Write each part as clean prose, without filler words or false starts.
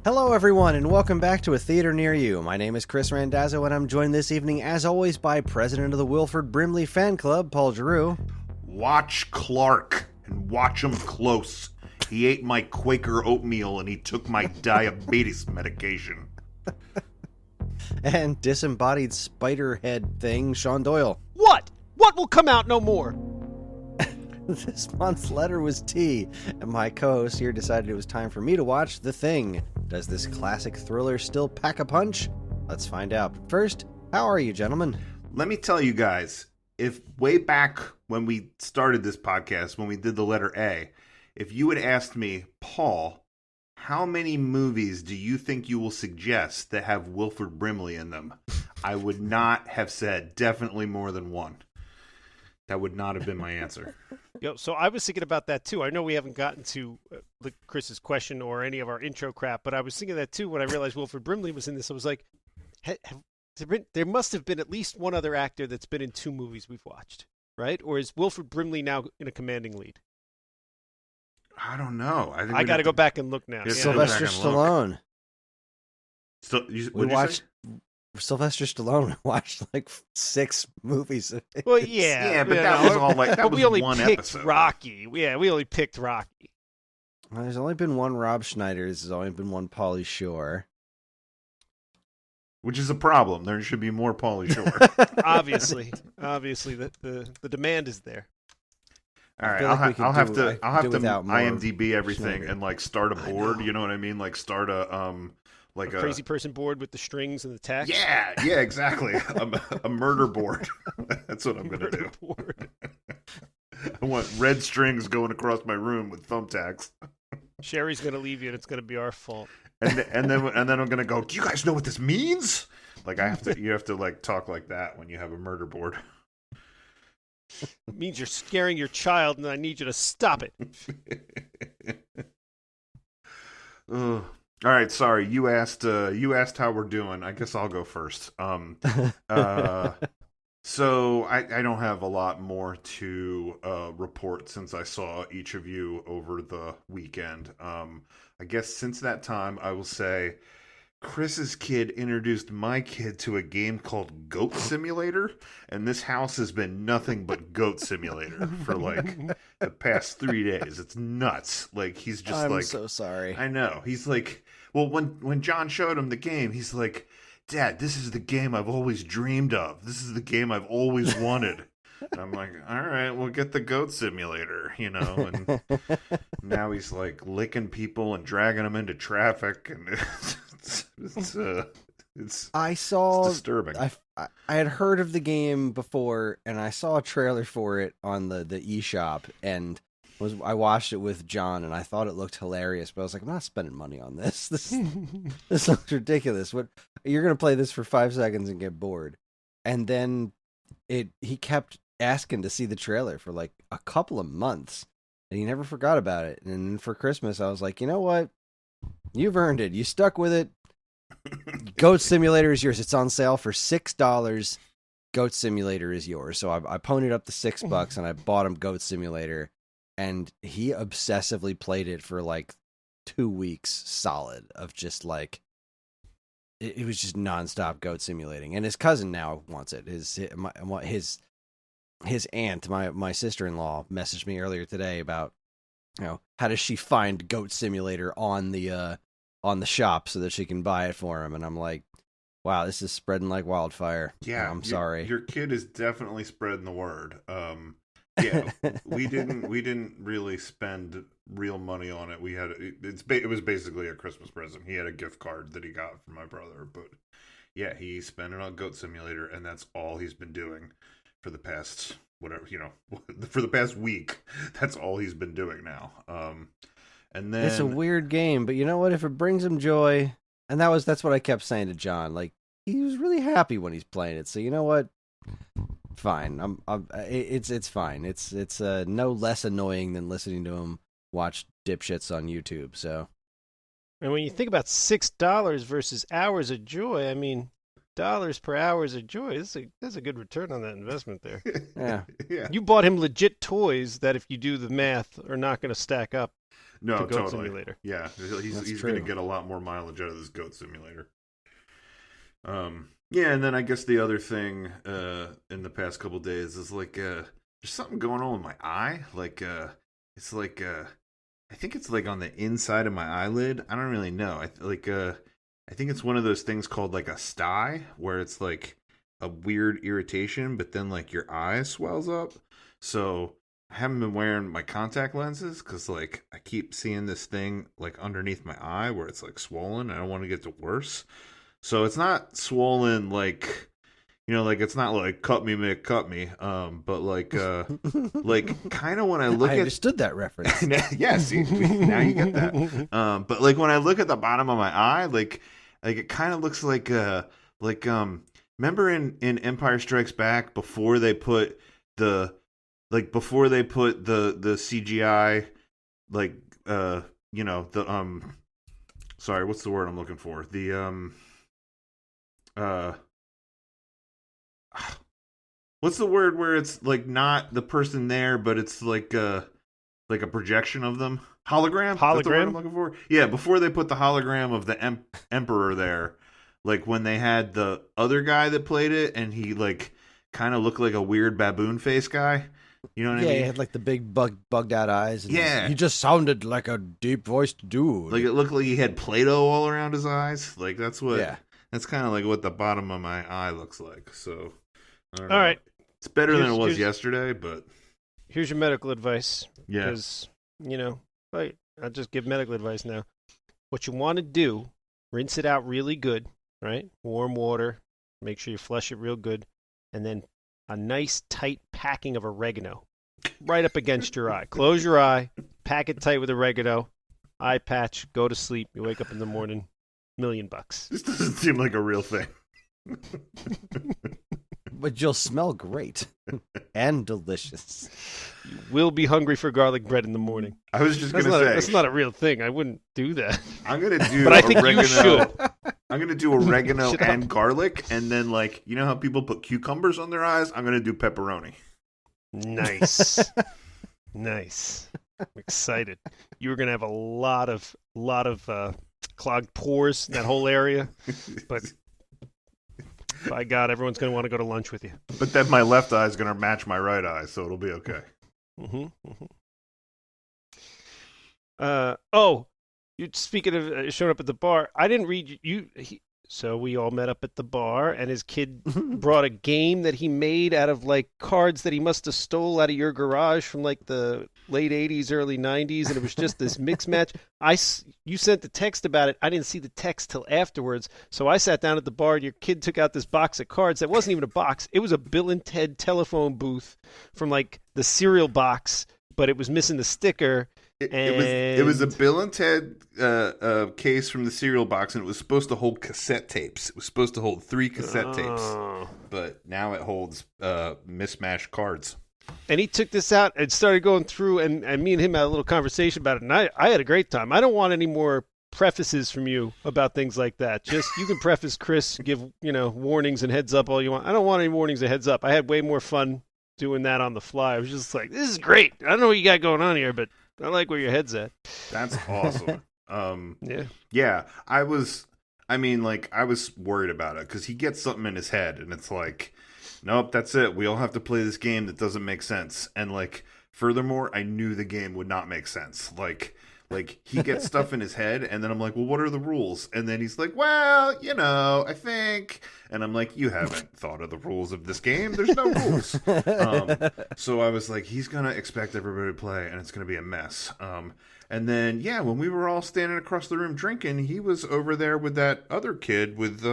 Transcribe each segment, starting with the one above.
Hello, everyone, and welcome back to A Theater Near You. My name is Kris Randazzo, and I'm joined this evening, as always, by President of the Wilford Brimley Fan Club, Paul Giroux. Watch Clark, and watch him close. He ate my Quaker oatmeal, and he took my diabetes medication. And disembodied spider head thing, Sean Doyle. What? What will come out no more? This month's letter was T, and my co-host here decided it was time for me to watch The Thing. Does this classic thriller still pack a punch? Let's find out. But first, how are you, gentlemen? Let me tell you guys, if way back when we started this podcast, when we did the letter A, if you had asked me, Paul, how many movies do you think you will suggest that have Wilford Brimley in them? I would not have said definitely more than one. That would not have been my answer. So I was thinking about that too. I know we haven't gotten to Chris's question or any of our intro crap, but I was thinking that too when I realized Wilford Brimley was in this. I was like, there must have been at least one other actor that's been in two movies we've watched, right? Or is Wilford Brimley now in a commanding lead? I don't know. I got to go back and look now. Yeah, Sylvester Stallone. We watched Sylvester Stallone watched like 6 movies. Well, yeah, but that was all like that was we only one picked episode. Rocky. Yeah, we only picked Rocky. Well, there's only been one Rob Schneider. There's only been one Pauly Shore. Which is a problem. There should be more Pauly Shore. Obviously, the demand is there. All right, like I'll have to without more IMDb everything Schneider. and like start a board. You know what I mean? Like start a like a crazy person board with the strings and the text. Yeah, exactly. a murder board. That's what I'm gonna do. Board. I want red strings going across my room with thumbtacks. Sherry's gonna leave you, and it's gonna be our fault. And then I'm gonna go. Do you guys know what this means? Like you have to like talk like that when you have a murder board. It means you're scaring your child, and I need you to stop it. All right, sorry. You asked how we're doing. I guess I'll go first. So I don't have a lot more to report since I saw each of you over the weekend. I guess since that time, I will say Chris's kid introduced my kid to a game called Goat Simulator, and this house has been nothing but Goat Simulator for like the past 3 days. It's nuts. Like he's just I'm so sorry. I know. He's like, well, when John showed him the game, he's like, Dad, this is the game I've always dreamed of. This is the game I've always wanted. And I'm like, all right, we'll get the Goat Simulator, you know. And now he's like licking people and dragging them into traffic, and it's disturbing. I had heard of the game before, and I saw a trailer for it on the eShop, and I watched it with John, and I thought it looked hilarious, but I was like, I'm not spending money on this. This looks ridiculous. What, you're gonna play this for 5 seconds and get bored? And then he kept asking to see the trailer for like a couple of months, and he never forgot about it. And for Christmas, I was like, you know what? You've earned it. You stuck with it. Goat Simulator is yours. It's on sale for $6. Goat Simulator is yours. So I ponied up the $6 and I bought him Goat Simulator, and he obsessively played it for like 2 weeks solid of just like it was just nonstop goat simulating. And his cousin now wants it. His aunt, my sister-in-law, messaged me earlier today about, you know, how does she find Goat Simulator on the shop so that she can buy it for him. And I'm like, wow, this is spreading like wildfire. Yeah, I'm sorry. Your kid is definitely spreading the word. Yeah, we didn't really spend real money on it. It was basically a Christmas present. He had a gift card that he got from my brother, but yeah, he spent it on Goat Simulator, and that's all he's been doing for the past for the past week. That's all he's been doing now. And then it's a weird game, but you know what? If it brings him joy, and that's what I kept saying to John. Like, he was really happy when he's playing it. So you know what? Fine. It's fine. It's no less annoying than listening to him watch dipshits on YouTube. So, and when you think about $6 versus hours of joy, I mean, dollars per hours of joy. That's a good return on that investment there. Yeah. Yeah. You bought him legit toys that, if you do the math, are not going to stack up. No, to Goat totally. Simulator. Yeah, he's going to get a lot more mileage out of this Goat Simulator. Yeah, and then I guess the other thing in the past couple days is like there's something going on with my eye. Like it's like I think it's like on the inside of my eyelid. I don't really know. I think it's one of those things called like a sty, where it's like a weird irritation, but then like your eye swells up. So I haven't been wearing my contact lenses because like I keep seeing this thing like underneath my eye where it's like swollen. I don't want to get to worse. So it's not swollen like, like it's not like cut me, Mick, cut me. But like kind of when I look I at understood that reference. yeah, see, now you get that. But like when I look at the bottom of my eye, like it kind of looks like remember in Empire Strikes Back before they put the CGI sorry, what's the word I'm looking for? What's the word where it's like not the person there, but it's like a projection of them? Hologram? That's the word I'm looking for? Yeah, before they put the hologram of the Emperor there, like when they had the other guy that played it, and he like kind of looked like a weird baboon face guy. You know what I mean? Yeah, he had like the big bugged out eyes. And yeah. He just sounded like a deep voiced dude. Like it looked like he had Play-Doh all around his eyes. Like that's what. Yeah. That's kind of like what the bottom of my eye looks like. So, I don't know. All right. It's better than it was yesterday, but here's your medical advice. Yeah. Because I'll just give medical advice now. What you want to do, rinse it out really good, right? Warm water. Make sure you flush it real good, and then a nice tight packing of oregano right up against your eye. Close your eye, pack it tight with oregano, eye patch, go to sleep. You wake up in the morning, $1 million. This doesn't seem like a real thing. But you'll smell great and delicious. You will be hungry for garlic bread in the morning. I was just going to say. That's not a real thing. I wouldn't do that. I'm going to do but I think oregano. You should. I'm going to do oregano and garlic, and then, like, you know how people put cucumbers on their eyes? I'm going to do pepperoni. Nice. Nice. I'm excited. You were going to have a lot of clogged pores in that whole area, but by God, everyone's going to want to go to lunch with you. But then my left eye is going to match my right eye, so it'll be okay. You speaking of showing up at the bar, I didn't read you. So we all met up at the bar, and his kid brought a game that he made out of like cards that he must have stole out of your garage from like the late 80s, early 90s, and it was just this mix match. You sent the text about it. I didn't see the text till afterwards, so I sat down at the bar, and your kid took out this box of cards that wasn't even a box. It was a Bill and Ted telephone booth from like the cereal box, but it was missing the sticker. It was a Bill and Ted case from the cereal box, and it was supposed to hold cassette tapes. It was supposed to hold 3 cassette tapes, but now it holds mismatched cards. And he took this out and started going through, and me and him had a little conversation about it, and I had a great time. I don't want any more prefaces from you about things like that. Just you can preface Kris, give warnings and heads up all you want. I don't want any warnings and heads up. I had way more fun doing that on the fly. I was just like, this is great. I don't know what you got going on here, but I like where your head's at. That's awesome. Yeah. I was worried about it because he gets something in his head and it's like, nope, that's it. We all have to play this game that doesn't make sense. And like, furthermore, I knew the game would not make sense. Like he gets stuff in his head and then I'm like, well, what are the rules? And then he's like, well, I think. And I'm like, you haven't thought of the rules of this game. There's no rules. So I was like, he's going to expect everybody to play and it's going to be a mess. And then, when we were all standing across the room drinking, he was over there with that other kid with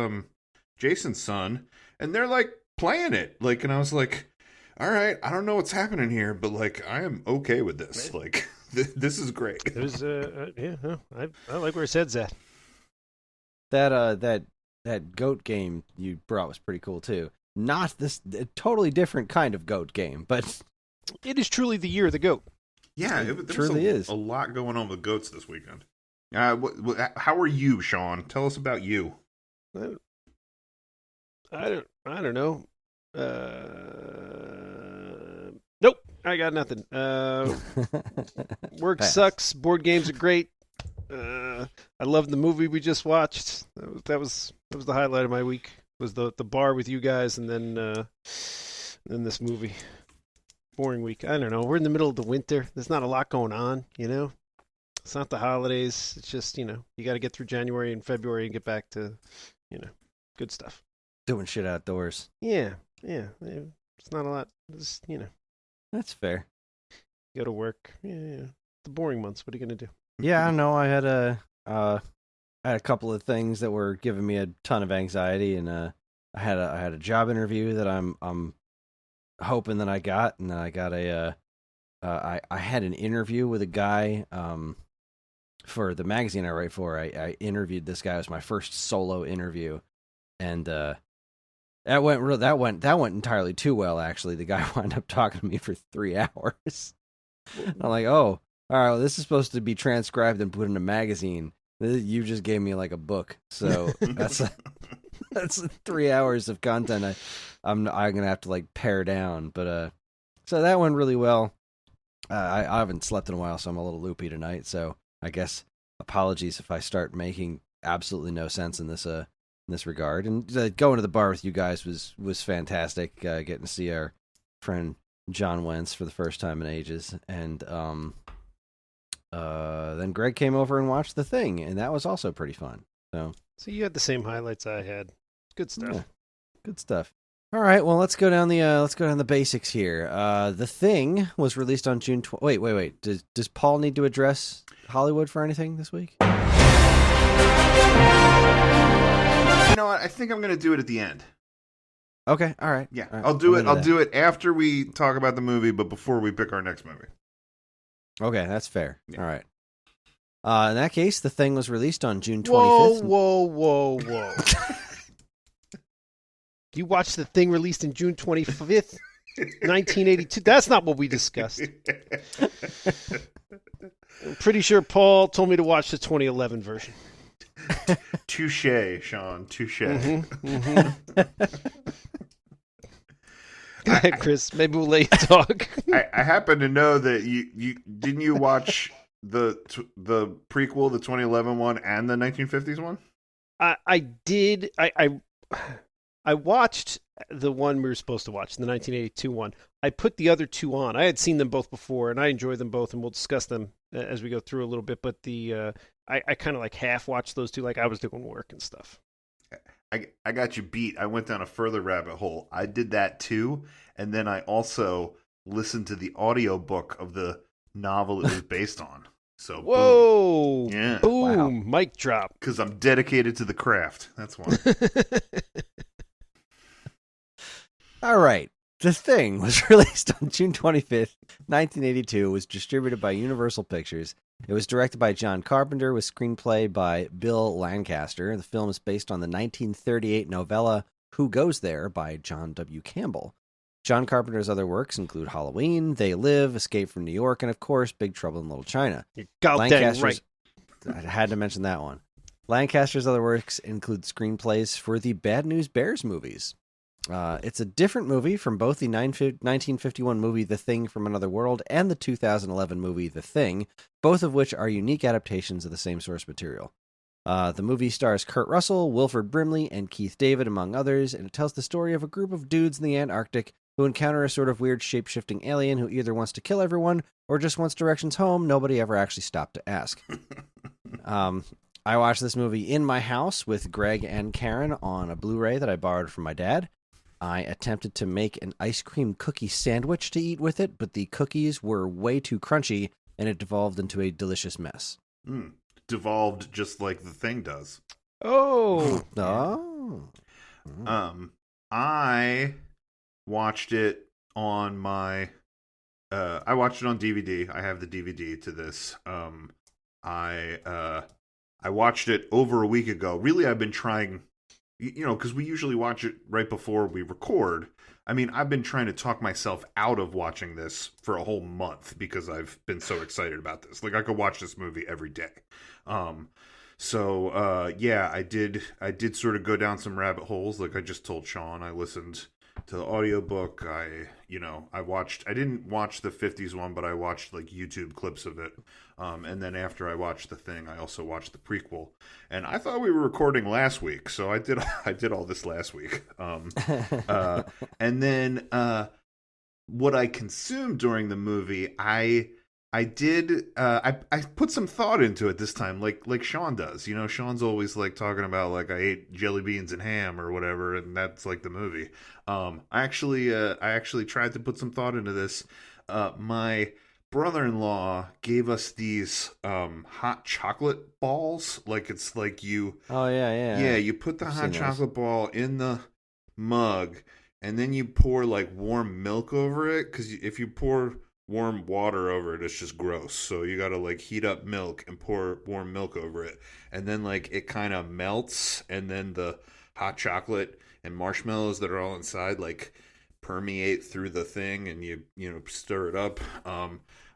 Jason's son. And they're like playing it. Like, and I was like, all right, I don't know what's happening here, but like, I am okay with this. Like, this is great. It was, I like where his head's at. That goat game you brought was pretty cool too. Not this totally different kind of goat game, but it is truly the year of the goat. Yeah, there truly is a lot going on with goats this weekend. How are you, Sean? Tell us about you. I don't know. Nope. I got nothing. Work Pass. sucks. Board games are great. I loved the movie we just watched. That was the highlight of my week. Was the bar with you guys, and then this movie. Boring week. I don't know. We're in the middle of the winter. There's not a lot going on. It's not the holidays. It's just you got to get through January and February and get back to good stuff. Doing shit outdoors. Yeah. It's not a lot. Just That's fair. go to work. Yeah. The boring months. What are you gonna do? Yeah, I know. I had a couple of things that were giving me a ton of anxiety, and I had a job interview that I'm hoping that I got, and then I got I had an interview with a guy for the magazine I write for. I interviewed this guy. It was my first solo interview, and that went entirely too well. Actually, the guy wound up talking to me for 3 hours. I'm like, oh, all right, well, this is supposed to be transcribed and put in a magazine. You just gave me like a book, so that's 3 hours of content. I'm gonna have to like pare down, but so that went really well. I haven't slept in a while, so I'm a little loopy tonight. So I guess apologies if I start making absolutely no sense in this regard. And going to the bar with you guys was fantastic. Getting to see our friend John Wentz for the first time in ages, and then Greg came over and watched The Thing, and that was also pretty fun. So you had the same highlights I had. Good stuff. Yeah, good stuff. All right, well, let's go down the basics here. The Thing was released on June. Wait. Does Paul need to address Hollywood for anything this week? You know what? I think I'm going to do it at the end. Okay, all right. Yeah, all right. I'll do it. I'll that. do it after we talk about the movie, but before we pick our next movie. Okay, that's fair. Yeah. All right. In that case, The Thing was released on June 25th. Whoa. You watched The Thing released in June 25th, 1982. That's not what we discussed. I'm pretty sure Paul told me to watch the 2011 version. Touche, Sean. Touche. Mm-hmm. Go ahead, Chris. Maybe we'll let you talk. I happen to know that you didn't you watch the prequel, the 2011 one, and the 1950s one? I did. I watched the one we were supposed to watch, the 1982 one. I put the other two on. I had seen them both before, and I enjoyed them both, and we'll discuss them as we go through a little bit. But I kind of like half watched those two, like I was doing work and stuff. I got you beat. I went down a further rabbit hole. I did that too, and then I also listened to the audiobook of the novel it was based on. So whoa, boom. Yeah, boom, wow. Mic drop. Because I'm dedicated to the craft. That's why. All right. The Thing was released on June 25th, 1982. It was distributed by Universal Pictures. It was directed by John Carpenter with screenplay by Bill Lancaster. The film is based on the 1938 novella Who Goes There by John W. Campbell. John Carpenter's other works include Halloween, They Live, Escape from New York, and of course, Big Trouble in Little China. You're goddamn right. I had to mention that one. Lancaster's other works include screenplays for the Bad News Bears movies. It's a different movie from both the 1951 movie The Thing from Another World and the 2011 movie The Thing, both of which are unique adaptations of the same source material. The movie stars Kurt Russell, Wilford Brimley, and Keith David, among others, and it tells the story of a group of dudes in the Antarctic who encounter a sort of weird shape-shifting alien who either wants to kill everyone or just wants directions home. Nobody ever actually stopped to ask. I watched this movie in my house with Greg and Karen on a Blu-ray that I borrowed from my dad. I attempted to make an ice cream cookie sandwich to eat with it, but the cookies were way too crunchy, and it devolved into a delicious mess. Devolved just like The Thing does. Oh. Oh. I watched it on my... I watched it on DVD. I have the DVD to this. I watched it over a week ago. Really, I've been trying... You know, because we usually watch it right before we record. I mean, I've been trying to talk myself out of watching this for a whole month because I've been so excited about this. Like, I could watch this movie every day. Yeah, I did sort of go down some rabbit holes. Like I just told Sean, I listened to the audiobook. I didn't watch the 50s one, but I watched like YouTube clips of it. And then after I watched the thing, I also watched the prequel. And I thought we were recording last week, so I did all this last week. And then what I consumed during the movie, I put some thought into it this time, like Sean does. You know, Sean's always like talking about like I ate jelly beans and ham or whatever, and that's like the movie. I actually tried to put some thought into this. My brother-in-law gave us these hot chocolate balls. Like it's like you. Oh yeah. You put the I've hot seen chocolate ball in the mug, and then you pour like warm milk over it. Because if you pour warm water over it, it's just gross. So you gotta like heat up milk and pour warm milk over it, and then like it kind of melts, and then the hot chocolate and marshmallows that are all inside like permeate through the thing, and you stir it up.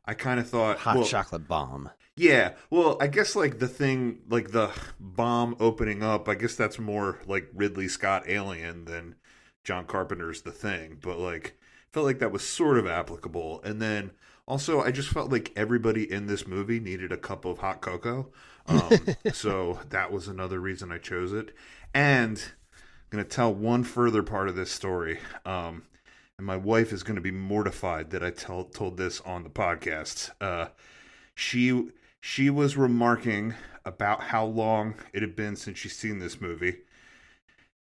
I kind of thought hot chocolate bomb. Yeah, well, I guess like the thing, like the bomb opening up, I guess that's more like Ridley Scott Alien than John Carpenter's The Thing, but like felt like that was sort of applicable. And then also I just felt like everybody in this movie needed a cup of hot cocoa. So that was another reason I chose it. And I'm going to tell one further part of this story. And my wife is going to be mortified that I told this on the podcast. She was remarking about how long it had been since she's seen this movie.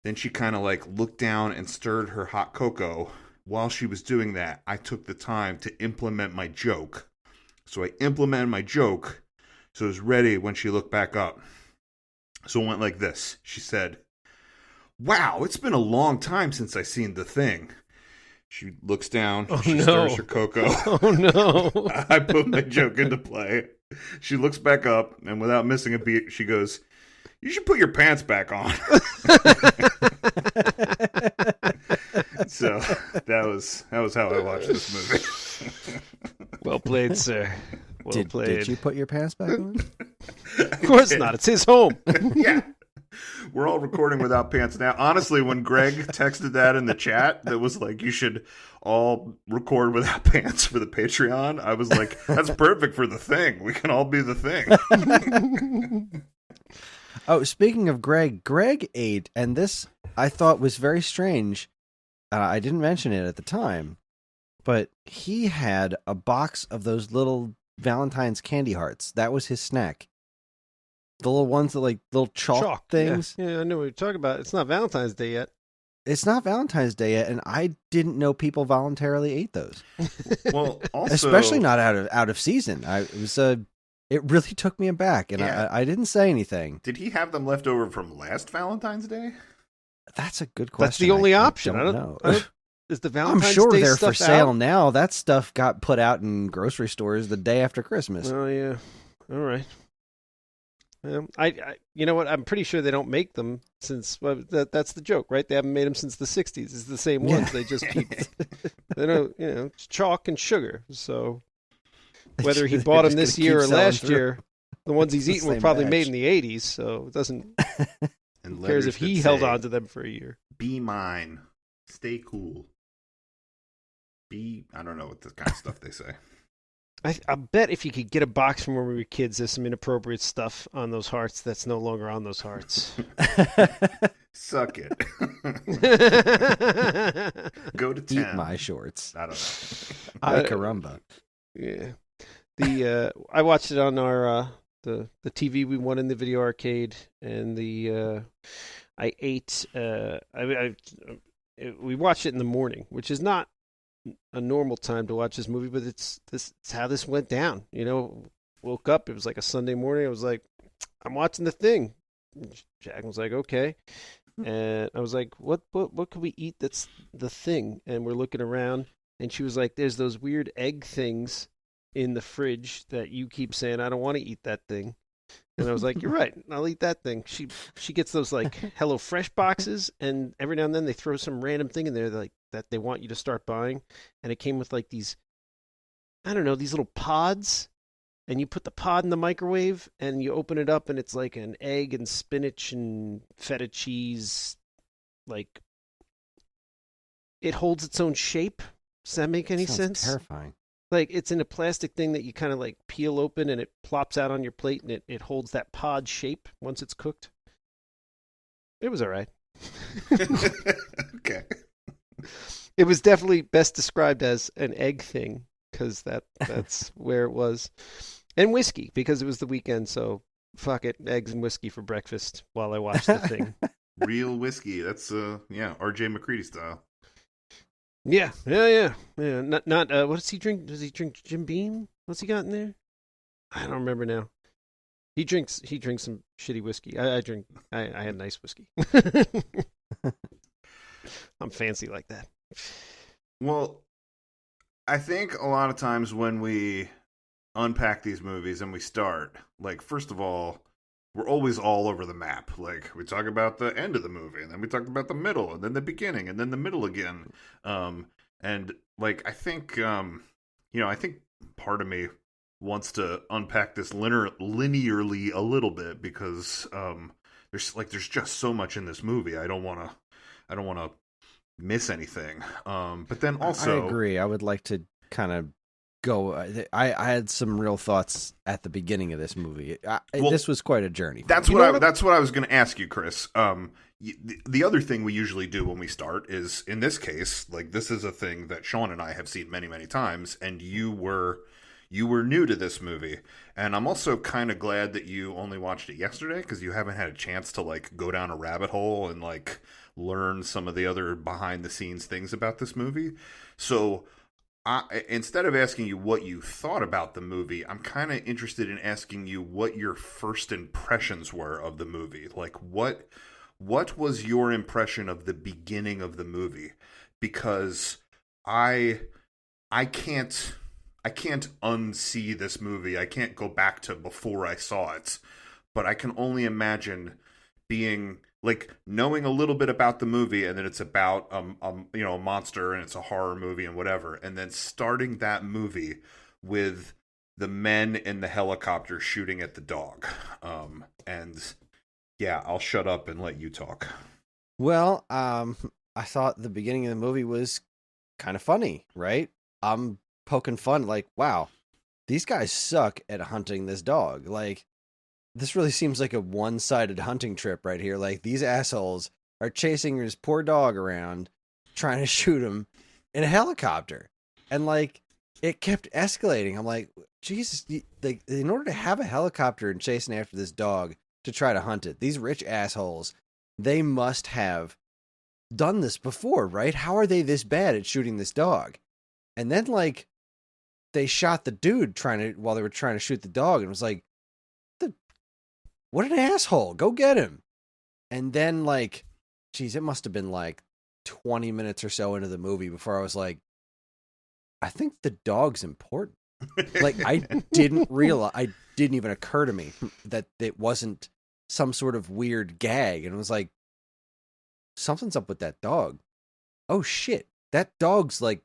Then she kind of like looked down and stirred her hot cocoa. While she was doing that, I took the time to implement my joke. So I implemented my joke so it was ready when she looked back up. So it went like this. She said, "Wow, it's been a long time since I seen The Thing." She looks down. She stirs her cocoa. Oh, no. I put my joke into play. She looks back up, and without missing a beat, she goes, "You should put your pants back on." So that was how I watched this movie. Well played, sir. Well played. Did you put your pants back on? Of course not. It's his home. Yeah. We're all recording without pants now. Honestly, when Greg texted that in the chat, that was like, you should all record without pants for the Patreon, I was like, that's perfect for The Thing. We can all be The Thing. Oh, speaking of Greg ate, and this I thought was very strange. I didn't mention it at the time, but he had a box of those little Valentine's candy hearts. That was his snack. The little ones that like little chalk things. Yeah, I know what you're talking about. It's not Valentine's Day yet. It's not Valentine's Day yet, and I didn't know people voluntarily ate those. Well, also, especially not out of season. It really took me aback, and yeah. I didn't say anything. Did he have them left over from last Valentine's Day? That's a good question. That's the only option. I don't know. Is the Valentine's I'm sure Day they're stuff for sale out? now. That stuff got put out in grocery stores the day after Christmas. Oh yeah. All right. I you know what? I'm pretty sure they don't make them since that's the joke, right? They haven't made them since the 60s. It's the same ones. They just keep they don't, it's chalk and sugar. So whether he bought them this year or last year, the ones he's eating were probably made in the 80s. So it doesn't. And who cares if he held on to them for a year? Be mine. Stay cool. I don't know what this kind of stuff they say. I bet if you could get a box from when we were kids, there's some inappropriate stuff on those hearts that's no longer on those hearts. Suck it. Go to town. Eat my shorts. I don't know. Ay caramba. Yeah. I watched it on our the TV we won in the video arcade, and I ate. We watched it in the morning, which is not a normal time to watch this movie, but it's how this went down. Woke up, it was like a Sunday morning. I was like, I'm watching The Thing. Jack was like, okay. And I was like, what could we eat that's The Thing? And we're looking around, and she was like, there's those weird egg things in the fridge that you keep saying, I don't want to eat that thing. And I was like, you're right, I'll eat that thing. She gets those like Hello Fresh boxes, and every now and then they throw some random thing in there that they want you to start buying. And it came with like these, I don't know, these little pods. And you put the pod in the microwave, and you open it up, and it's like an egg and spinach and feta cheese, like it holds its own shape. Does that make any Sounds sense? terrifying. Like it's in a plastic thing that you kind of like peel open and it plops out on your plate and it holds that pod shape once it's cooked. It was all right. Okay. It was definitely best described as an egg thing because that's where it was. And whiskey because it was the weekend, so fuck it, eggs and whiskey for breakfast while I watched the thing. Real whiskey. That's R.J. McCready style. Yeah. Not what does he drink? Does he drink Jim Beam? What's he got in there? I don't remember now. He drinks some shitty whiskey. I had nice whiskey. I'm fancy like that. Well, I think a lot of times when we unpack these movies and we start, like, first of all, we're always all over the map. Like, we talk about the end of the movie, and then we talk about the middle, and then the beginning, and then the middle again. And, like, I think, I think part of me wants to unpack this linearly a little bit because there's just so much in this movie. I don't want to miss anything. But then also, I agree. I would like to kind of go. I had some real thoughts at the beginning of this movie. This was quite a journey. That's what I was going to ask you, Chris. The other thing we usually do when we start is, in this case, like, this is a thing that Sean and I have seen many, many times, and you were new to this movie. And I'm also kind of glad that you only watched it yesterday because you haven't had a chance to, like, go down a rabbit hole and, like, learn some of the other behind the scenes things about this movie. So instead of asking you what you thought about the movie, I'm kind of interested in asking you what your first impressions were of the movie. Like, what was your impression of the beginning of the movie? Because I can't unsee this movie. I can't go back to before I saw it, but I can only imagine being, like, knowing a little bit about the movie, and then it's about a monster, and it's a horror movie and whatever, and then starting that movie with the men in the helicopter shooting at the dog. And yeah, I'll shut up and let you talk. Well, I thought the beginning of the movie was kind of funny, right? I'm poking fun, like, wow, these guys suck at hunting this dog. Like, this really seems like a one-sided hunting trip right here. Like, these assholes are chasing this poor dog around, trying to shoot him in a helicopter. And, like, it kept escalating. I'm like, Jesus, like, in order to have a helicopter and chasing after this dog to try to hunt it, these rich assholes, they must have done this before, right? How are they this bad at shooting this dog? And then, like, they shot the dude while they were trying to shoot the dog, and it was like, what an asshole, go get him. And then, like, geez, it must have been like 20 minutes or so into the movie before I was like, I think the dog's important. Like, I didn't even occur to me that it wasn't some sort of weird gag. And it was like, something's up with that dog. Oh shit, that dog's like,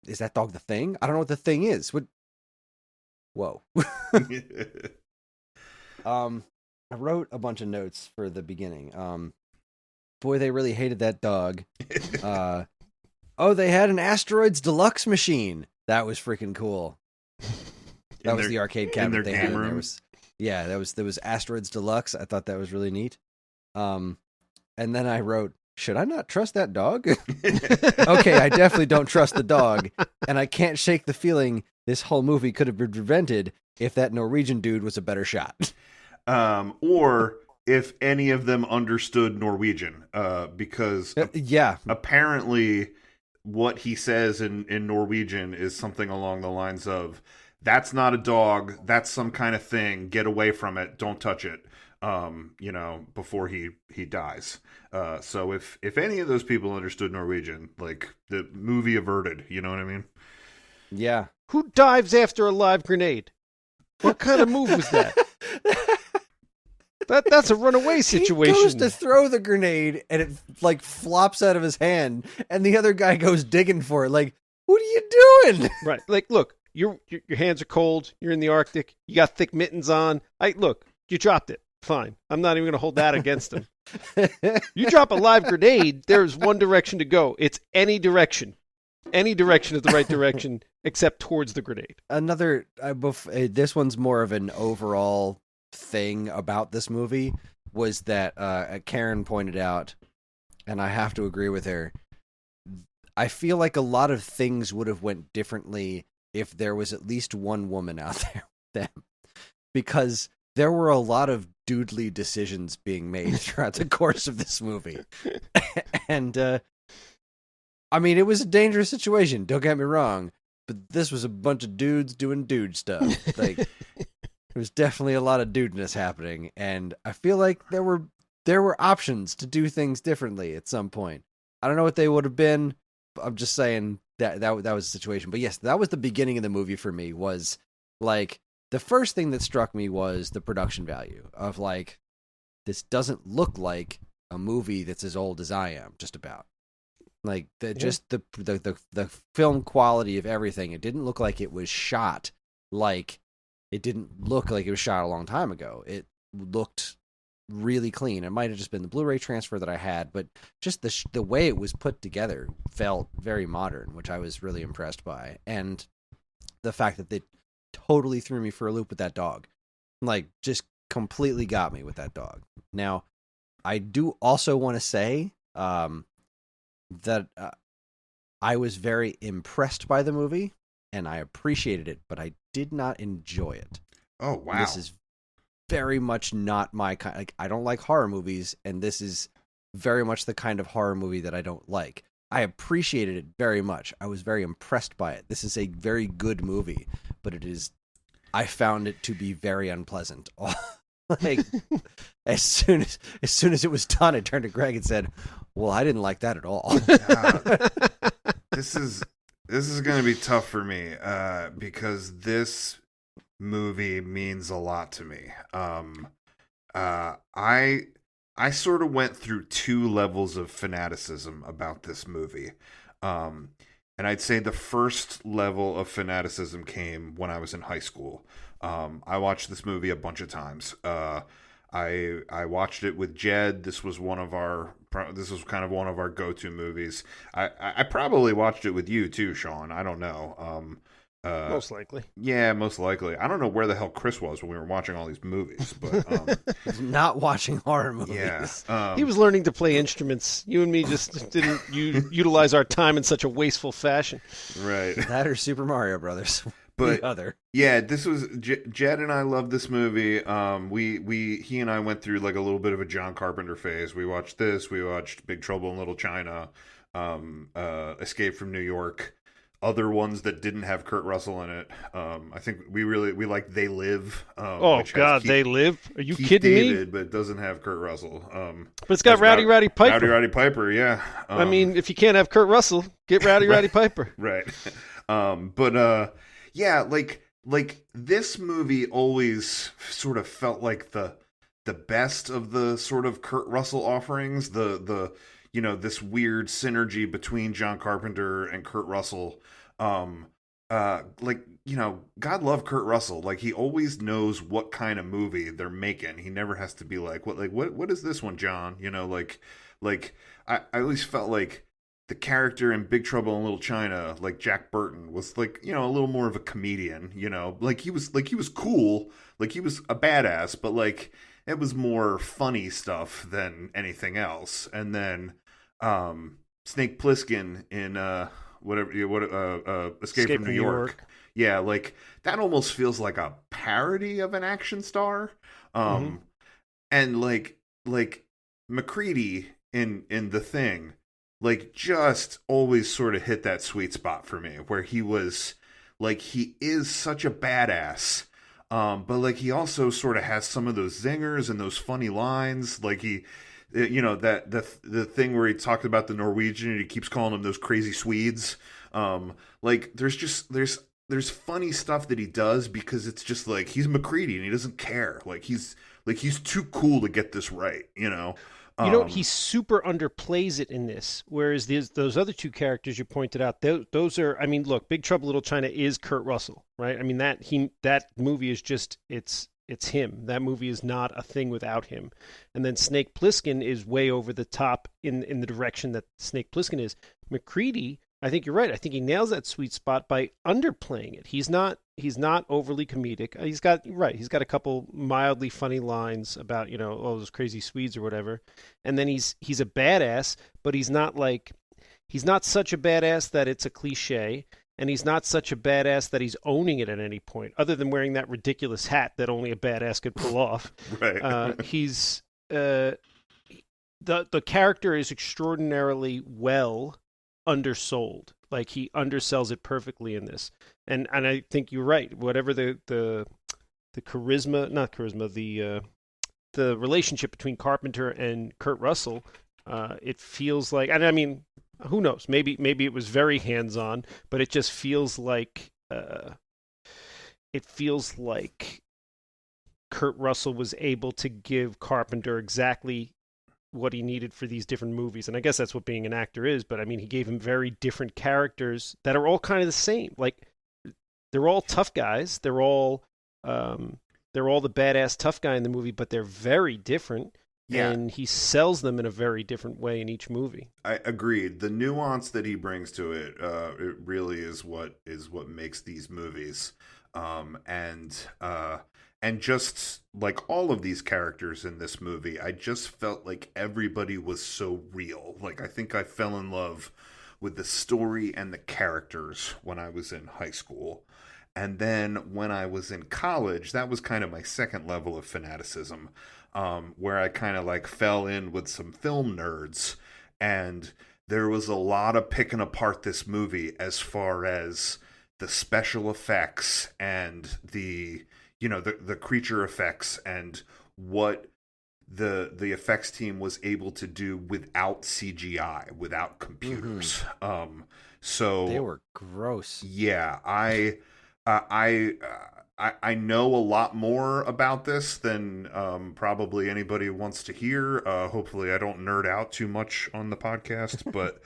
is that dog the thing? I don't know what the thing is. Whoa. I wrote a bunch of notes for the beginning. Boy, they really hated that dog. They had an Asteroids Deluxe machine. That was freaking cool. That was the arcade cabinet they had in there. There was Asteroids Deluxe. I thought that was really neat. And then I wrote, should I not trust that dog? Okay, I definitely don't trust the dog, and I can't shake the feeling this whole movie could have been prevented if that Norwegian dude was a better shot. Or if any of them understood Norwegian, because apparently what he says in Norwegian is something along the lines of, that's not a dog, that's some kind of thing, get away from it, don't touch it, before he dies. So if any of those people understood Norwegian, like, the movie averted, you know what I mean? Yeah. Who dives after a live grenade? What kind of move was that? That's a runaway situation. He goes to throw the grenade, and it, like, flops out of his hand, and the other guy goes digging for it. Like, what are you doing? Right. Like, look, your hands are cold. You're in the Arctic. You got thick mittens on. Look, you dropped it. Fine. I'm not even going to hold that against him. You drop a live grenade, there's one direction to go. It's any direction. Any direction is the right direction, except towards the grenade. Another, this one's more of an overall thing about this movie, was that Karen pointed out, and I have to agree with her, I feel like a lot of things would have went differently if there was at least one woman out there with them. Because there were a lot of doodly decisions being made throughout the course of this movie. And, I mean, it was a dangerous situation, don't get me wrong, but this was a bunch of dudes doing dude stuff. Like, there was definitely a lot of dudeness happening, and I feel like there were options to do things differently at some point. I don't know what they would have been. I'm just saying that was the situation. But yes, that was the beginning of the movie for me, was like, the first thing that struck me was the production value of like, this doesn't look like a movie that's as old as I am, just about. Like just the film quality of everything. It didn't look like it was shot like it didn't look like it was shot a long time ago. It looked really clean. It might have just been the Blu-ray transfer that I had, but just the way it was put together felt very modern, which I was really impressed by. And the fact that they totally threw me for a loop with that dog, like, just completely got me with that dog. Now, I do also want to say that I was very impressed by the movie, and I appreciated it, but I did not enjoy it. Oh, wow. This is very much not my kind. Like, I don't like horror movies, and this is very much the kind of horror movie that I don't like. I appreciated it very much. I was very impressed by it. This is a very good movie, but I found it to be very unpleasant. Like, as soon as it was done, I turned to Greg and said, "Well, I didn't like that at all." This is going to be tough for me because this movie means a lot to me. I sort of went through two levels of fanaticism about this movie. And I'd say the first level of fanaticism came when I was in high school. I watched this movie a bunch of times. I watched it with Jed. This was kind of one of our go-to movies. I probably watched it with you too, Sean. I don't know. Most likely. Yeah, most likely. I don't know where the hell Kris was when we were watching all these movies, but not watching horror movies. Yeah, he was learning to play instruments. You and me just didn't utilize our time in such a wasteful fashion. Right. That or Super Mario Brothers. But the other. Yeah, this was Jed and I loved this movie. He and I went through like a little bit of a John Carpenter phase. We watched this. We watched Big Trouble in Little China, Escape from New York. Other ones that didn't have Kurt Russell in it. I think we liked They Live. Oh God, They Live? Are you Keith kidding David, me? But it doesn't have Kurt Russell. But it's got Rowdy Piper. Rowdy Piper, yeah. I mean, if you can't have Kurt Russell, get Rowdy Piper. Right. Yeah, like this movie always sort of felt like the best of the sort of Kurt Russell offerings. The this weird synergy between John Carpenter and Kurt Russell. God love Kurt Russell. Like, he always knows what kind of movie they're making. He never has to be like, what is this one, John? I always felt like the character in Big Trouble in Little China, like Jack Burton, was like, a little more of a comedian, like he was cool, like he was a badass, but like it was more funny stuff than anything else. And then Snake Plissken in Escape from New York. Yeah, like that almost feels like a parody of an action star. And like McCready in The Thing, like, just always sort of hit that sweet spot for me, where he was like, he is such a badass, but like he also sort of has some of those zingers and those funny lines, like he, that the thing where he talked about the Norwegian and he keeps calling them those crazy Swedes. Like there's funny stuff that he does because it's just like, he's McCready and he doesn't care. Like he's too cool to get this right, He super underplays it in this, whereas those other two characters you pointed out, those are, I mean, look, Big Trouble in Little China is Kurt Russell, right? I mean, that movie is just, it's it's him. That movie is not a thing without him. And then Snake Plissken is way over the top in the direction that Snake Plissken is. McCready, I think you're right. I think he nails that sweet spot by underplaying it. He's not overly comedic. He's got a couple mildly funny lines about, all those crazy Swedes or whatever. And then he's a badass, but he's not such a badass that it's a cliche, and he's not such a badass that he's owning it at any point, other than wearing that ridiculous hat that only a badass could pull off. Right. He's the character is extraordinarily well undersold. Like, he undersells it perfectly in this, and I think you're right. Whatever the charisma, not charisma, the relationship between Carpenter and Kurt Russell, it feels like, and I mean, who knows? Maybe it was very hands-on, but it just feels like Kurt Russell was able to give Carpenter exactly what he needed for these different movies. And I guess that's what being an actor is, but I mean, he gave him very different characters that are all kind of the same. Like, they're all tough guys. They're all the badass tough guy in the movie, but they're very different. Yeah. And he sells them in a very different way in each movie. I agreed. The nuance that he brings to it, it really is what makes these movies. And just like all of these characters in this movie, I just felt like everybody was so real. Like, I think I fell in love with the story and the characters when I was in high school. And then when I was in college, that was kind of my second level of fanaticism, where I kind of like fell in with some film nerds. And there was a lot of picking apart this movie as far as the special effects and the creature effects and what the effects team was able to do without CGI, without computers. Mm-hmm. So they were gross. Yeah, I know a lot more about this than probably anybody wants to hear. Hopefully, I don't nerd out too much on the podcast, but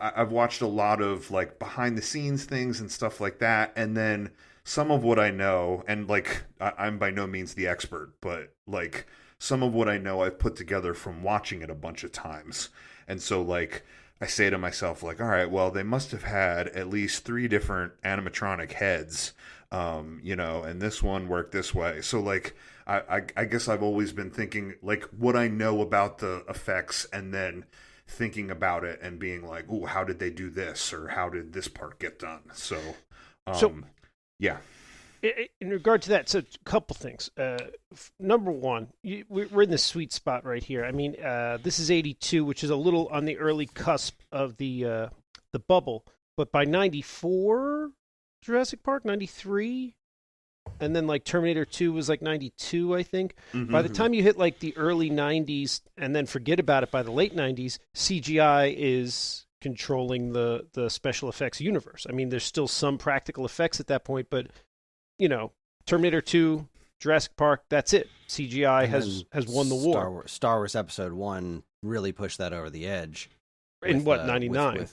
I've watched a lot of like behind the scenes things and stuff like that, and then some of what I know, and like I'm by no means the expert, but like some of what I know I've put together from watching it a bunch of times. And so like I say to myself, like, all right, well, they must have had at least 3 different animatronic heads, and this one worked this way. So like I guess I've always been thinking like what I know about the effects, and then thinking about it and being like, ooh, how did they do this, or how did this part get done? So yeah. In regard to that, so a couple things. Number one, we're in the sweet spot right here. I mean, this is 82, which is a little on the early cusp of the bubble. But by 94, Jurassic Park, 93, and then like Terminator 2 was like 92, I think. Mm-hmm. By the time you hit like the early 90s and then forget about it by the late 90s, CGI is controlling the special effects universe. I mean, there's still some practical effects at that point, but Terminator 2, Jurassic Park, that's it. CGI has won the war. Star Wars Episode 1 really pushed that over the edge. In 99?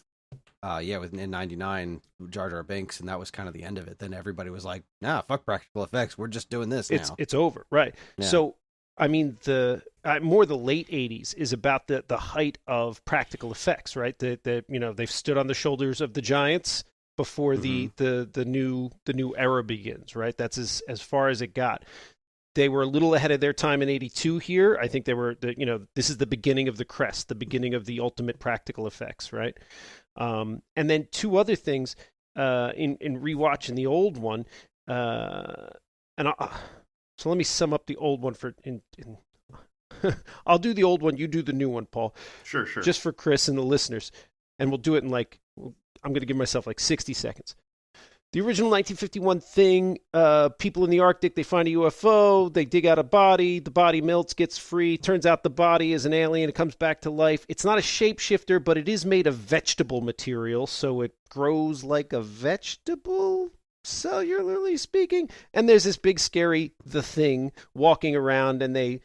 In 99, Jar Jar Binks, and that was kind of the end of it. Then everybody was like, nah, fuck practical effects. We're just doing this now. It's over, right. Yeah. So, I mean, the late 80s is about the height of practical effects, right? They've stood on the shoulders of the giants before the new era begins, right? That's as far as it got. They were a little ahead of their time in 82 here. I think they were, this is the beginning of the crest, the beginning of the ultimate practical effects, right? And then 2 other things in rewatching the old one, so let me sum up the old one I'll do the old one, you do the new one, Paul. Sure. Just for Kris and the listeners, and we'll do it in I'm going to give myself 60 seconds. The original 1951 thing, people in the Arctic, they find a UFO, they dig out a body, the body melts, gets free, turns out the body is an alien, it comes back to life. It's not a shapeshifter, but it is made of vegetable material, so it grows like a vegetable, cellularly speaking. And there's this big, scary, the Thing, walking around, and they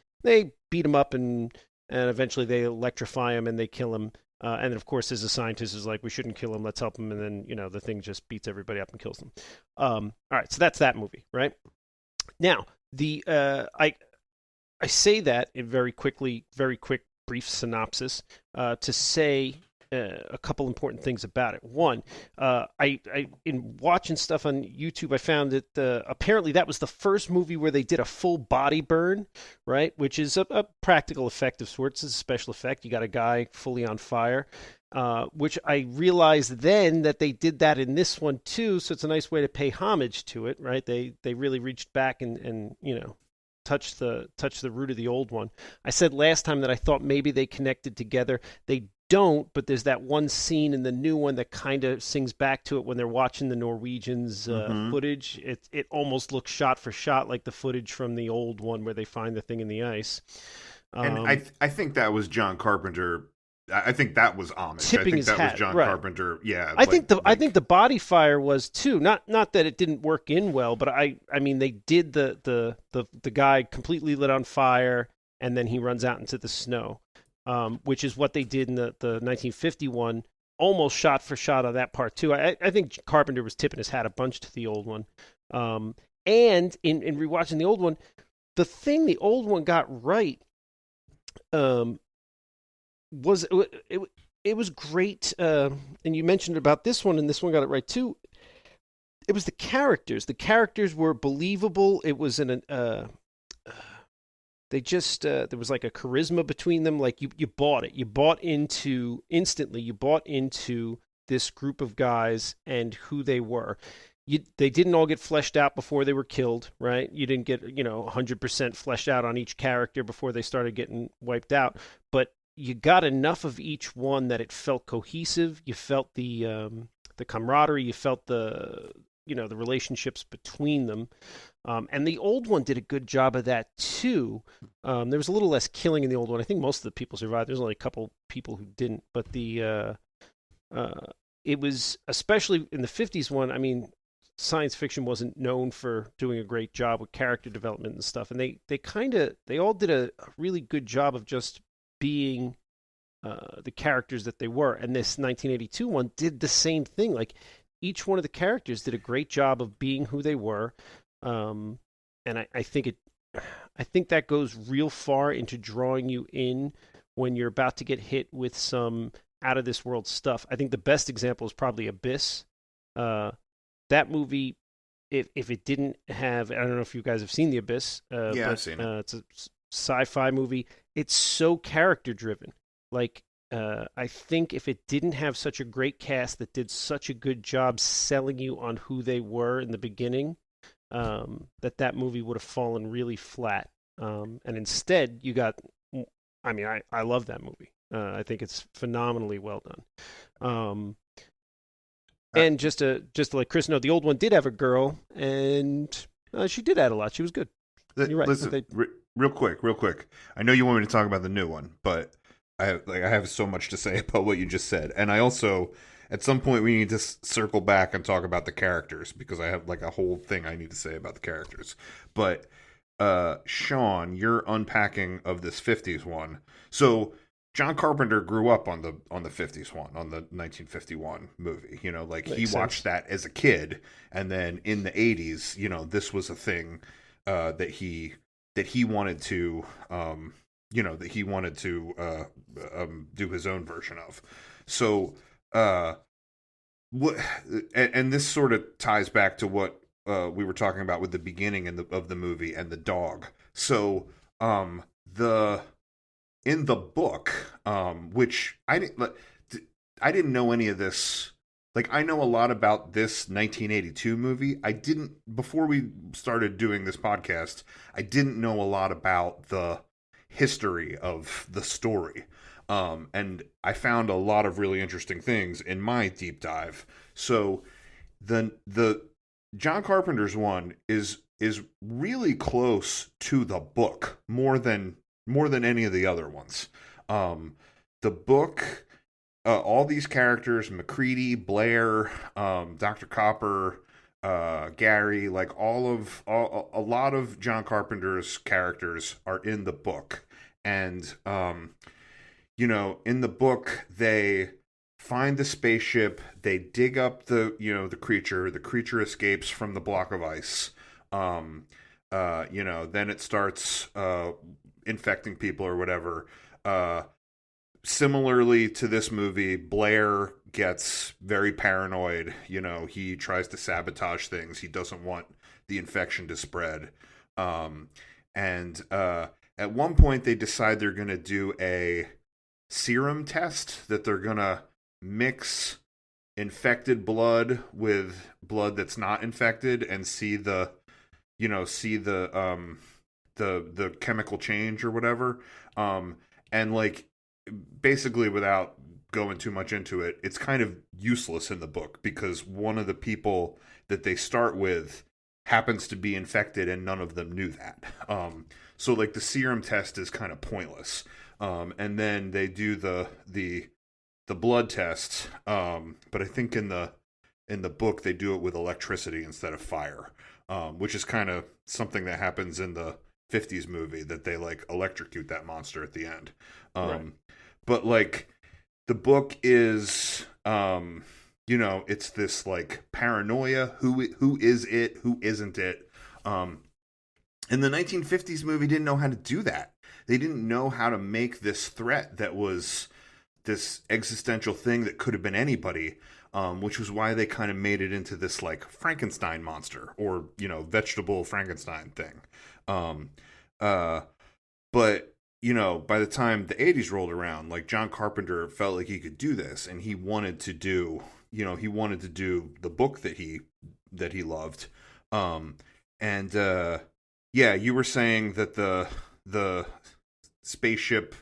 beat him up, and eventually they electrify him, and they kill him. And of course, as a scientist, is like, we shouldn't kill him, let's help him. And then, the Thing just beats everybody up and kills them. All right, so that's that movie, right? Now, I say that in very quick, brief synopsis to say a couple important things about it. One, I in watching stuff on YouTube, I found that apparently that was the first movie where they did a full body burn, right? Which is a practical effect of sorts. It's a special effect. You got a guy fully on fire. Which I realized then that they did that in this one too, so it's a nice way to pay homage to it, right? They really reached back and touch the root of the old one. I said last time that I thought maybe they connected together. They don't, but there's that one scene in the new one that kind of sings back to it when they're watching the Norwegians footage. It almost looks shot for shot like the footage from the old one where they find the thing in the ice. And I think that was John Carpenter. I think that was homage. Tipping I think his that hat, was John right. Carpenter. Yeah, I think the body fire was too. Not that it didn't work in well, but I mean they did the guy completely lit on fire and then he runs out into the snow, which is what they did in the 1951. Almost shot for shot on that part too. I think Carpenter was tipping his hat a bunch to the old one. And in rewatching the old one, the thing the old one got right. Was it was great, and you mentioned about this one, and this one got it right too. It was the characters. The characters were believable. It was they just there was like a charisma between them. Like you bought it. You bought into instantly. You bought into this group of guys and who they were. They didn't all get fleshed out before they were killed, right? You didn't get 100% fleshed out on each character before they started getting wiped out, but you got enough of each one that it felt cohesive. You felt the camaraderie. You felt the relationships between them. And the old one did a good job of that too. There was a little less killing in the old one. I think most of the people survived. There's only a couple people who didn't. But it was, especially in the 50s one, I mean, science fiction wasn't known for doing a great job with character development and stuff. And they all did a really good job of just being the characters that they were. And this 1982 one did the same thing. Like each one of the characters did a great job of being who they were. And I think that goes real far into drawing you in when you're about to get hit with some out of this world stuff. I think the best example is probably Abyss. That movie, if it didn't have, I don't know if you guys have seen The Abyss. Yeah, I've seen it. It's a sci-fi movie. It's so character driven. Like, I think if it didn't have such a great cast that did such a good job selling you on who they were in the beginning, that movie would have fallen really flat. And instead, you got. I mean, I love that movie. I think it's phenomenally well done. And just to let Kris know, the old one did have a girl, and she did add a lot. She was good. You're right. Listen, real quick. I know you want me to talk about the new one, but I have so much to say about what you just said, and I also, at some point, we need to circle back and talk about the characters because I have like a whole thing I need to say about the characters. But Sean, your unpacking of this 50s one, so. John Carpenter grew up on the 50s one, on the 1951 movie. Like he watched that as a kid, and then in the 80s, this was a thing that he wanted to, do his own version of. So, and this sort of ties back to what we were talking about with the beginning of the movie and the dog. So, in the book, which I didn't know any of this. Like, I know a lot about this 1982 movie. Before we started doing this podcast, I didn't know a lot about the history of the story. And I found a lot of really interesting things in my deep dive. So the John Carpenter's one is really close to the book more than any of the other ones. The book, all these characters, MacReady, Blair, Dr. Copper, Gary, like a lot of John Carpenter's characters are in the book. And, in the book, they find the spaceship, they dig up the creature escapes from the block of ice. then it starts infecting people or whatever. Similarly to this movie, Blair gets very paranoid. He tries to sabotage things. He doesn't want the infection to spread. And at one point, they decide they're going to do a serum test, that they're going to mix infected blood with blood that's not infected and see the chemical change or whatever. And like, basically, without going too much into it, it's kind of useless in the book because one of the people that they start with happens to be infected and none of them knew that. So like the serum test is kind of pointless. And then they do the blood test. But I think in the book they do it with electricity instead of fire, which is kind of something that happens in the 50s movie, that they like electrocute that monster at the end. Right. But like the book is, it's this like paranoia. Who is it? Who isn't it? And the 1950s movie didn't know how to do that. They didn't know how to make this threat that was this existential thing that could have been anybody, which was why they kind of made it into this like Frankenstein monster or, vegetable Frankenstein thing. But by the time the 80s rolled around, like John Carpenter felt like he could do this, and he wanted to do, the book that he loved. You were saying that the spaceship,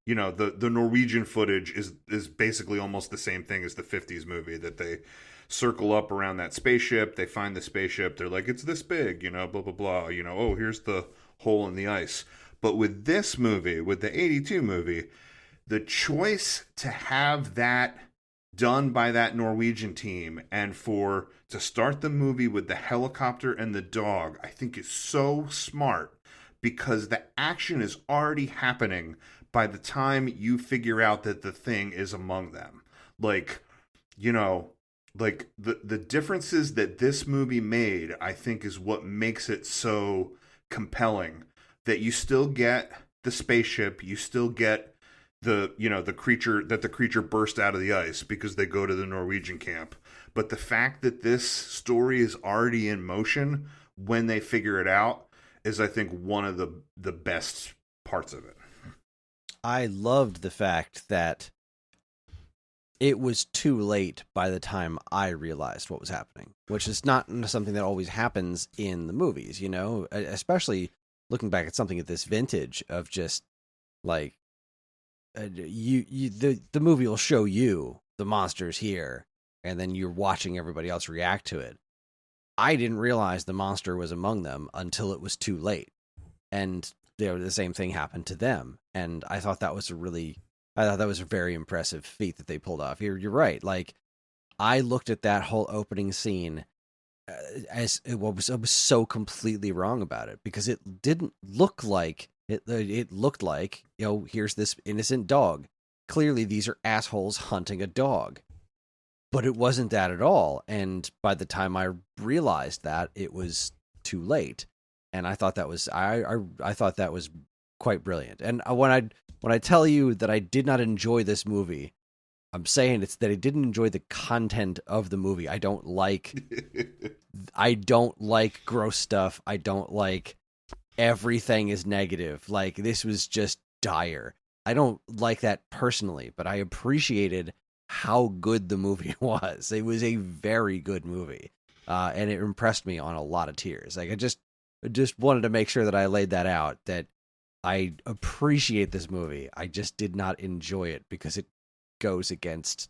the Norwegian footage is basically almost the same thing as the 50s movie, that they circle up around that spaceship, they find the spaceship, they're like, it's this big, blah, blah, blah, oh, here's the hole in the ice. But with this movie, with the 82 movie, the choice to have that done by that Norwegian team and to start the movie with the helicopter and the dog, I think is so smart, because the action is already happening by the time you figure out that the thing is among them. Like, like the differences that this movie made, I think, is what makes it so compelling. That you still get the spaceship, you still get the creature burst out of the ice because they go to the Norwegian camp. But the fact that this story is already in motion when they figure it out is, I think, one of the best parts of it. I loved the fact that it was too late by the time I realized what was happening, which is not something that always happens in the movies, especially looking back at something at this vintage of just like the movie will show you the monsters here, and then you're watching everybody else react to it. I didn't realize the monster was among them until it was too late, and the same thing happened to them. And I thought that was a very impressive feat that they pulled off. You're right. Like, I looked at that whole opening scene as I was so completely wrong about it, because it didn't look like it looked like, here's this innocent dog. Clearly these are assholes hunting a dog, but it wasn't that at all. And by the time I realized that, it was too late. And I thought that was I thought that was quite brilliant. And when I tell you that I did not enjoy this movie, I'm saying it's that I didn't enjoy the content of the movie. I don't like gross stuff. I don't like everything is negative. Like, this was just dire. I don't like that personally, but I appreciated how good the movie was. It was a very good movie. And it impressed me on a lot of tiers. Like, I just wanted to make sure that I laid that out, that I appreciate this movie. I just did not enjoy it because it goes against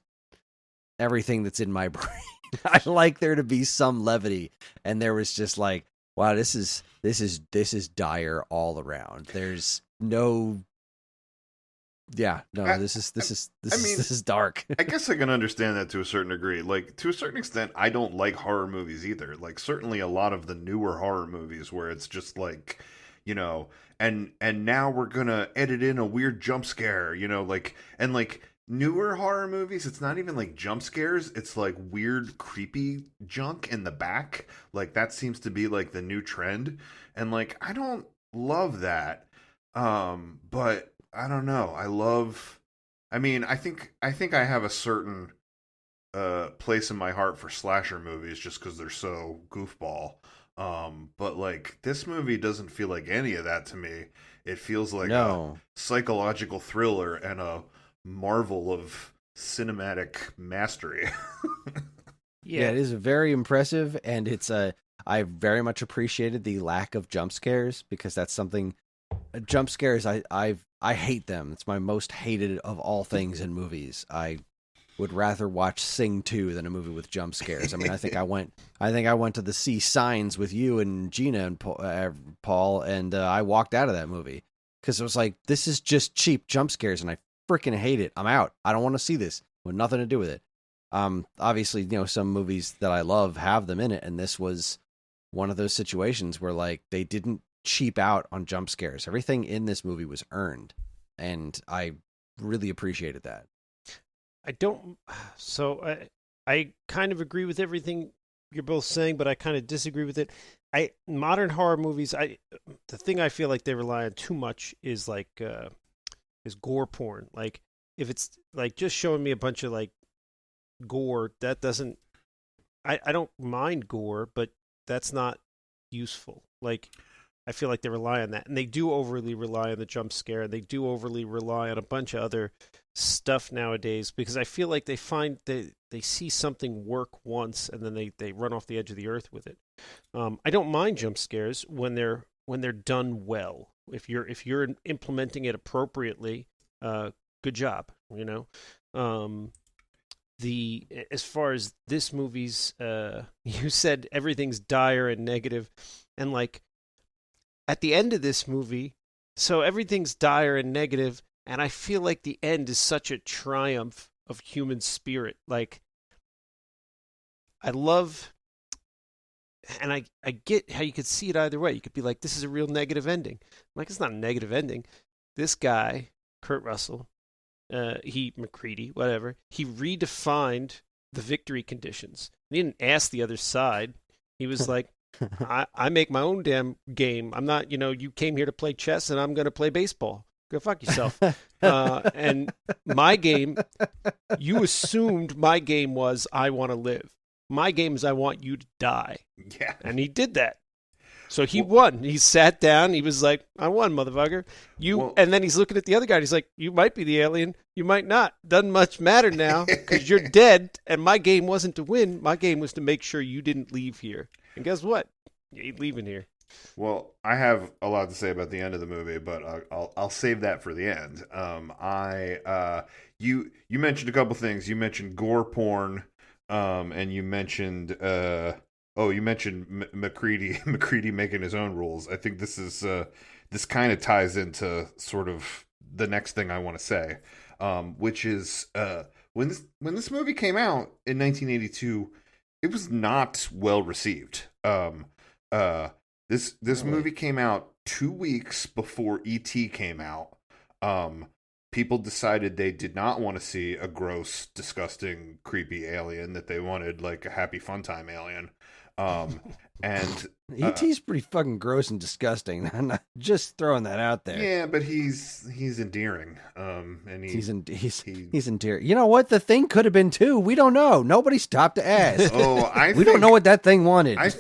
everything that's in my brain. I like there to be some levity, and there was just like, wow, this is dire all around. There's no, this is dark. I guess I can understand that to a certain degree. Like, to a certain extent, I don't like horror movies either. Like, certainly a lot of the newer horror movies where it's just like, and now we're gonna edit in a weird jump scare, newer horror movies, it's not even like jump scares. It's like weird, creepy junk in the back. Like that seems to be like the new trend. And like, I don't love that. But I don't know. I mean, I think I have a certain place in my heart for slasher movies just because they're so goofball. But like this movie doesn't feel like any of that to me. It feels like a No. psychological thriller and a marvel of cinematic mastery. Yeah, it is very impressive, and I very much appreciated the lack of jump scares because that's something. Jump scares, I hate them. It's my most hated of all things in movies. I would rather watch Sing 2 than a movie with jump scares. I mean, I think I went to the see Signs with you and Gina and Paul, and I walked out of that movie because it was like, this is just cheap jump scares, and I freaking hate it. I'm out. I don't want to see this. With nothing to do with it. Obviously, some movies that I love have them in it, and this was one of those situations where like they didn't cheap out on jump scares. Everything in this movie was earned, and I really appreciated that. I don't. So I kind of agree with everything you're both saying, but I kind of disagree with it. Modern horror movies. The thing I feel like they rely on too much is like is gore porn. Like if it's like just showing me a bunch of like gore, that doesn't. I don't mind gore, but that's not useful. Like I feel like they rely on that, and they do overly rely on the jump scare, and they do overly rely on a bunch of other stuff nowadays because I feel like they find they see something work once and then they run off the edge of the earth with it. I don't mind jump scares when they're done well. If you're implementing it appropriately, good job. As far as this movie's, you said everything's dire and negative, and like at the end of this movie, so everything's dire and negative. And I feel like the end is such a triumph of human spirit. Like, I love, and I get how you could see it either way. You could be like, this is a real negative ending. I'm like, it's not a negative ending. This guy, Kurt Russell, McCready, whatever, he redefined the victory conditions. He didn't ask the other side. He was like, I make my own damn game. I'm not, you came here to play chess and I'm going to play baseball. Go fuck yourself. And my game, you assumed my game was I want to live. My game is I want you to die. Yeah. And he did that. So he won. He sat down. He was like, I won, motherfucker. And then he's looking at the other guy. And he's like, you might be the alien. You might not. Doesn't much matter now because you're dead. And my game wasn't to win. My game was to make sure you didn't leave here. And guess what? You ain't leaving here. Well, I have a lot to say about the end of the movie, but I'll save that for the end. You mentioned a couple things. You mentioned gore porn, and you mentioned McCready making his own rules. I think this kind of ties into sort of the next thing I want to say, which is when this movie came out in 1982, it was not well received. This movie came out 2 weeks before E.T. came out. People decided they did not want to see a gross, disgusting, creepy alien, that they wanted like a happy fun time alien. And E.T.'s pretty fucking gross and disgusting. I'm not just throwing that out there. Yeah, but he's endearing. And he's endearing. You know what? The Thing could have been too. We don't know. Nobody stopped to ask. We don't know what that thing wanted. I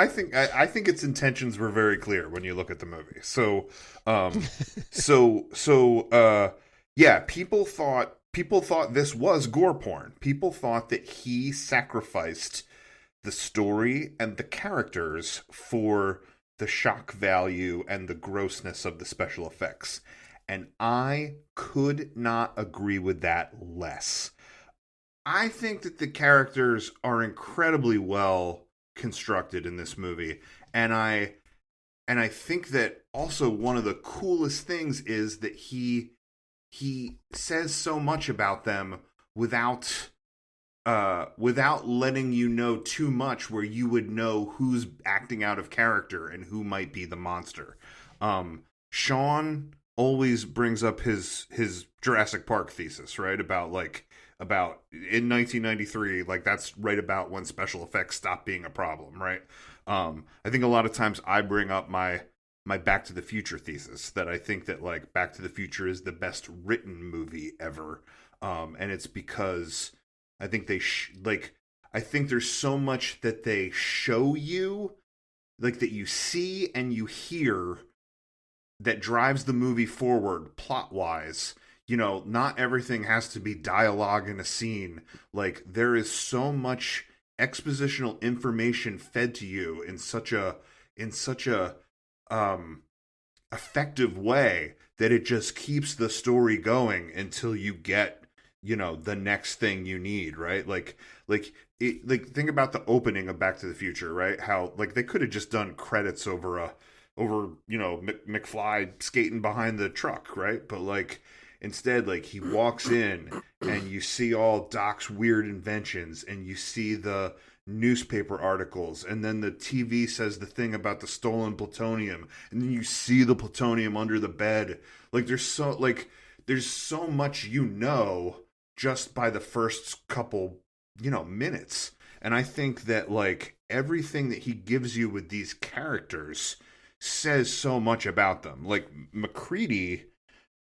think its intentions were very clear when you look at the movie. Yeah, people thought this was gore porn. People thought that he sacrificed the story and the characters for the shock value and the grossness of the special effects. And I could not agree with that less. I think that the characters are incredibly well constructed in this movie. And I think that also one of the coolest things is that he says so much about them without letting you know too much, where you would know who's acting out of character and who might be the monster. Sean always brings up his Jurassic Park thesis, right? About in 1993, like that's right about when special effects stopped being a problem, right? I think a lot of times I bring up my Back to the Future thesis, that I think that like Back to the Future is the best written movie ever, and it's because I think I think there's so much that they show you, like that you see and you hear, that drives the movie forward plot wise. You know, not everything has to be dialogue in a scene. Like there is so much expositional information fed to you in such a effective way that it just keeps the story going until you get, you know, the next thing you need, right? Like think about the opening of Back to the Future, right? How like they could have just done credits over you know, McFly skating behind the truck, right? But like instead, like he walks in and you see all Doc's weird inventions, and you see the newspaper articles, and then the TV says the thing about the stolen plutonium, and then you see the plutonium under the bed. Like there's so much, you know, just by the first couple, you know, minutes. And I think that like everything that he gives you with these characters says so much about them. Like MacReady,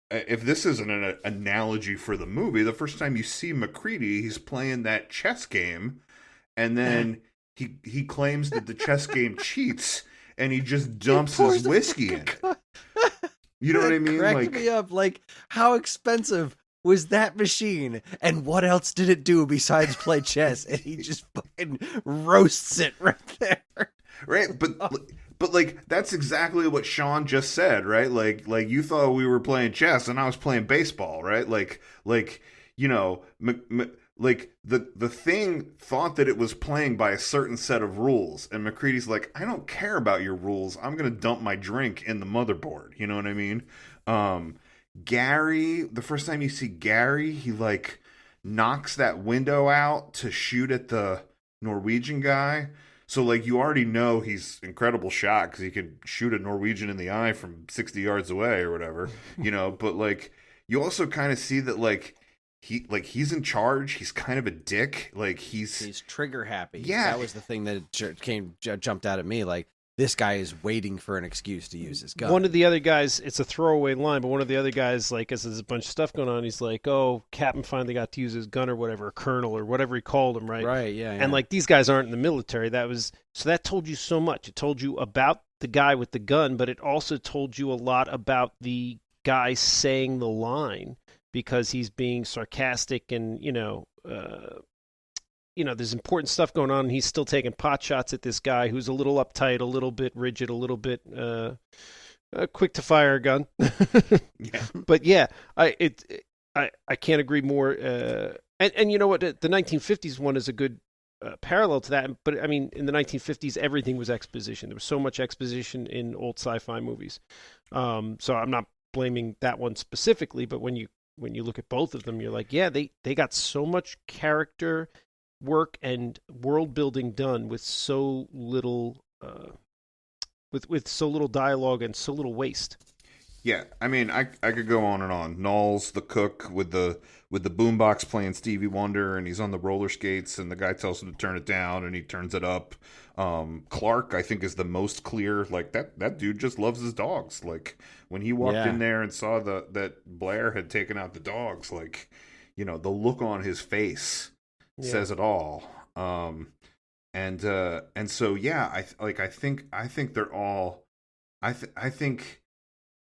if this isn't an analogy for the movie, the first time you see MacReady, he's playing that chess game, and then he claims that the chess game cheats, and he just dumps his whiskey in it. You know what I mean? Cracked me up. Like, how expensive was that machine, and what else did it do besides play chess? And he just fucking roasts it right there. Right, but like that's exactly what Sean just said, right? Like you thought we were playing chess and I was playing baseball, right? Like you know, like the thing thought that it was playing by a certain set of rules, and MacReady's like, I don't care about your rules. I'm gonna dump my drink in the motherboard. You know what I mean? Gary, the first time you see Gary, he like knocks that window out to shoot at the Norwegian guy. So, like, you already know he's incredible shot because he could shoot a Norwegian in the eye from 60 yards away or whatever, you know. But, like, you also kind of see that, like, he's in charge. He's kind of a dick. Like, he's trigger happy. Yeah. That was the thing that jumped out at me. Like, this guy is waiting for an excuse to use his gun. One of the other guys, it's a throwaway line, but one of the other guys, like, as there's a bunch of stuff going on, he's like, oh, Captain finally got to use his gun or whatever, or Colonel or whatever he called him, right? Right, yeah. And, like, these guys aren't in the military. So that told you so much. It told you about the guy with the gun, but it also told you a lot about the guy saying the line, because he's being sarcastic and, there's important stuff going on, and he's still taking pot shots at this guy who's a little uptight, a little bit rigid, a little bit quick to fire a gun. Yeah. But yeah, I can't agree more. And you know what? The 1950s one is a good parallel to that. But I mean, in the 1950s, everything was exposition. There was so much exposition in old sci-fi movies. So I'm not blaming that one specifically, but when you look at both of them, you're like, yeah, they got so much character work and world building done with so little with so little dialogue and so little waste. Yeah, I mean, I could go on and on. Knowles, the cook, with the boombox playing Stevie Wonder, and he's on the roller skates, and the guy tells him to turn it down, and he turns it up. Clark, I think, is the most clear. Like that dude just loves his dogs. Like when he walked in there and saw that Blair had taken out the dogs, like, you know, the look on his face says it all. And so yeah, I think they're all. I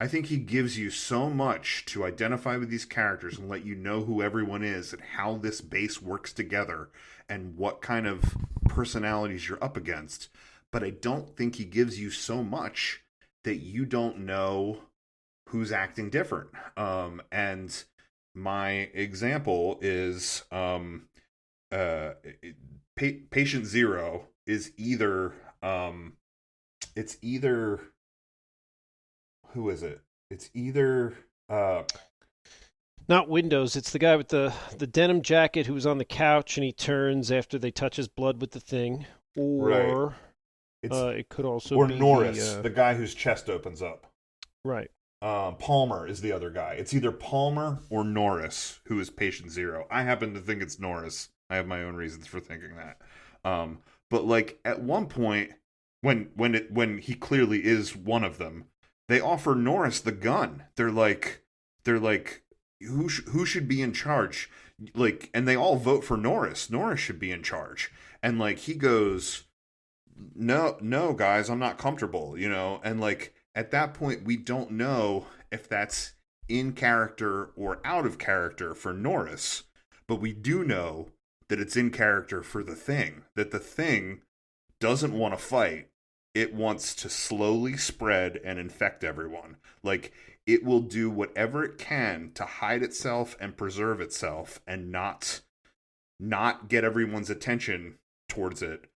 think he gives you so much to identify with these characters and let you know who everyone is and how this base works together and what kind of personalities you're up against. But I don't think he gives you so much that you don't know who's acting different. And my example is Patient Zero is either who is it? It's either not Windows. It's the guy with the denim jacket who was on the couch and he turns after they touch his blood with the thing. Or it could also be Norris, the guy whose chest opens up. Right. Palmer is the other guy. It's either Palmer or Norris who is patient zero. I happen to think it's Norris. I have my own reasons for thinking that. But like at one point, when he clearly is one of them, they offer Norris the gun. They're like, who should be in charge? Like, and they all vote for Norris. Norris should be in charge. And like he goes, no, guys, I'm not comfortable, And like at that point, we don't know if that's in character or out of character for Norris, but we do know that it's in character for the Thing. That the Thing doesn't want to fight. It wants to slowly spread and infect everyone. Like, it will do whatever it can to hide itself and preserve itself and not get everyone's attention towards it,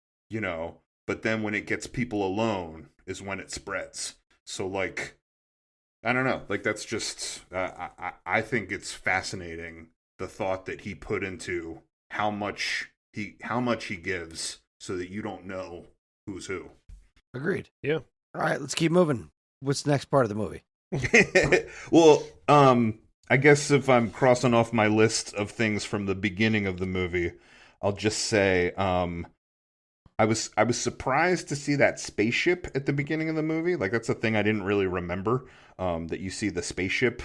But then when it gets people alone is when it spreads. So, like, I don't know. Like, that's just, I think it's fascinating, the thought that he put into how much he gives so that you don't know who's who. Agreed. Yeah. All right, let's keep moving. What's the next part of the movie? Well, I guess if I'm crossing off my list of things from the beginning of the movie, I'll just say, I was surprised to see that spaceship at the beginning of the movie. Like, that's a thing I didn't really remember, that you see the spaceship.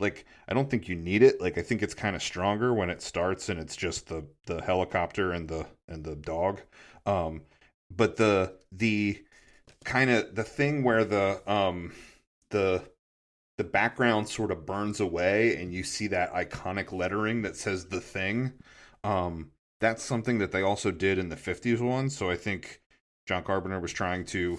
Like, I don't think you need it. Like, I think it's kind of stronger when it starts and it's just the helicopter and the dog. But the kind of the thing where the background sort of burns away and you see that iconic lettering that says the Thing. That's something that they also did in the 50s one. So I think John Carpenter was trying to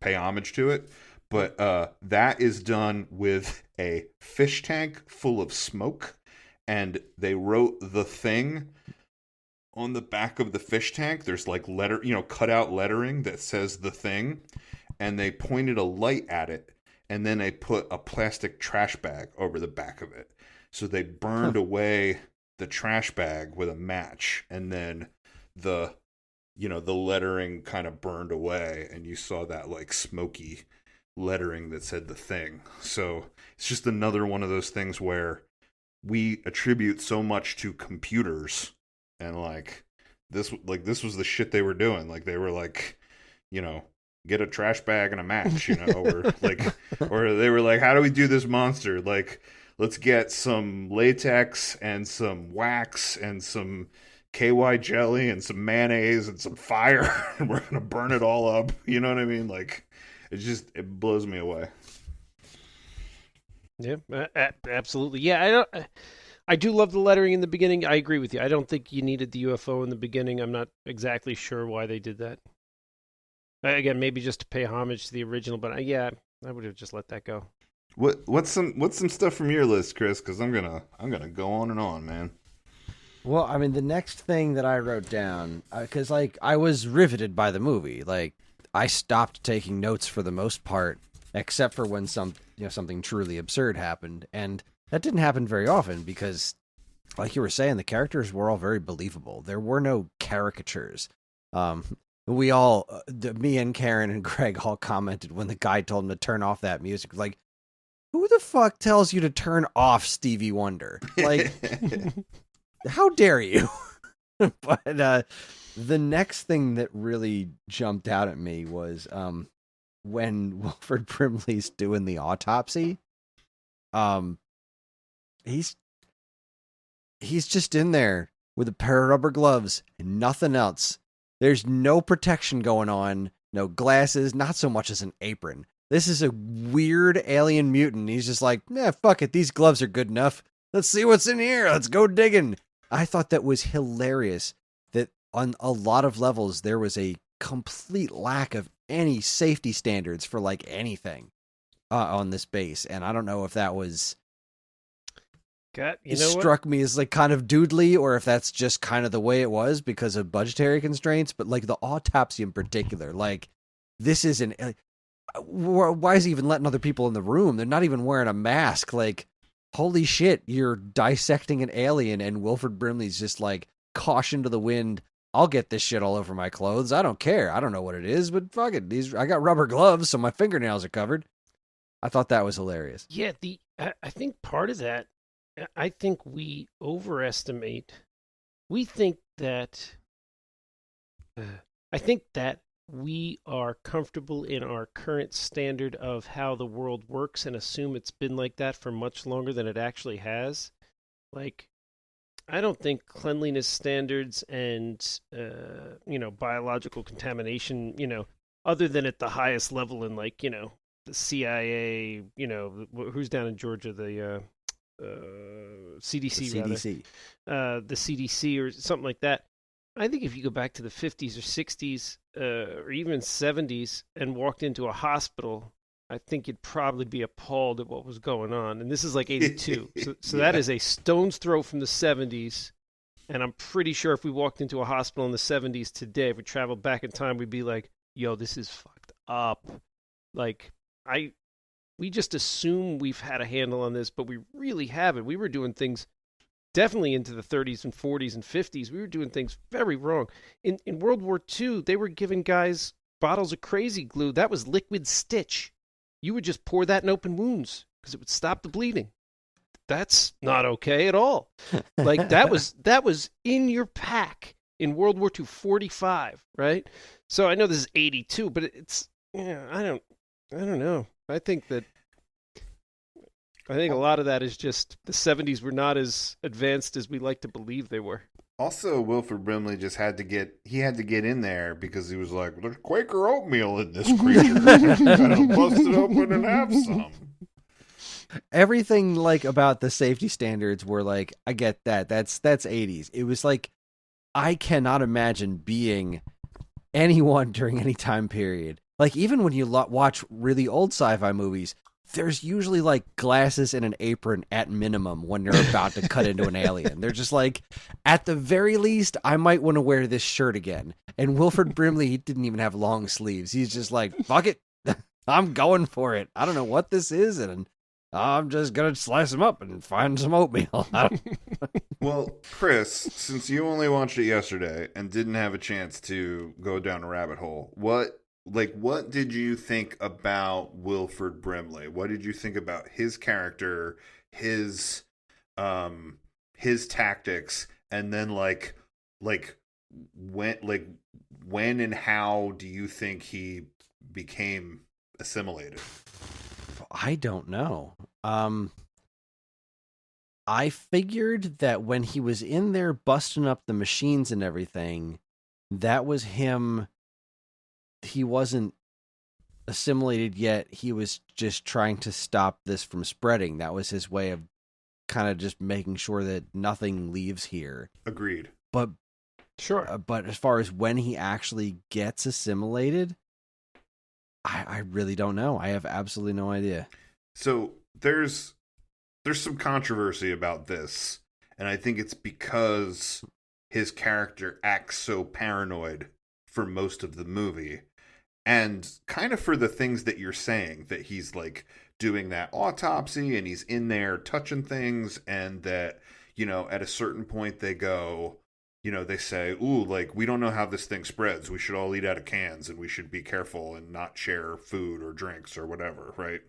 pay homage to it. But that is done with a fish tank full of smoke. And they wrote the Thing on the back of the fish tank. There's like cut out lettering that says the Thing. And they pointed a light at it. And then they put a plastic trash bag over the back of it. So they burned away the trash bag with a match, and then the lettering kind of burned away, and you saw that like smoky lettering that said the Thing. So it's just another one of those things where we attribute so much to computers, and like this was the shit they were doing. Like, they were like, get a trash bag and a match, or they were like, how do we do this monster? Like, let's get some latex and some wax and some KY jelly and some mayonnaise and some fire, and we're gonna burn it all up. You know what I mean? Like, it blows me away. Yeah, absolutely. Yeah, I do love the lettering in the beginning. I agree with you. I don't think you needed the UFO in the beginning. I'm not exactly sure why they did that. Again, maybe just to pay homage to the original, but I would have just let that go. What's some stuff from your list, Kris? Because I'm gonna go on and on, man. Well, I mean, the next thing that I wrote down, because like I was riveted by the movie. Like, I stopped taking notes for the most part, except for when something truly absurd happened, and that didn't happen very often because, like you were saying, the characters were all very believable. There were no caricatures. We all, me and Karen and Greg all commented when the guy told him to turn off that music. Like, who the fuck tells you to turn off Stevie Wonder? Like, how dare you? But the next thing that really jumped out at me was when Wilford Brimley's doing the autopsy. He's just in there with a pair of rubber gloves and nothing else. There's no protection going on, no glasses, not so much as an apron. This is a weird alien mutant. He's just like, fuck it. These gloves are good enough. Let's see what's in here. Let's go digging. I thought that was hilarious, that on a lot of levels, there was a complete lack of any safety standards for like anything on this base. And I don't know if that was... struck me as like kind of doodly, or if that's just kind of the way it was because of budgetary constraints. But like the autopsy in particular, like, this isn't... why is he even letting other people in the room? They're not even wearing a mask. Like, holy shit, you're dissecting an alien, and Wilford Brimley's just like, caution to the wind. I'll get this shit all over my clothes. I don't care. I don't know what it is, but fuck it. I got rubber gloves, so my fingernails are covered. I thought that was hilarious. Yeah, I think part of that, I think we overestimate. We think that I think that we are comfortable in our current standard of how the world works and assume it's been like that for much longer than it actually has. Like, I don't think cleanliness standards and biological contamination, other than at the highest level in like the CIA, who's down in Georgia, the CDC, The CDC. the CDC or something like that. I think if you go back to the 50s or 60s or even 70s and walked into a hospital, I think you'd probably be appalled at what was going on. And this is like 82. So Yeah. that is a stone's throw from the 70s. And I'm pretty sure if we walked into a hospital in the 70s today, if we traveled back in time, we'd be like, yo, this is fucked up. Like, we just assume we've had a handle on this, but we really haven't. We were doing things definitely into the 30s and 40s and 50s. We were doing things very wrong. In World War II, they were giving guys bottles of crazy glue. That was liquid stitch. You would just pour that in open wounds because it would stop the bleeding. That's not okay at all. Like that was in your pack in World War II 45, right? So I know this is 82, but it's I don't know. I think a lot of that is just the 70s were not as advanced as we like to believe they were. Also, Wilford Brimley just had to get in there because he was like, there's Quaker oatmeal in this creature. Gotta bust it open and have some. Everything like about the safety standards were like, I get that. That's 80s. It was like, I cannot imagine being anyone during any time period. Like even when you watch really old sci-fi movies, there's usually like glasses and an apron at minimum when you're about to cut into an alien. They're just like, at the very least, I might want to wear this shirt again. And Wilford Brimley, he didn't even have long sleeves. He's just like, fuck it. I'm going for it. I don't know what this is. And I'm just going to slice them up and find some oatmeal. Well, Kris, since you only watched it yesterday and didn't have a chance to go down a rabbit hole, what did you think about Wilford Brimley? What did you think about his character, his tactics, and then when and how do you think he became assimilated? I don't know. I figured that when he was in there busting up the machines and everything, that was him. He wasn't assimilated yet. He was just trying to stop this from spreading. That was his way of kind of just making sure that nothing leaves here. Agreed. But Sure. But as far as when he actually gets assimilated, I really don't know. I have absolutely no idea. So there's some controversy about this, and I think it's because his character acts so paranoid for most of the movie, and kind of for the things that you're saying, that he's like doing that autopsy and he's in there touching things, and that, at a certain point they go, they say, ooh, like, we don't know how this thing spreads. We should all eat out of cans and we should be careful and not share food or drinks or whatever, right?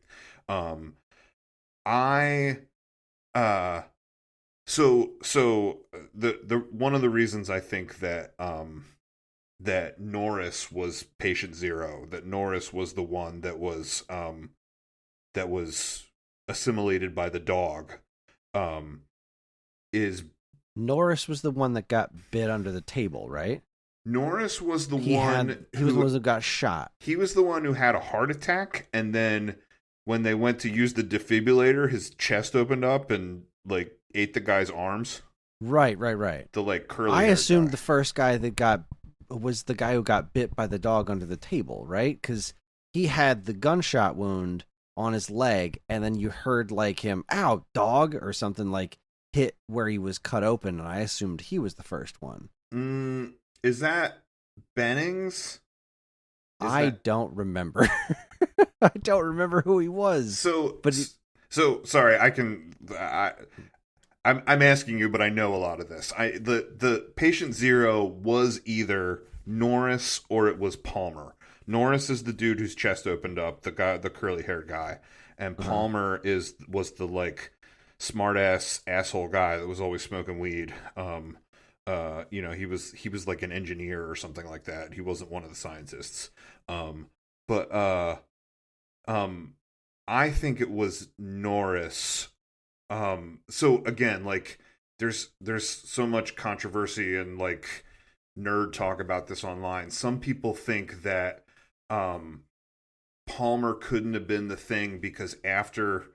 So the one of the reasons I think that that Norris was patient zero, that Norris was the one that was assimilated by the dog, is Norris was the one that got bit under the table, right? Norris was the He was the one that got shot. He was the one who had a heart attack, and then when they went to use the defibrillator, his chest opened up and like ate the guy's arms. Right. The like curly. I assumed guy. the first guy that was the guy who got bit by the dog under the table, right? Because he had the gunshot wound on his leg, and then you heard like him, "Ow, dog," or something like hit where he was cut open, and I assumed he was the first one. Is that Bennings? I don't remember. I don't remember who he was. So sorry. I'm asking you, but I know a lot of this. The patient zero was either Norris or it was Palmer. Norris is the dude whose chest opened up, the curly haired guy, and Palmer was the like smart ass asshole guy that was always smoking weed. He was like an engineer or something like that. He wasn't one of the scientists. But I think it was Norris. So again, like there's so much controversy and like nerd talk about this online. Some people think that Palmer couldn't have been the thing because after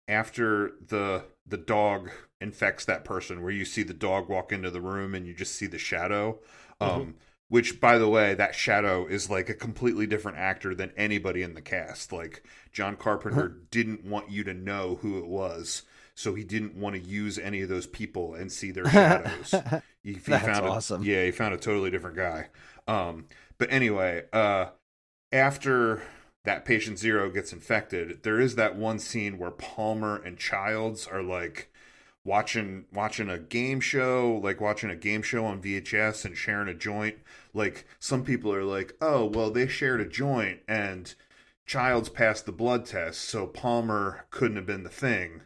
the dog infects that person, where you see the dog walk into the room and you just see the shadow, which, by the way, that shadow is like a completely different actor than anybody in the cast. Like John Carpenter didn't want you to know who it was, so he didn't want to use any of those people and see their shadows. That's awesome. He found a totally different guy. But anyway, after that patient zero gets infected, there is that one scene where Palmer and Childs are like watching a game show, on VHS and sharing a joint. Like some people are like, oh, well, they shared a joint and Childs passed the blood test, so Palmer couldn't have been the thing.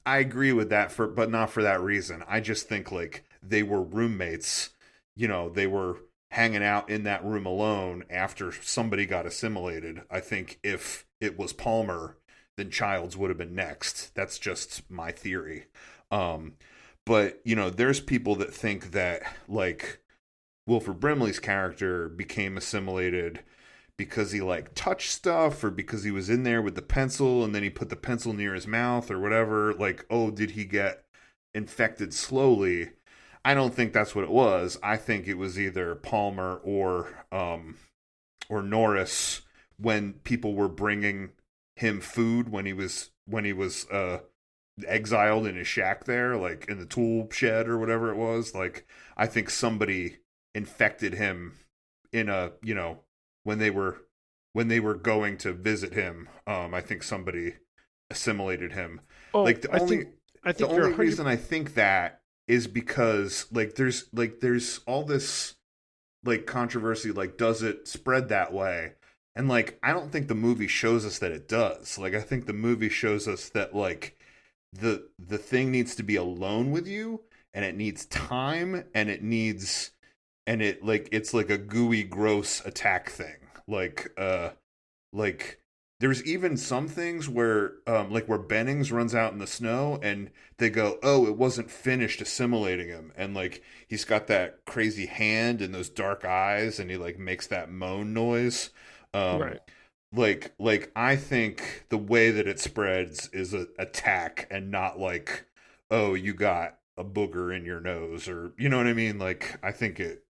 I agree with that, but not for that reason. I just think like they were roommates. They were hanging out in that room alone after somebody got assimilated. I think if it was Palmer, then Childs would have been next. That's just my theory. But there's people that think that like Wilford Brimley's character became assimilated because he like touched stuff, or because he was in there with the pencil and then he put the pencil near his mouth or whatever. Like, oh, did he get infected slowly? I don't think that's what it was. I think it was either Palmer or Norris, when people were bringing him food when he was exiled in his shack there, like in the tool shed or whatever it was. Like, I think somebody infected him in when they were going to visit him. I think somebody assimilated him. Oh, like the only you're reason I think that is because like there's all this like controversy, like does it spread that way? And like I don't think the movie shows us that it does. Like I think the movie shows us that like the thing needs to be alone with you, and it needs time, and it's like a gooey, gross attack thing. Like there's even some things where where Bennings runs out in the snow and they go, oh, it wasn't finished assimilating him, and like he's got that crazy hand and those dark eyes, and he like makes that moan noise. Right. Like I think the way that it spreads is an attack, and not like, oh, you got a booger in your nose, or you know what I mean? Like I think it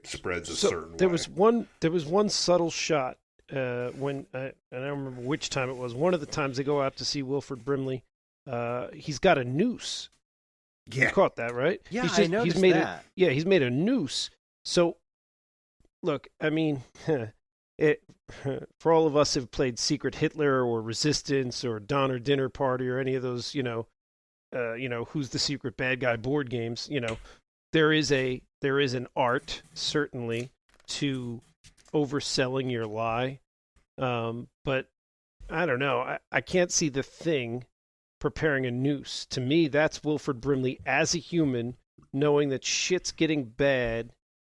spreads a certain way. There was one subtle shot when and I don't remember which time it was. One of the times they go out to see Wilford Brimley, he's got a noose. Yeah, you caught that, right? Yeah, I noticed that. He's made a noose. So, look, I mean, for all of us who've played Secret Hitler or Resistance or Donner Dinner Party or any of those, who's the secret bad guy board games, there is an art certainly to overselling your lie, but I don't know. I can't see the Thing preparing a noose. To me, that's Wilford Brimley as a human, knowing that shit's getting bad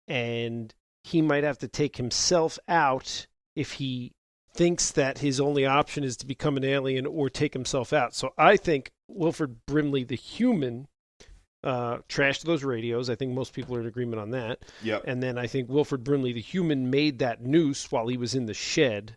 and he might have to take himself out if he thinks that his only option is to become an alien or take himself out. So I think Wilford Brimley, the human, trashed those radios. I think most people are in agreement on that. Yep. And then I think Wilford Brimley, the human, made that noose while he was in the shed.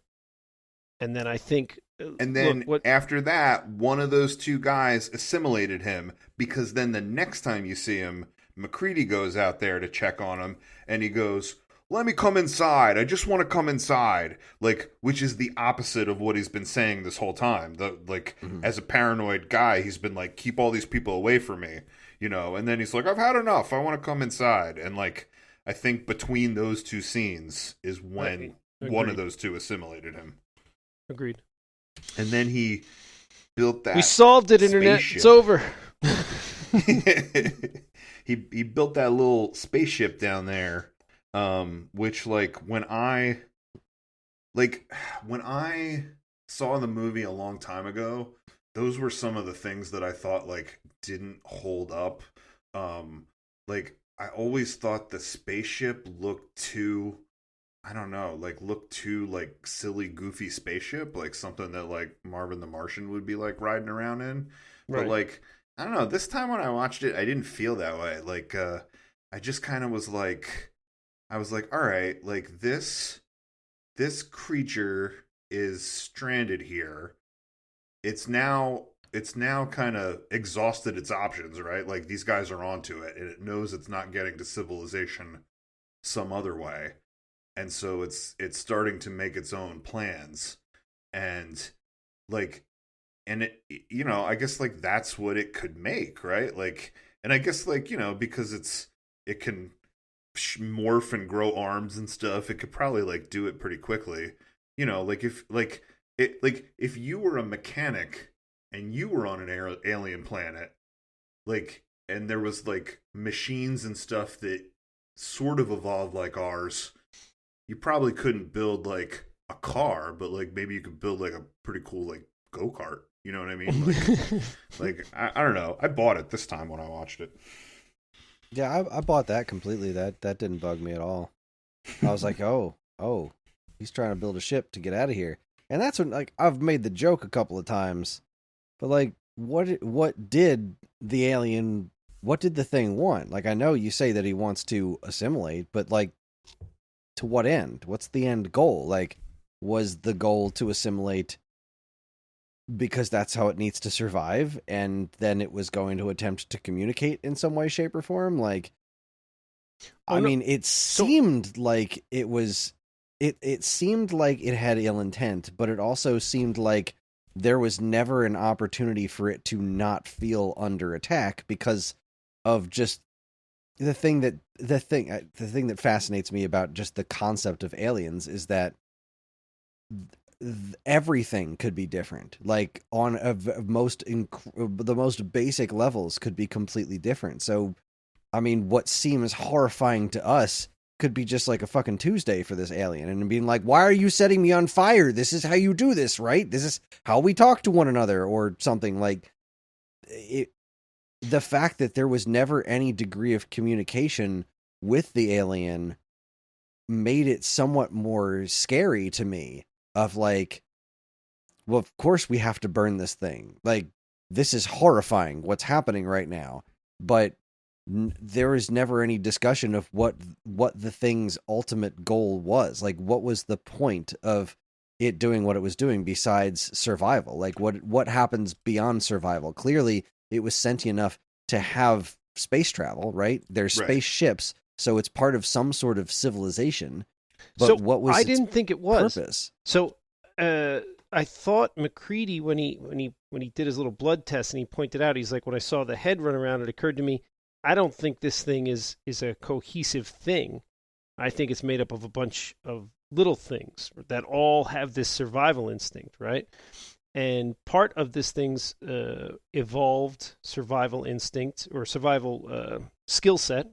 And then I think... And then after that, one of those two guys assimilated him, because then the next time you see him, McCready goes out there to check on him, and he goes, let me come inside. I just want to come inside. Like, which is the opposite of what he's been saying this whole time. As a paranoid guy, he's been like, keep all these people away from me, and then he's like, I've had enough. I want to come inside. And like, I think between those two scenes is when one of those two assimilated him. Agreed. And then he built that. We solved it, Internet. Spaceship. It's over. He built that little spaceship down there, which like when I saw the movie a long time ago, those were some of the things that I thought like didn't hold up. Like I always thought the spaceship looked too, I don't know, like looked too like silly, goofy spaceship, like something that like Marvin the Martian would be like riding around in. But Right. like I don't know, this time when I watched it, I didn't feel that way. Like I just kind of was like, I was like, all right, like this creature is stranded here. It's now kind of exhausted its options, right? Like these guys are onto it and it knows it's not getting to civilization some other way. And so it's starting to make its own plans. And like and it, I guess like that's what it could make, right? Like, and I guess like, because it can morph and grow arms and stuff, it could probably like do it pretty quickly. Like if you were a mechanic and you were on an alien planet, like, and there was like machines and stuff that sort of evolved like ours, you probably couldn't build like a car, but like maybe you could build like a pretty cool like go-kart. You know what I mean? Like I don't know. I bought it this time when I watched it. Yeah, I bought that completely. That didn't bug me at all. I was like, oh, he's trying to build a ship to get out of here. And that's when, like, I've made the joke a couple of times, but like, what did the thing want? Like, I know you say that he wants to assimilate, but like, to what end? What's the end goal? Like, was the goal to assimilate because that's how it needs to survive, and then it was going to attempt to communicate in some way, shape, or form? Like, I mean, it seemed like it was... It seemed like it had ill intent, but it also seemed like there was never an opportunity for it to not feel under attack because of just the thing that fascinates me about just the concept of aliens is that everything could be different. Like on the most basic levels could be completely different. So, I mean, what seems horrifying to us could be just like a fucking Tuesday for this alien and being like, why are you setting me on fire? This is how you do this, right? This is how we talk to one another, or something. Like it. The fact that there was never any degree of communication with the alien made it somewhat more scary to me, of like, well, of course we have to burn this thing. Like, this is horrifying what's happening right now. But there was never any discussion of what the thing's ultimate goal was. Like, what was the point of it doing what it was doing besides survival? Like, what happens beyond survival? Clearly, it was sentient enough to have space travel, right? There's spaceships, so it's part of some sort of civilization. But so what was I didn't think it was purpose? So I thought McCready, when he did his little blood test and he pointed out, he's like, when I saw the head run around, it occurred to me, I don't think this thing is a cohesive thing. I think it's made up of a bunch of little things that all have this survival instinct, right? And part of this thing's evolved survival instinct or survival skill set,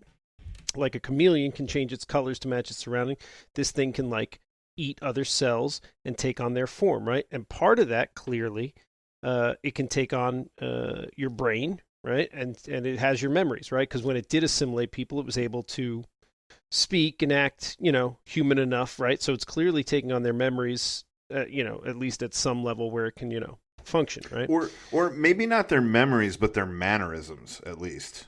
like a chameleon can change its colors to match its surrounding, this thing can like eat other cells and take on their form, right? And part of that, clearly, it can take on your brain, right? And it has your memories, right? Because when it did assimilate people, it was able to speak and act, human enough, right? So it's clearly taking on their memories, at least at some level where it can, function, right? Or maybe not their memories, but their mannerisms, at least.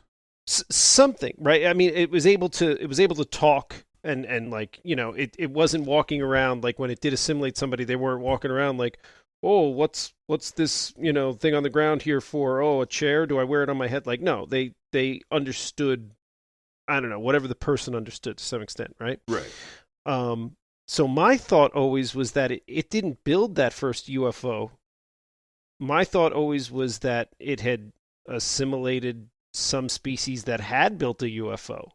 Something, right? I mean, it was able to talk and like, it wasn't walking around like when it did assimilate somebody, they weren't walking around like, oh, what's this, thing on the ground here for? Oh, a chair? Do I wear it on my head? Like, no, they understood, I don't know, whatever the person understood to some extent, right? Right. So my thought always was that it didn't build that first UFO. My thought always was that it had assimilated some species that had built a UFO.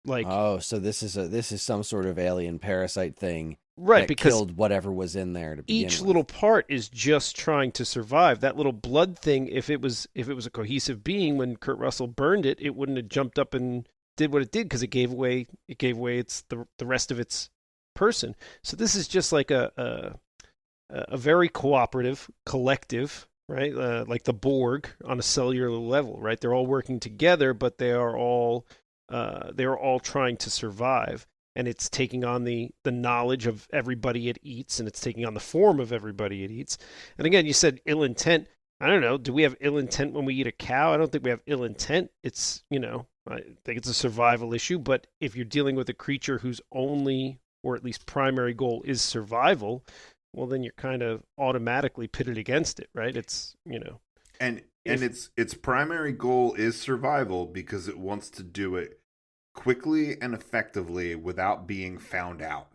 Like, oh, so this is some sort of alien parasite thing, right? That because killed whatever was in there to begin each with. little part is just trying to survive. That little blood thing, if it was a cohesive being, when Kurt Russell burned it, it wouldn't have jumped up and did what it did because it gave away the rest of its person. So this is just like a very cooperative collective right? Like the Borg on a cellular level, right? They're all working together, but they are all trying to survive. And it's taking on the knowledge of everybody it eats, and it's taking on the form of everybody it eats. And again, you said ill intent. I don't know. Do we have ill intent when we eat a cow? I don't think we have ill intent. It's, I think it's a survival issue. But if you're dealing with a creature whose only, or at least primary goal is survival, well, then you're kind of automatically pitted against it, right? It's, And if, its primary goal is survival because it wants to do it quickly and effectively without being found out.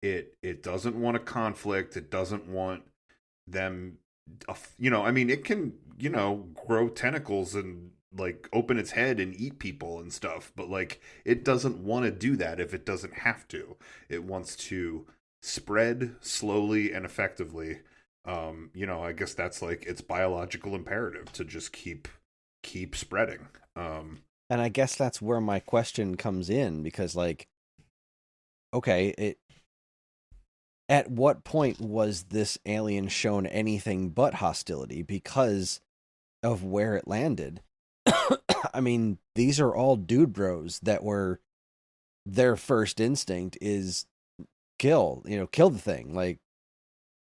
It doesn't want a conflict. It doesn't want them, I mean, it can, grow tentacles and like open its head and eat people and stuff, but like it doesn't want to do that if it doesn't have to. It wants to spread slowly and effectively. I guess that's like its biological imperative to just keep spreading. And I guess that's where my question comes in, because like, okay, at what point was this alien shown anything but hostility because of where it landed? I mean, these are all dude bros that were, their first instinct is kill the thing. Like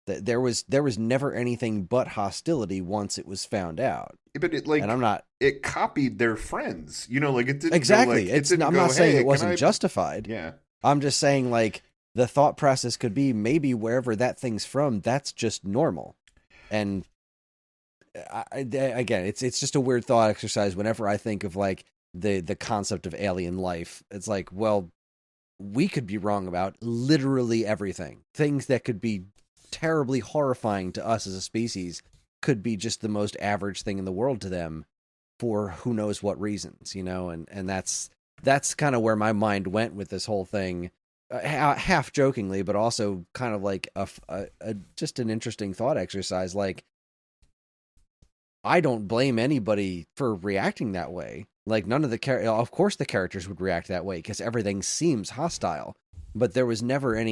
there was never anything but hostility once it was found out. But and I'm not it copied their friends, like it didn't exactly. Go, like, I'm not saying it wasn't justified. Yeah, I'm just saying like the thought process could be maybe wherever that thing's from, that's just normal. And again, it's just a weird thought exercise whenever I think of like the concept of alien life. It's like, well, we could be wrong about literally everything. Things that could be terribly horrifying to us as a species could be just the most average thing in the world to them for who knows what reasons, and that's kind of where my mind went with this whole thing, half jokingly, but also kind of like a just an interesting thought exercise. Like, I don't blame anybody for reacting that way. Like, none of of course the characters would react that way because everything seems hostile, but there was never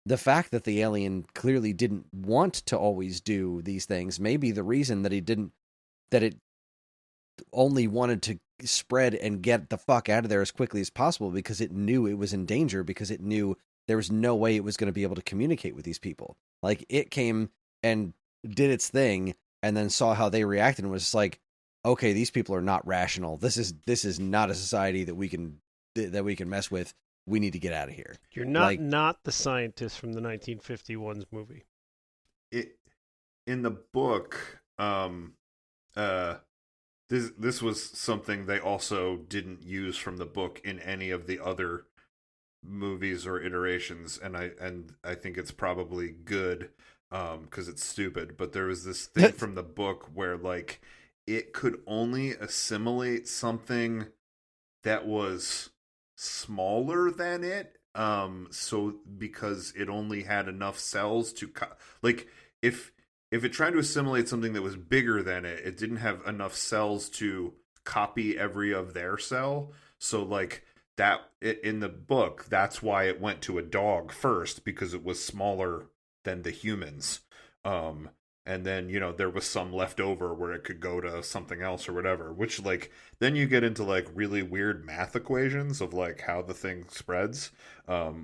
the fact that the alien clearly didn't want to always do these things. Maybe the reason that it only wanted to spread and get the fuck out of there as quickly as possible because it knew it was in danger, because it knew there was no way it was going to be able to communicate with these people. Like, it came and did its thing and then saw how they reacted and was just like, okay, these people are not rational. This is not a society that we can mess with. We need to get out of here. You're not the scientist from the 1951's movie. In the book, this was something they also didn't use from the book in any of the other movies or iterations, and I think it's probably good because it's stupid. But there was this thing from the book where like it could only assimilate something that was smaller than it, so because it only had enough cells to like if it tried to assimilate something that was bigger than it didn't have enough cells to copy every of their cell. So like that in the book, that's why it went to a dog first, because it was smaller than the humans. And then, there was some left over where it could go to something else or whatever, which like then you get into like really weird math equations of like how the thing spreads,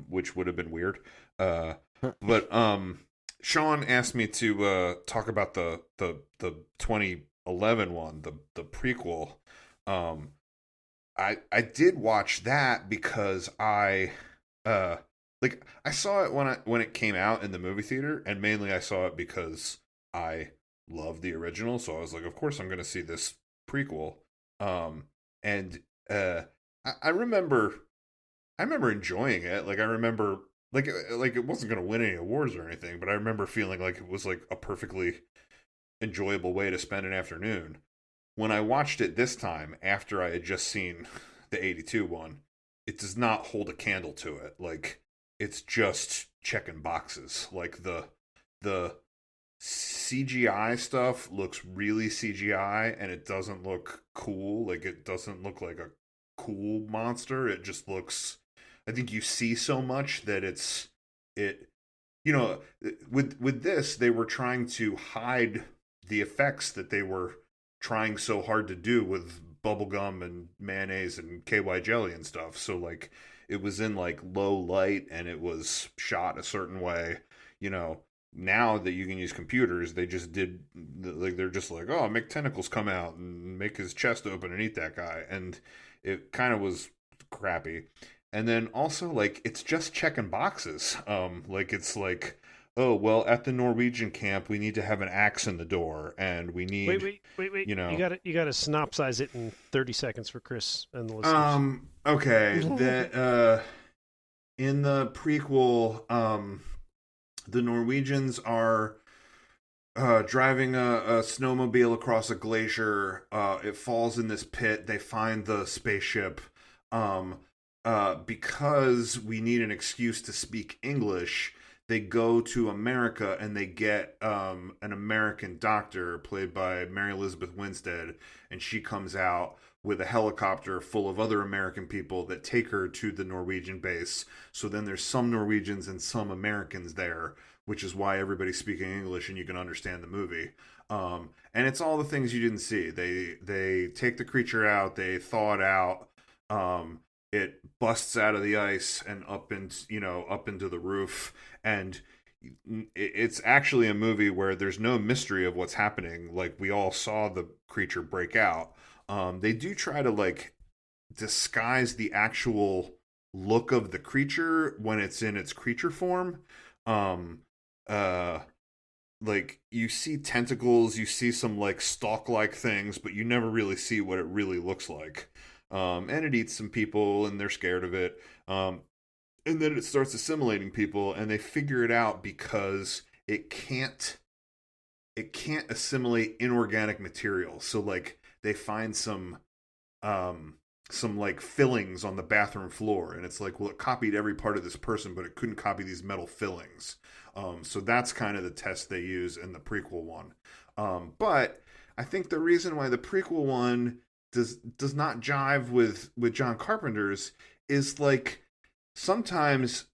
which would have been weird. But Sean asked me to talk about the 2011 one, the prequel. I did watch that because I saw it when it came out in the movie theater, and mainly I saw it because I love the original, so I was like, of course I'm going to see this prequel. And I remember enjoying it. Like, I remember like it wasn't going to win any awards or anything, but I remember feeling like it was like a perfectly enjoyable way to spend an afternoon. When I watched it this time after I had just seen the 82 one, it does not hold a candle to it. Like, it's just checking boxes. Like the CGI stuff looks really CGI, and it doesn't look cool. Like, it doesn't look like a cool monster. It just looks, I think you see so much that with this, they were trying to hide the effects that they were trying so hard to do with bubblegum and mayonnaise and KY jelly and stuff. So like it was in like low light and it was shot a certain way, you know. Now that you can use computers, they just did like they're just like, oh, make tentacles come out and make his chest open and eat that guy, and it kind of was crappy. And then also like it's just checking boxes. Like it's like, oh well, at the Norwegian camp we need to have an axe in the door, and we need wait. you know, You got to synopsize it in 30 seconds for Chris and the listeners. Okay, that in the prequel, the Norwegians are driving a snowmobile across a glacier. It falls in this pit. They find the spaceship. Because we need an excuse to speak English, they go to America and they get an American doctor played by Mary Elizabeth Winstead, and she comes out with a helicopter full of other American people that take her to the Norwegian base. So then there's some Norwegians and some Americans there, which is why everybody's speaking English and you can understand the movie. And it's all the things you didn't see. They take the creature out, they thaw it out. It busts out of the ice and up into the roof, and it's actually a movie where there's no mystery of what's happening. Like we all saw the creature break out. They do try to like disguise the actual look of the creature when it's in its creature form. Like you see tentacles, you see some like stalk-like things, but you never really see what it really looks like. And it eats some people and they're scared of it. And then it starts assimilating people, and they figure it out because it can't assimilate inorganic material. So like they find some like fillings on the bathroom floor, and it's like, well, it copied every part of this person, but it couldn't copy these metal fillings. So that's kind of the test they use in the prequel one. But I think the reason why the prequel one does not jive with John Carpenter's is like sometimes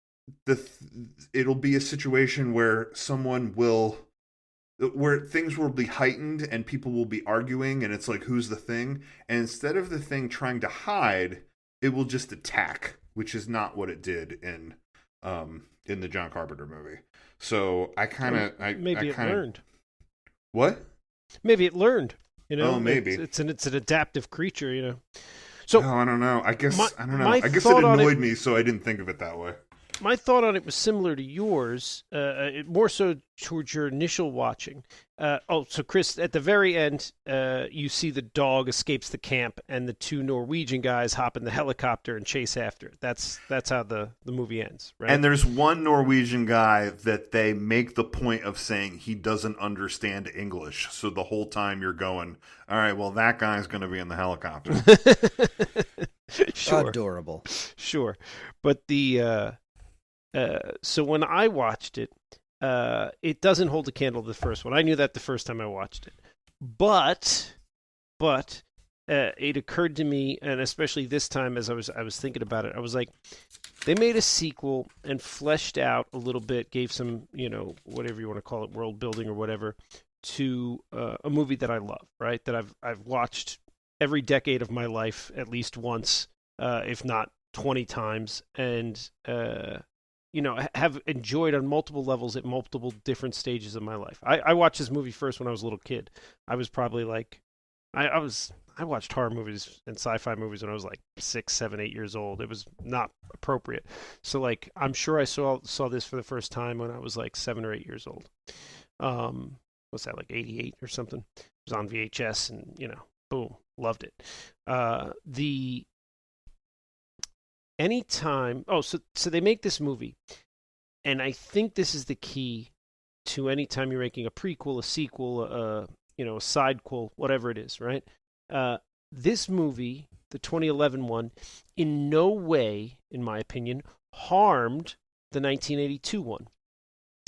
it'll be a situation where where things will be heightened and people will be arguing, and it's like, who's the thing? And instead of the thing trying to hide, it will just attack, which is not what it did in the John Carpenter movie. So maybe it learned. What? Maybe it learned. You know, maybe it's an adaptive creature. You know. So I don't know. I guess I don't know. I guess it annoyed me, so I didn't think of it that way. My thought on it was similar to yours, more so towards your initial watching. So Chris, at the very end, you see the dog escapes the camp, and the two Norwegian guys hop in the helicopter and chase after it. That's how the movie ends, right? And there's one Norwegian guy that they make the point of saying he doesn't understand English. So the whole time you're going, all right, well, that guy's going to be in the helicopter. Sure. Adorable. Sure. But so when I watched it, it doesn't hold a candle to the first one. I knew that the first time I watched it. But it occurred to me, and especially this time as I was thinking about it, I was like, they made a sequel and fleshed out a little bit, gave some, whatever you want to call it, world building or whatever, to a movie that I love, right? That I've watched every decade of my life at least once, if not 20 times, and have enjoyed on multiple levels at multiple different stages of my life. I watched this movie first when I was a little kid. I was probably like, I watched horror movies and sci-fi movies when I was like 6, 7, 8 years old. It was not appropriate. So like, I'm sure I saw this for the first time when I was like 7 or 8 years old. What's that, like 88 or something? It was on VHS, and boom, loved it. So they make this movie, and I think this is the key to any time you're making a prequel, a sequel, a sidequel, whatever it is, right? This movie, the 2011 one, in no way, in my opinion, harmed the 1982 one.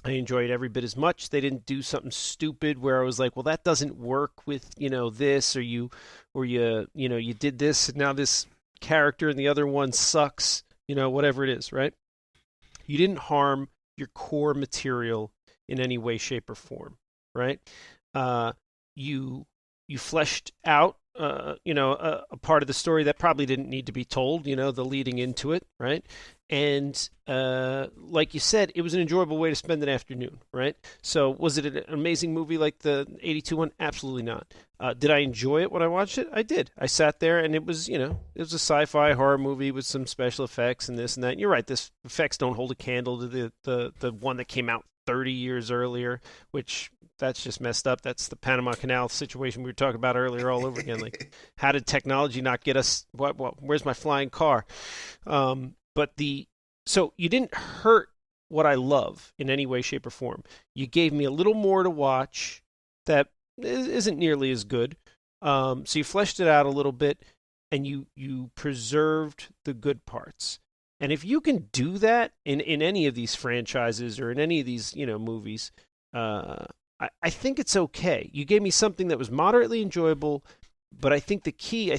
I enjoyed every bit as much. They didn't do something stupid where I was like, well, that doesn't work with, this, or you did this, and now this character and the other one sucks, whatever it is, right? You didn't harm your core material in any way, shape, or form, right? you fleshed out a part of the story that probably didn't need to be told, the leading into it, right? And like you said, it was an enjoyable way to spend an afternoon, right? So was it an amazing movie like the 82 one? Absolutely not. Did I enjoy it when I watched it? I did. I sat there, and it was a sci-fi horror movie with some special effects and this and that. And you're right, this effects don't hold a candle to the one that came out 30 years earlier, which that's just messed up. That's the Panama Canal situation we were talking about earlier all over again. Like, how did technology not get us? Where's my flying car? So you didn't hurt what I love in any way, shape, or form. You gave me a little more to watch that isn't nearly as good. So you fleshed it out a little bit, and you preserved the good parts. And if you can do that in any of these franchises or in any of these movies, I think it's okay. You gave me something that was moderately enjoyable, but I think the key,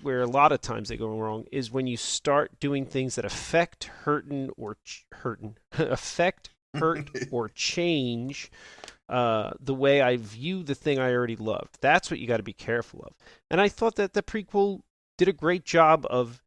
where a lot of times they go wrong, is when you start doing things that affect, hurt, or change the way I view the thing I already loved. That's what you got to be careful of. And I thought that the prequel did a great job of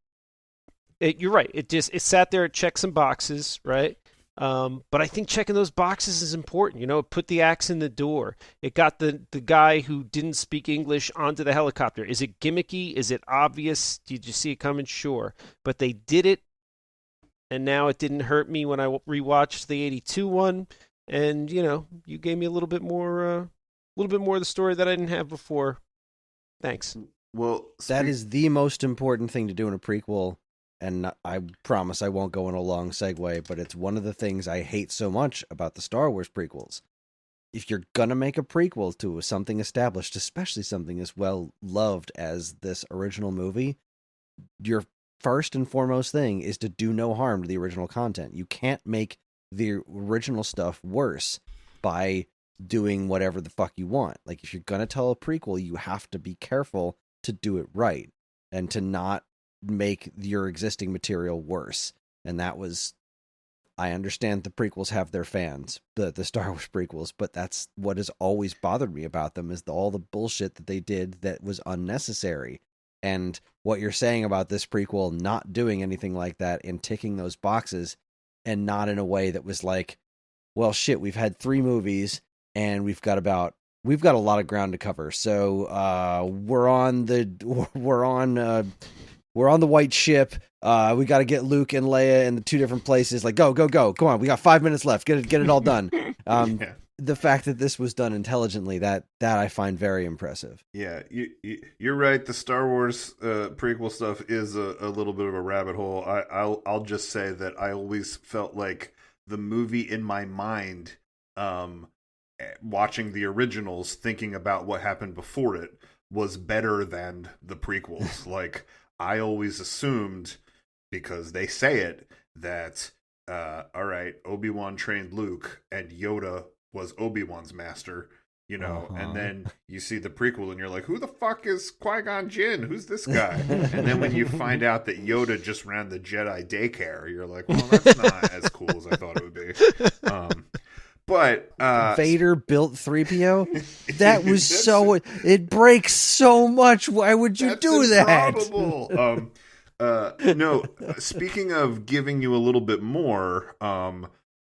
it. You're right. It sat there, it checked some boxes, right? But I think checking those boxes is important. It put the axe in the door. It got the guy who didn't speak English onto the helicopter. Is it gimmicky? Is it obvious? Did you see it coming? Sure. But they did it, and now it didn't hurt me when I rewatched the 82 one. And, you gave me a little bit more of the story that I didn't have before. Thanks. Well, that is the most important thing to do in a prequel. And I promise I won't go on a long segue, but it's one of the things I hate so much about the Star Wars prequels. If you're going to make a prequel to something established, especially something as well loved as this original movie, your first and foremost thing is to do no harm to the original content. You can't make the original stuff worse by doing whatever the fuck you want. Like, if you're going to tell a prequel, you have to be careful to do it right and to not make your existing material worse. And that was, I understand the prequels have their fans, the Star Wars prequels, but that's what has always bothered me about them, is all the bullshit that they did that was unnecessary. And what you're saying about this prequel not doing anything like that and ticking those boxes, and not in a way that was like, well, shit, we've had 3 movies and we've got a lot of ground to cover. So we're on the white ship. We got to get Luke and Leia in the 2 different places. Like, go. Come on. We got 5 minutes left. Get it all done. Yeah. The fact that this was done intelligently, that I find very impressive. Yeah, you're right. The Star Wars prequel stuff is a little bit of a rabbit hole. I'll just say that I always felt like the movie in my mind, watching the originals, thinking about what happened before it, was better than the prequels. Like, I always assumed, because they say it, that all right, Obi-Wan trained Luke and Yoda was Obi-Wan's master, and then you see the prequel and you're like, who the fuck is Qui-Gon Jinn? Who's this guy? And then when you find out that Yoda just ran the Jedi daycare, you're like, well, that's not as cool as I thought it would be. But Vader built 3PO? That was so... It breaks so much. Why would you do that? No, speaking of giving you a little bit more...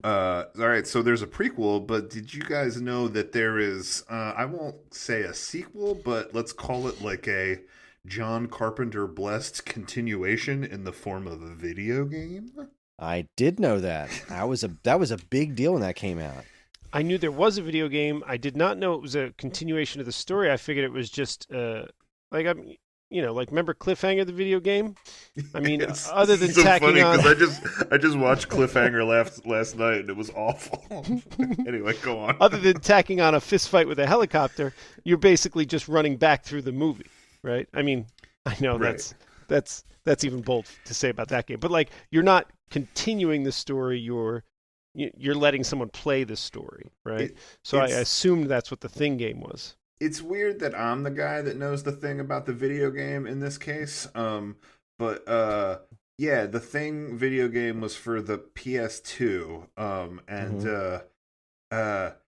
all right, so there's a prequel, but did you guys know that there is, I won't say a sequel, but let's call it like a John Carpenter blessed continuation in the form of a video game? I did know that. That was a big deal when that came out. I knew there was a video game. I did not know it was a continuation of the story. I figured it was just remember Cliffhanger, the video game? I mean, other than so tacking funny, on... I just watched Cliffhanger last night, and it was awful. Anyway, go on. Other than tacking on a fist fight with a helicopter, you're basically just running back through the movie, right? I mean, I know right. that's even bold to say about that game, but like, you're not continuing the story. You're letting someone play the story, right? I assumed that's what the Thing game was. It's weird that I'm the guy that knows the thing about the video game in this case. But the Thing video game was for the PS2.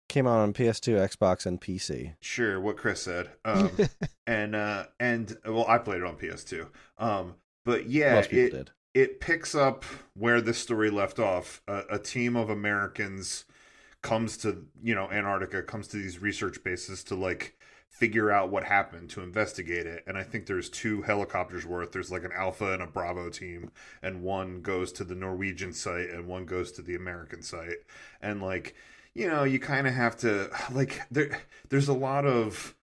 Came out on PS2, Xbox, and PC. Sure, what Kris said. And well, I played it on PS2. But yeah, Most people did. It picks up where this story left off. A team of Americans comes to, Antarctica, comes to these research bases to like figure out what happened, to investigate it. And I think there's 2 helicopters worth. There's like an Alpha and a Bravo team, and one goes to the Norwegian site and one goes to the American site. And like, you kind of have to like there's a lot of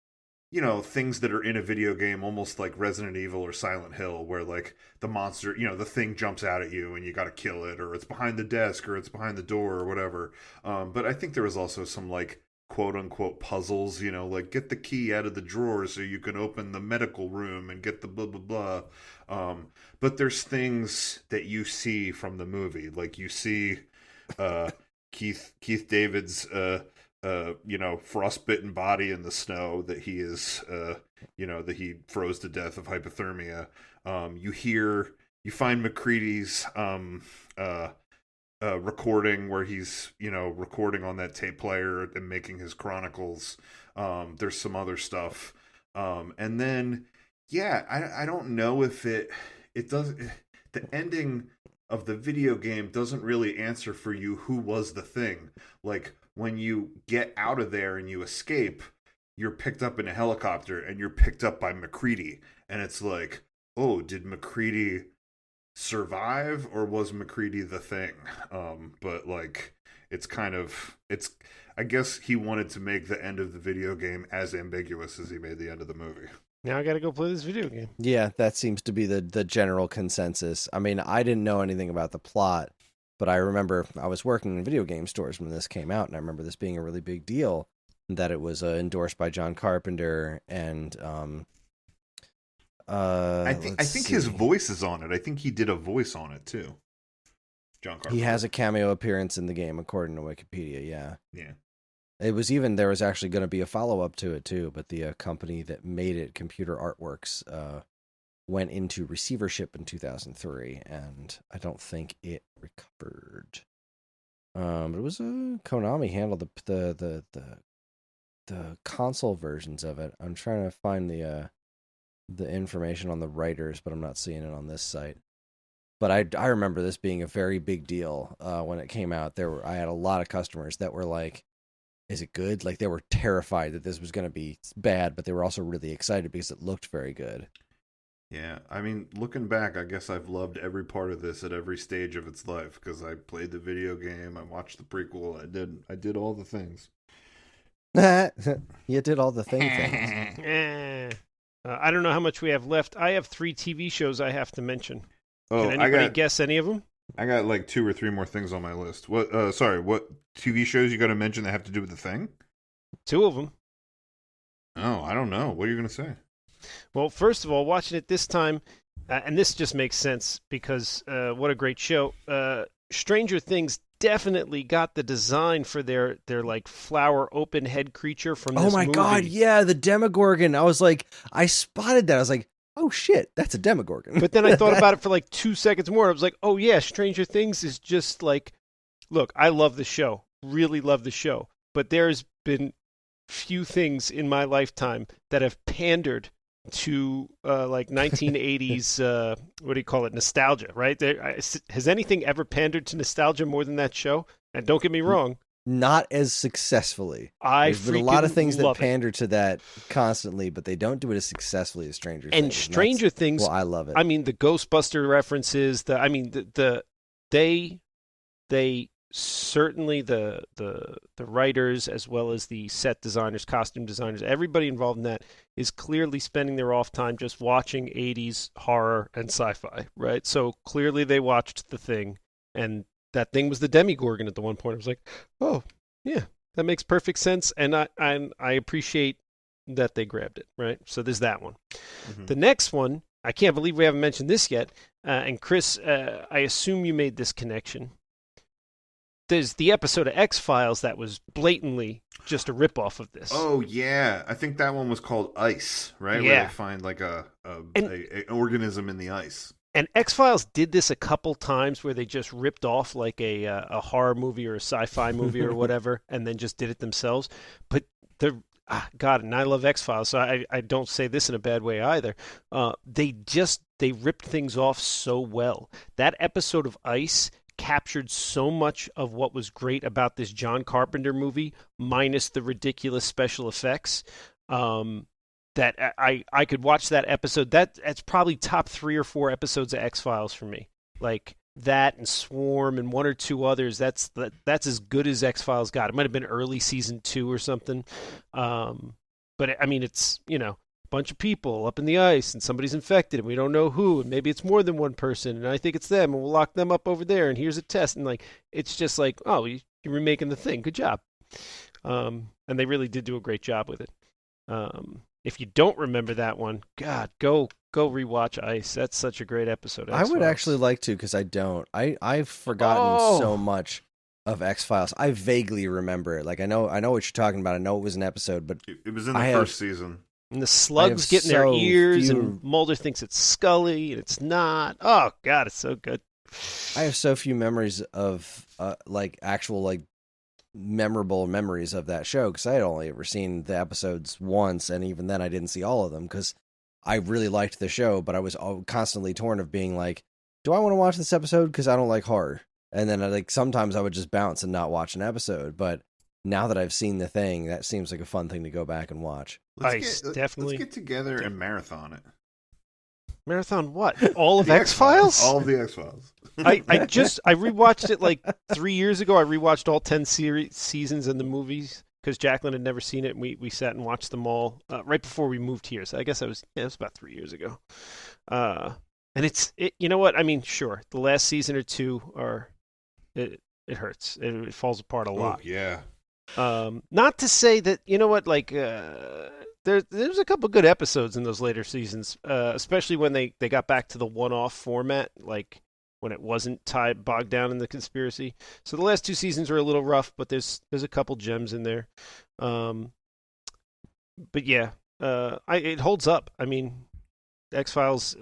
things that are in a video game, almost like Resident Evil or Silent Hill, where like the monster, the thing jumps out at you and you got to kill it, or it's behind the desk, or it's behind the door, or whatever. But I think there was also some like quote unquote puzzles, like get the key out of the drawer so you can open the medical room and get the blah blah blah. But there's things that you see from the movie, like you see Keith David's frostbitten body in the snow that he is that he froze to death of hypothermia. You find McCready's recording where he's recording on that tape player and making his chronicles. There's some other stuff, and then I don't know if it does. The ending of the video game doesn't really answer for you who was the thing. Like, when you get out of there and you escape, you're picked up in a helicopter and you're picked up by McCready. And it's like, oh, did McCready survive, or was McCready the thing? But like, I guess he wanted to make the end of the video game as ambiguous as he made the end of the movie. Now I got to go play this video game. Yeah, that seems to be the general consensus. I mean, I didn't know anything about the plot, but I remember I was working in video game stores when this came out, and I remember this being a really big deal, that it was endorsed by John Carpenter, and I think his voice is on it. I think he did a voice on it too. John Carpenter. He has a cameo appearance in the game, according to Wikipedia. Yeah. Yeah. It was there was actually going to be a follow-up to it, too, but the company that made it, Computer Artworks, went into receivership in 2003, and I don't think it recovered. But it was Konami handled the console versions of it. I'm trying to find the information on the writers, but I'm not seeing it on this site. But I remember this being a very big deal when it came out. I had a lot of customers that were like, is it good? Like, they were terrified that this was going to be bad, but they were also really excited because it looked very good. Yeah, I mean, looking back, I guess I've loved every part of this at every stage of its life, because I played the video game, I watched the prequel, I did all the things. You did all the things. I don't know how much we have left. I have 3 TV shows I have to mention. Oh, Can anybody guess any of them? I got like 2 or 3 more things on my list. What TV shows you got to mention that have to do with the thing? 2 of them. Oh, I don't know. What are you going to say? Well, first of all, watching it this time, and this just makes sense because what a great show. Stranger Things definitely got the design for their like flower open head creature from this movie. Oh my God, yeah, the Demogorgon. I was like, I spotted that. I was like, oh shit, that's a Demogorgon. But then I thought about it for like 2 seconds more. I was like, oh yeah, Stranger Things is just like, look, I love the show, really love the show, but there's been few things in my lifetime that have pandered to like 1980s, what do you call it, nostalgia, right? Has anything ever pandered to nostalgia more than that show? And don't get me wrong, not as successfully. There's been a lot of things that pander to that constantly, but they don't do it as successfully as Stranger Things. And Stranger Things, well, I love it. I mean, the Ghostbuster references, they certainly the writers, as well as the set designers, costume designers, everybody involved in that is clearly spending their off time just watching 80s horror and sci-fi, right? So clearly they watched The Thing, and that thing was the Demogorgon at the one point. I was like, oh, yeah, that makes perfect sense, and I appreciate that they grabbed it, right? So there's that one. Mm-hmm. The next one, I can't believe we haven't mentioned this yet, and Kris, I assume you made this connection. There's the episode of X-Files that was blatantly just a ripoff of this. Oh, yeah. I think that one was called Ice, right? Yeah. Where they find like an organism in the ice. And X-Files did this a couple times where they just ripped off like a horror movie or a sci-fi movie or whatever, and then just did it themselves. But they're God, and I love X-Files, so I don't say this in a bad way either. They ripped things off so well. That episode of Ice captured so much of what was great about this John Carpenter movie, minus the ridiculous special effects. That I could watch that episode. That's probably top 3 or 4 episodes of X-Files for me. Like that and Swarm and one or two others. That's as good as X-Files got. It might have been early season 2 or something. But I mean, it's, a bunch of people up in the ice and somebody's infected and we don't know who, and maybe it's more than one person and I think it's them and we'll lock them up over there and here's a test, and like it's just like, oh, you're remaking the thing. Good job. And they really did do a great job with it. If you don't remember that one, God, go rewatch Ice. That's such a great episode. I would actually like to, because I don't. I've forgotten so much of X-Files. I vaguely remember it. Like I know what you're talking about. I know it was an episode, but it was in the first season. And the slugs get in their ears, and Mulder thinks it's Scully, and it's not. Oh God, it's so good. I have so few memories of actual memorable memories of that show, because I had only ever seen the episodes once, and even then I didn't see all of them because I really liked the show, but I was constantly torn of being like, do I want to watch this episode because I don't like horror? And then sometimes I would just bounce and not watch an episode. But now that I've seen the thing, that seems like a fun thing to go back and watch. Definitely. Let's get together and marathon it. Marathon what? All of X-Files? All of the X-Files. I rewatched it like 3 years ago. I rewatched all 10 seasons and the movies because Jacqueline had never seen it, and we sat and watched them all right before we moved here. So I guess it was about 3 years ago. And it's you know what? I mean, sure, the last season or two it hurts. It falls apart a lot. Oh, yeah. Not to say that, you know what, there's a couple good episodes in those later seasons, especially when they got back to the one-off format, like when it wasn't bogged down in the conspiracy. So the last 2 seasons are a little rough, but there's a couple gems in there. But yeah, it holds up. I mean, X-Files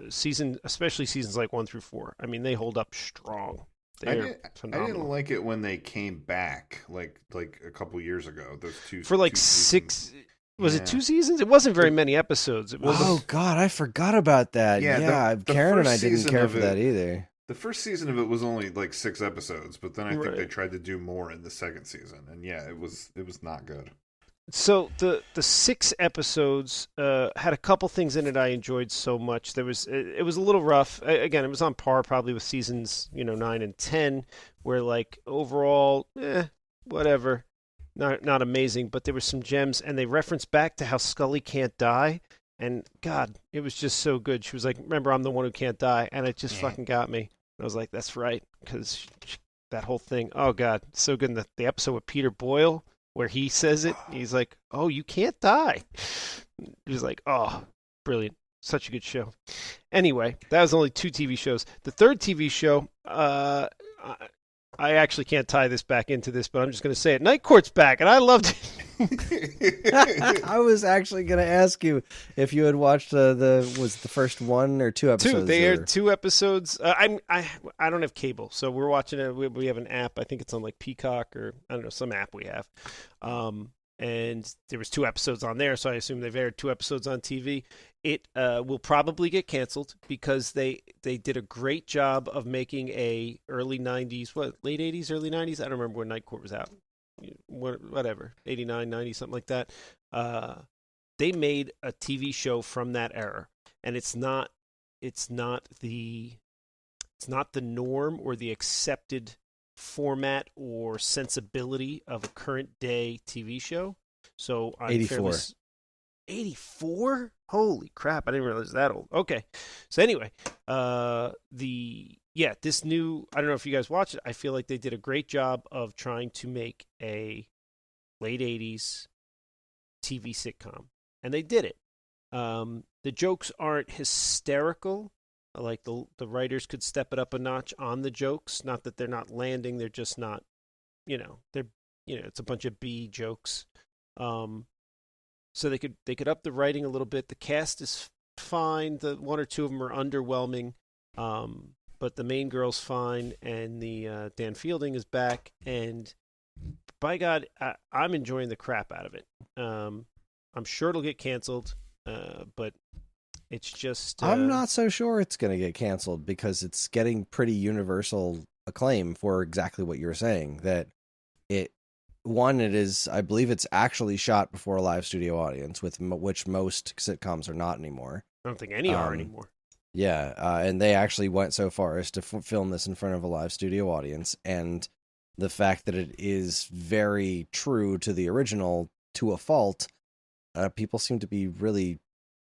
especially seasons like 1 through 4. I mean, they hold up strong. I didn't like it when they came back, like a couple years ago. Those two for like 6. Was it 2 seasons? It wasn't very many episodes. It was. God, I forgot about that. Yeah, Karen and I didn't care for that either. The first season of it was only like 6 episodes, but then I think they tried to do more in the second season, and yeah, it was not good. So the 6 episodes had a couple things in it I enjoyed so much. It was a little rough. Again, it was on par probably with seasons 9 and 10, where like overall, whatever, not amazing, but there were some gems, and they referenced back to how Scully can't die, and God, it was just so good. She was like, "Remember, I'm the one who can't die," and it just fucking got me. I was like, "That's right," because that whole thing. Oh God, so good. In the episode with Peter Boyle, where he says it, he's like, "Oh, you can't die." He's like, "Oh, brilliant. Such a good show." Anyway, that was only 2 TV shows. The third TV show, I actually can't tie this back into this, but I'm just going to say it. Night Court's back, and I loved it. I was actually going to ask you if you had watched was the first 1 or 2 episodes? 2. They aired 2 episodes. I don't have cable, so we're watching it. We have an app. I think it's on like Peacock or I don't know, some app we have. And there was 2 episodes on there, so I assume they've aired 2 episodes on TV. It will probably get canceled because they did a great job of making a early 90s, late 80s, early 90s? I don't remember when Night Court was out. Whatever, 89, 90, something like that. They made a TV show from that era, and it's not the norm or the accepted format or sensibility of a current day TV show. So I'm 84. 84? Holy crap, I didn't realize it was that old. Okay. So anyway, this new, I don't know if you guys watched it, I feel like they did a great job of trying to make a late 80s TV sitcom. And they did it. The jokes aren't hysterical. Like the writers could step it up a notch on the jokes. Not that they're not landing, they're just not, it's a bunch of B jokes. So they could up the writing a little bit. The cast is fine. The 1 or 2 of them are underwhelming. But the main girl's fine, and the Dan Fielding is back, and by God, I'm enjoying the crap out of it. I'm sure it'll get canceled, but it's just... I'm not so sure it's going to get canceled because it's getting pretty universal acclaim for exactly what you're saying. That it is, I believe it's actually shot before a live studio audience, which most sitcoms are not anymore. I don't think any are anymore. Yeah, and they actually went so far as to film this in front of a live studio audience, and the fact that it is very true to the original to a fault, people seem to be really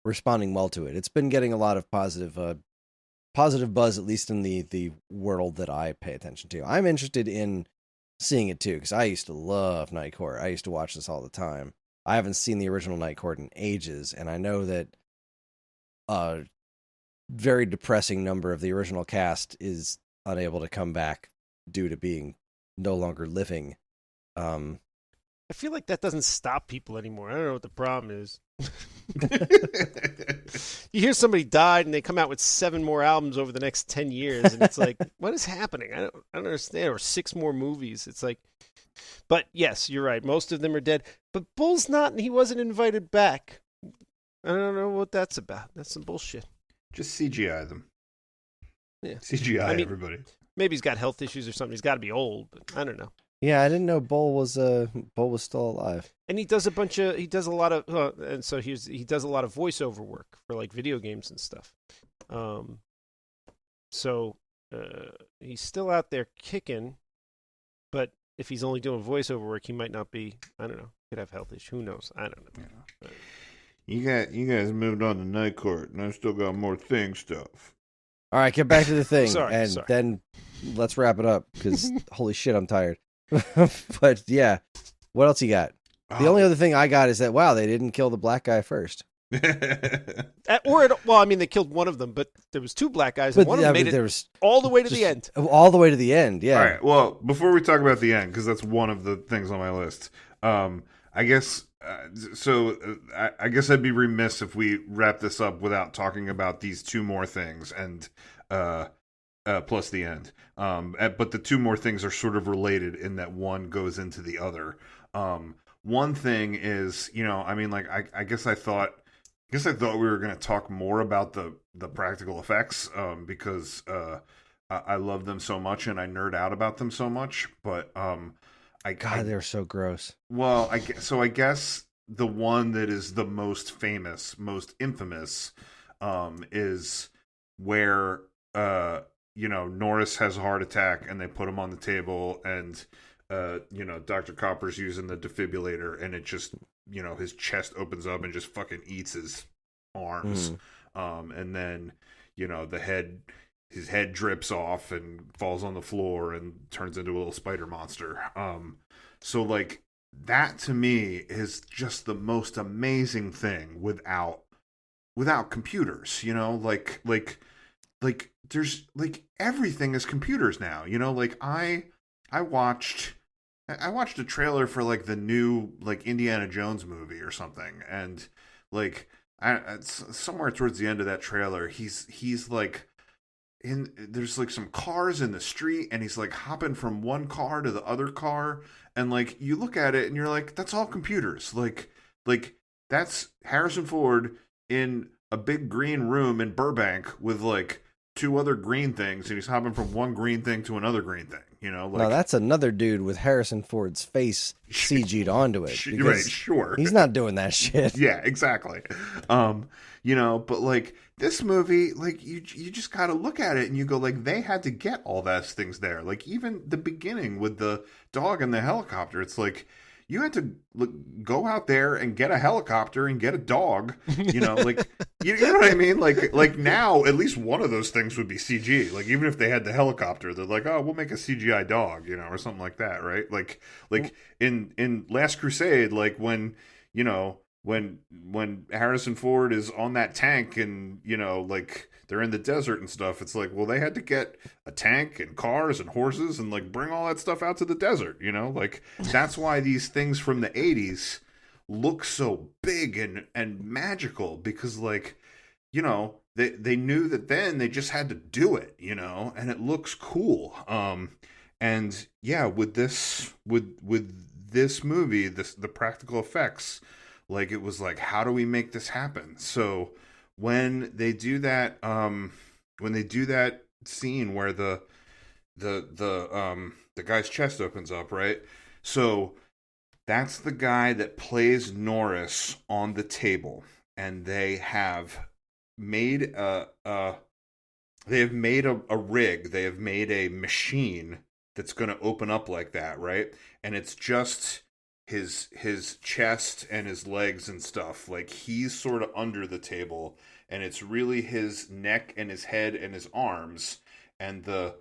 responding well to it. It's been getting a lot of positive buzz, at least in the world that I pay attention to. I'm interested in seeing it too, because I used to love Night Court. I used to watch this all the time. I haven't seen the original Night Court in ages, and I know that very depressing number of the original cast is unable to come back due to being no longer living. I feel like that doesn't stop people anymore. I don't know what the problem is. You hear somebody died and they come out with 7 more albums over the next 10 years, and it's like, what is happening? I don't understand. Or 6 more movies. It's like, but yes, you're right. Most of them are dead. But Bull's not, and he wasn't invited back. I don't know what that's about. That's some bullshit. Just CGI them. Yeah. CGI everybody. Maybe he's got health issues or something. He's got to be old, but I don't know. Yeah, I didn't know Bull was still alive. And he does a lot of voiceover work for like video games and stuff. So he's still out there kicking, but if he's only doing voiceover work, he might not be. I don't know. Could have health issues. Who knows? I don't know. Yeah. You guys moved on to Night Court, and I still got more Thing stuff. All right, get back to the Thing, sorry. Then let's wrap it up because holy shit, I'm tired. But yeah, what else you got? The only other thing I got is that they didn't kill the black guy first. They killed one of them, but there was 2 black guys, and one of them made it all the way to the end. All the way to the end, yeah. All right. Well, before we talk about the end, because that's one of the things on my list. I guess. I guess I'd be remiss if we wrap this up without talking about these 2 more things and plus the end. But the 2 more things are sort of related in that one goes into the other. One thing is, I guess I thought we were going to talk more about the practical effects because I love them so much and I nerd out about them so much. But they're so gross. Well, I guess the one that is the most famous, most infamous, is where Norris has a heart attack and they put him on the table and Dr. Copper's using the defibrillator and it just his chest opens up and just fucking eats his arms, and then his head drips off and falls on the floor and turns into a little spider monster. So like that to me is just the most amazing thing without computers, like there's like everything is computers now, like I watched a trailer for like the new like Indiana Jones movie or something, and like somewhere towards the end of that trailer he's like there's like some cars in the street and he's like hopping from one car to the other car, and like you look at it and you're like, that's all computers. Like that's Harrison Ford in a big green room in Burbank with like 2 other green things, and he's hopping from one green thing to another green thing, No, that's another dude with Harrison Ford's face CG'd onto it. Right, sure. He's not doing that shit. Yeah, exactly. But like this movie, like you just gotta look at it and you go like, they had to get all those things there. Like even the beginning with the dog and the helicopter, it's like you had to go out there and get a helicopter and get a dog, like, you know what I mean? Like now, at least one of those things would be CG. Like, even if they had the helicopter, they're like, oh, we'll make a CGI dog, or something like that, right? Like in Last Crusade, like when Harrison Ford is on that tank and, like they're in the desert and stuff, it's like, well, they had to get a tank and cars and horses and like bring all that stuff out to the desert, like that's why these things from the 80s look so big and magical, because like, they knew that then they just had to do it, you know, and it looks cool. And yeah, with this movie, the practical effects, like it was like, how do we make this happen? So when they do that, scene where the guy's chest opens up, right? So that's the guy that plays Norris on the table, and they have made a rig. They have made a machine that's going to open up like that, right? And it's just his chest and his legs and stuff. Like he's sort of under the table, and it's really his neck and his head and his arms, and the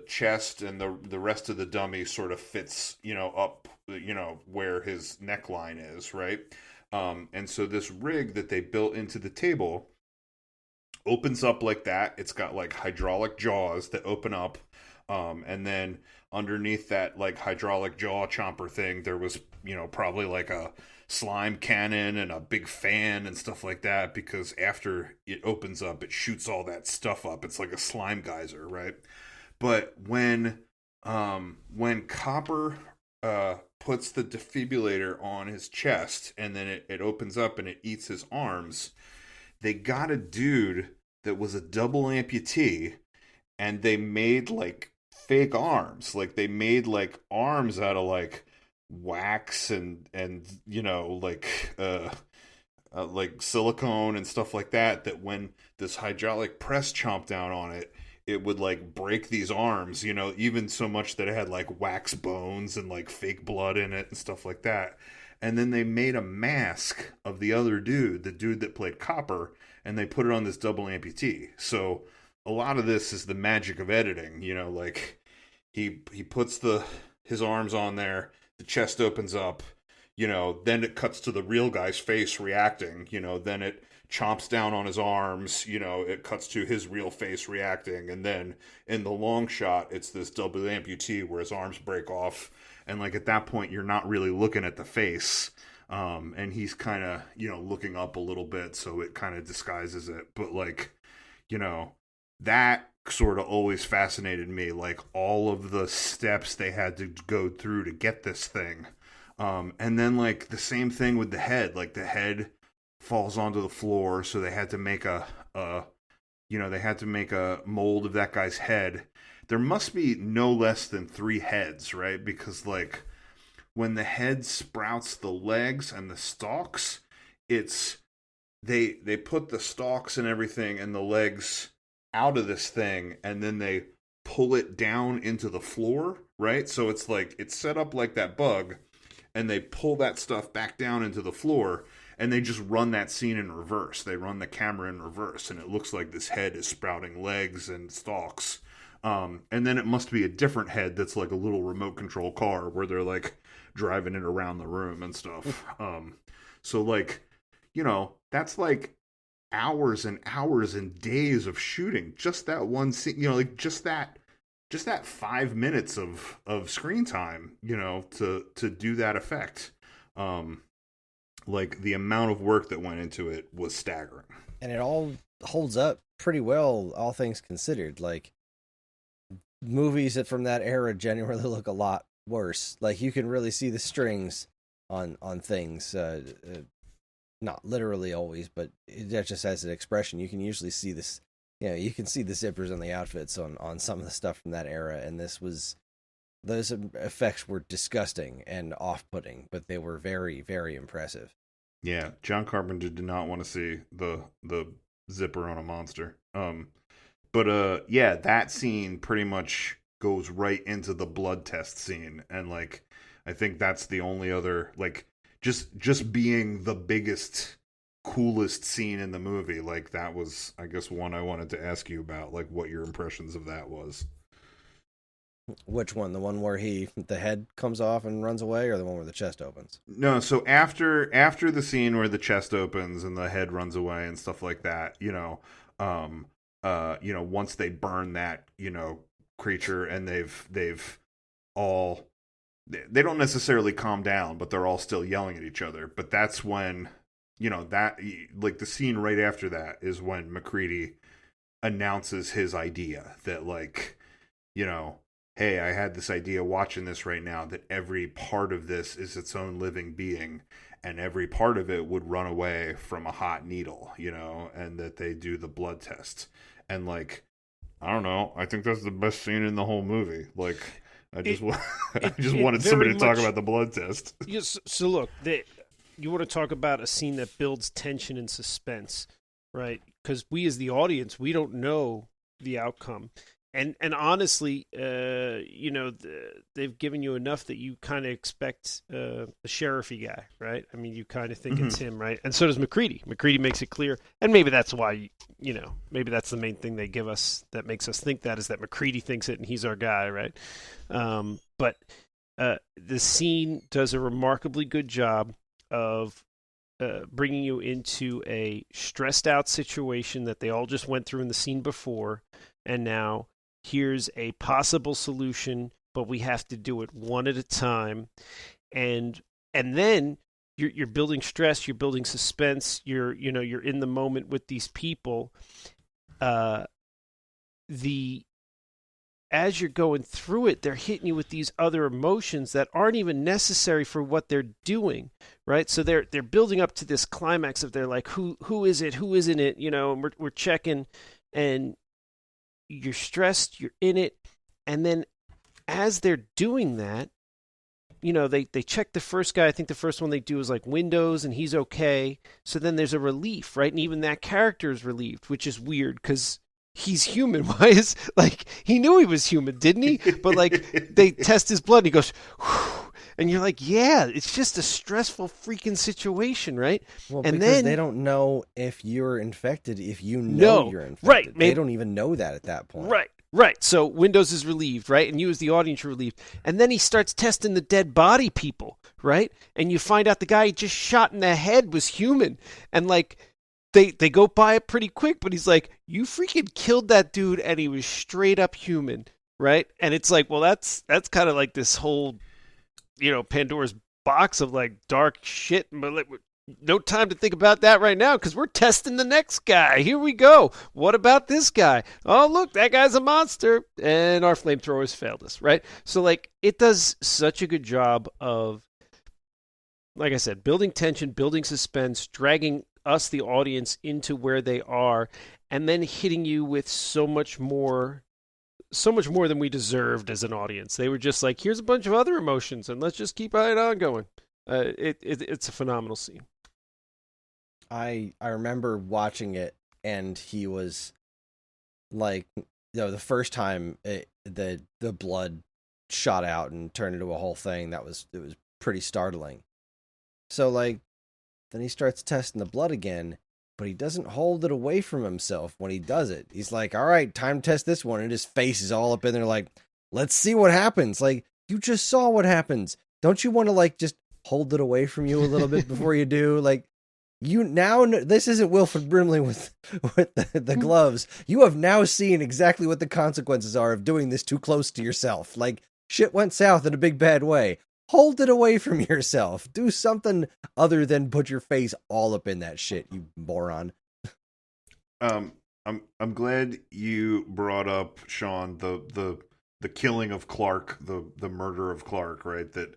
chest and the rest of the dummy sort of fits, you know, up, you know, where his neckline is, right? And so this rig that they built into the table opens up like that. It's got like hydraulic jaws that open up, and then underneath that like hydraulic jaw chomper thing, there was, you know, probably like a slime cannon and a big fan and stuff like that, because after it opens up, it shoots all that stuff up. It's like a slime geyser, right? But when Copper puts the defibrillator on his chest, and then it opens up and it eats his arms, they got a dude that was a double amputee, and they made like fake arms. Like they made like arms out of like wax and you know, like silicone and stuff like that, that when this hydraulic press chomped down on it, it would like break these arms, you know, even so much that it had like wax bones and like fake blood in it and stuff like that. And then they made a mask of the other dude, the dude that played Copper, and they put it on this double amputee. So a lot of this is the magic of editing, you know, like he puts his arms on there, the chest opens up, you know, then it cuts to the real guy's face reacting, you know, then it chomps down on his arms, you know, it cuts to his real face reacting, and then in the long shot, it's this double amputee where his arms break off, and like at that point, you're not really looking at the face, and he's kind of, you know, looking up a little bit, so it kind of disguises it, but like, you know, that sort of always fascinated me, like all of the steps they had to go through to get this thing. And then like the same thing with the head, like the head falls onto the floor, so they had to make a mold of that guy's head. There must be no less than 3 heads, right? Because like when the head sprouts the legs and the stalks, it's they put the stalks and everything and the legs out of this thing, and then they pull it down into the floor, right? So it's like it's set up like that bug, and they pull that stuff back down into the floor, and they just run that scene in reverse. They run the camera in reverse, and it looks like this head is sprouting legs and stalks. And then it must be a different head that's like a little remote control car where they're like driving it around the room and stuff. So like, you know, that's like hours and hours and days of shooting just that one scene, you know, like just that 5 minutes of screen time, you know, to do that effect. Like the amount of work that went into it was staggering. And it all holds up pretty well, all things considered. Like movies that from that era generally look a lot worse. Like you can really see the strings on things. Not literally always, but that just as an expression. You can usually see this, you know, you can see the zippers on the outfits on some of the stuff from that era. And those effects were disgusting and off-putting, but they were very, very impressive. Yeah, John Carpenter did not want to see the zipper on a monster. But yeah, that scene pretty much goes right into the blood test scene, and like I think that's the only other like just being the biggest, coolest scene in the movie. Like that was, I guess, one I wanted to ask you about, like what your impressions of that was. Which one? The one where the head comes off and runs away, or the one where the chest opens? No, so after the scene where the chest opens and the head runs away and stuff like that, you know, once they burn that, you know, creature, and they've all, they don't necessarily calm down, but they're all still yelling at each other. But that's when that like the scene right after that is when McCready announces his idea that like, hey, I had this idea watching this right now that every part of this is its own living being, and every part of it would run away from a hot needle, and that they do the blood test. And like, I don't know, I think that's the best scene in the whole movie. Like, I just wanted somebody to talk about the blood test. Yes, so look, you want to talk about a scene that builds tension and suspense, right? Because we as the audience, we don't know the outcome. And honestly, they've given you enough that you kind of expect the sheriffy guy, right? I mean, you kind of think it's him, right? And so does McCready. McCready makes it clear, and maybe that's why, maybe that's the main thing they give us that makes us think that is that McCready thinks it and he's our guy, right? But the scene does a remarkably good job of bringing you into a stressed out situation that they all just went through in the scene before, and now here's a possible solution, but we have to do it one at a time. And then you're building stress, you're building suspense, you're in the moment with these people. As you're going through it, they're hitting you with these other emotions that aren't even necessary for what they're doing, right? So they're building up to this climax of they're like, who is it, who isn't it, and we're checking, and you're stressed, you're in it, and then as they're doing that, they check the first guy. I think the first one they do is like Windows, and he's okay. So then there's a relief, right? And even that character is relieved, which is weird because he's human. Why is like he knew he was human, didn't he? But like they test his blood, and he goes, whew, and you're like, yeah, it's just a stressful freaking situation, right? Well, and because then they don't know if you're infected, if you're infected. Right. They don't even know that at that point. Right. So Windows is relieved, right? And you as the audience are relieved. And then he starts testing the dead body people, right? And you find out the guy he just shot in the head was human. And like they go by it pretty quick, but he's like, you freaking killed that dude and he was straight up human, right? And it's like, well, that's kind of like this whole Pandora's box of like dark shit, but like, no time to think about that right now because we're testing the next guy. Here we go. What about this guy? Oh, look, that guy's a monster. And our flamethrowers failed us, right? So like it does such a good job of, like I said, building tension, building suspense, dragging us, the audience, into where they are, and then hitting you with so much more than we deserved as an audience. They were just like, here's a bunch of other emotions, and let's just keep it on going. It's a phenomenal scene. I remember watching it, and he was like, the first time the blood shot out and turned into a whole thing. It was pretty startling. So like, then he starts testing the blood again, but he doesn't hold it away from himself when he does it. He's like, all right, time to test this one. And his face is all up in there like, let's see what happens. Like, you just saw what happens. Don't you want to like just hold it away from you a little bit before you do? Like, you now know, this isn't Wilford Brimley with the gloves. You have now seen exactly what the consequences are of doing this too close to yourself. Like, shit went south in a big bad way. Hold it away from yourself. Do something other than put your face all up in that shit, you moron. I'm glad you brought up, Sean, the killing of Clark, the murder of Clark, right? That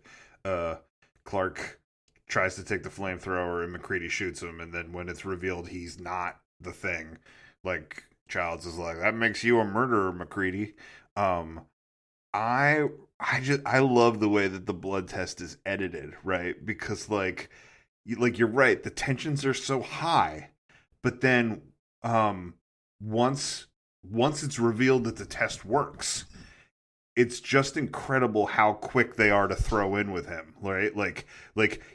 Clark tries to take the flamethrower and McCready shoots him, and then when it's revealed he's not the thing, like Childs is like, that makes you a murderer, McCready. I love the way that the blood test is edited, right? Because like you're right, the tensions are so high, but then once it's revealed that the test works, it's just incredible how quick they are to throw in with him, right? Like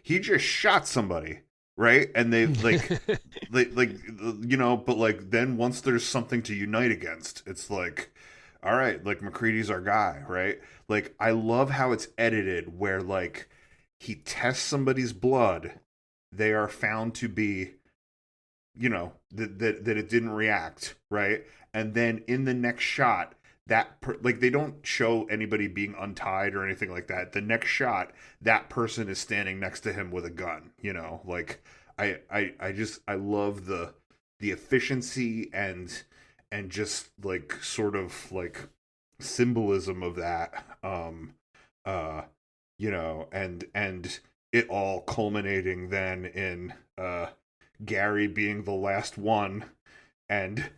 he just shot somebody, right? And they but like then once there's something to unite against, it's like, all right, like McCready's our guy, right? Like, I love how it's edited where like he tests somebody's blood, they are found to be, that it didn't react, right? And then in the next shot, like they don't show anybody being untied or anything like that. The next shot, that person is standing next to him with a gun, like I love the efficiency and just like sort of like symbolism of that. You know, and it all culminating then in Gary being the last one and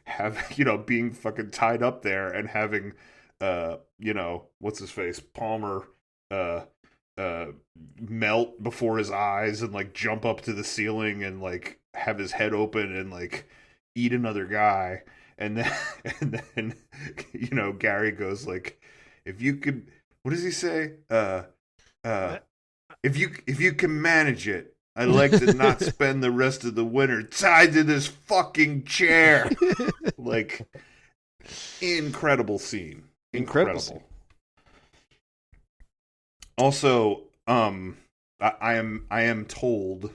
being fucking tied up there and having what's his face, Palmer, uh melt before his eyes and like jump up to the ceiling and like have his head open and like eat another guy. And then Gary goes like, if you could, what does he say, if you can manage it, I'd like to not spend the rest of the winter tied to this fucking chair. Like, incredible scene. Incredible. Also, I am told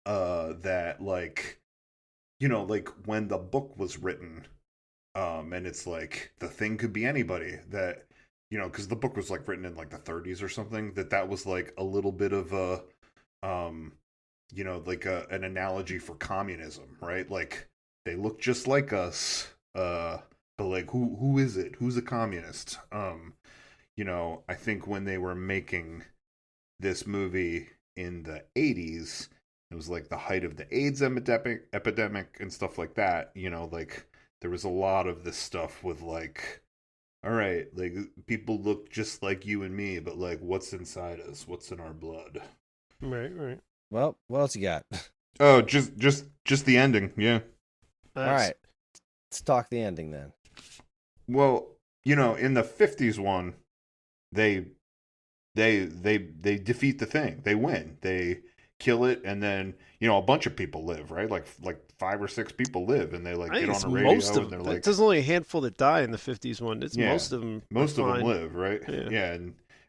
that like, like when the book was written, and it's like the thing could be anybody, that because the book was like written in like the 30s or something, that was like a little bit of a like an analogy for communism, right? Like they look just like us, but like who is it? Who's a communist? I think when they were making this movie in the 80s, it was like the height of the AIDS epidemic and stuff like that. Like there was a lot of this stuff with like, all right, like people look just like you and me, but like what's inside us? What's in our blood? Right. Well, what else you got? Oh, just the ending, yeah. All right, let's talk the ending then. Well, in the 50s one, they defeat the thing. They win. They kill it, and then a bunch of people live, right? Like 5 or 6 people live, and they like get on the radio, and they're like, there's only a handful that die in the 50s one. It's most of them. Most of them live, right? Yeah,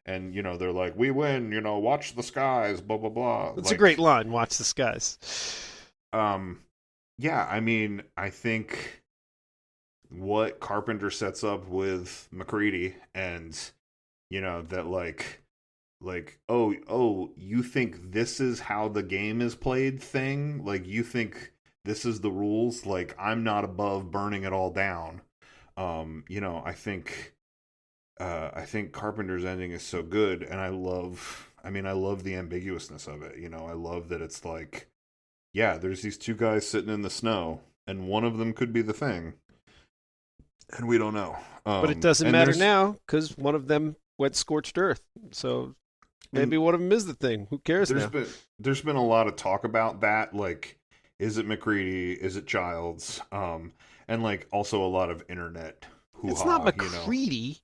and they're like, we win. Watch the skies. Blah blah blah. It's a great line. Watch the skies. Yeah. I mean, I think what Carpenter sets up with MacReady, and that like oh you think this is how the game is played thing, like you think this is the rules, like I'm not above burning it all down. I think Carpenter's ending is so good, and I love the ambiguousness of it. I love that it's like, yeah, there's these 2 guys sitting in the snow, and one of them could be the thing, and we don't know. But it doesn't matter now, because one of them went scorched earth, so maybe one of them is the thing. Who cares now? There's been a lot of talk about that, like, is it MacReady, is it Childs, and like also a lot of internet hoo-ha. It's not MacReady.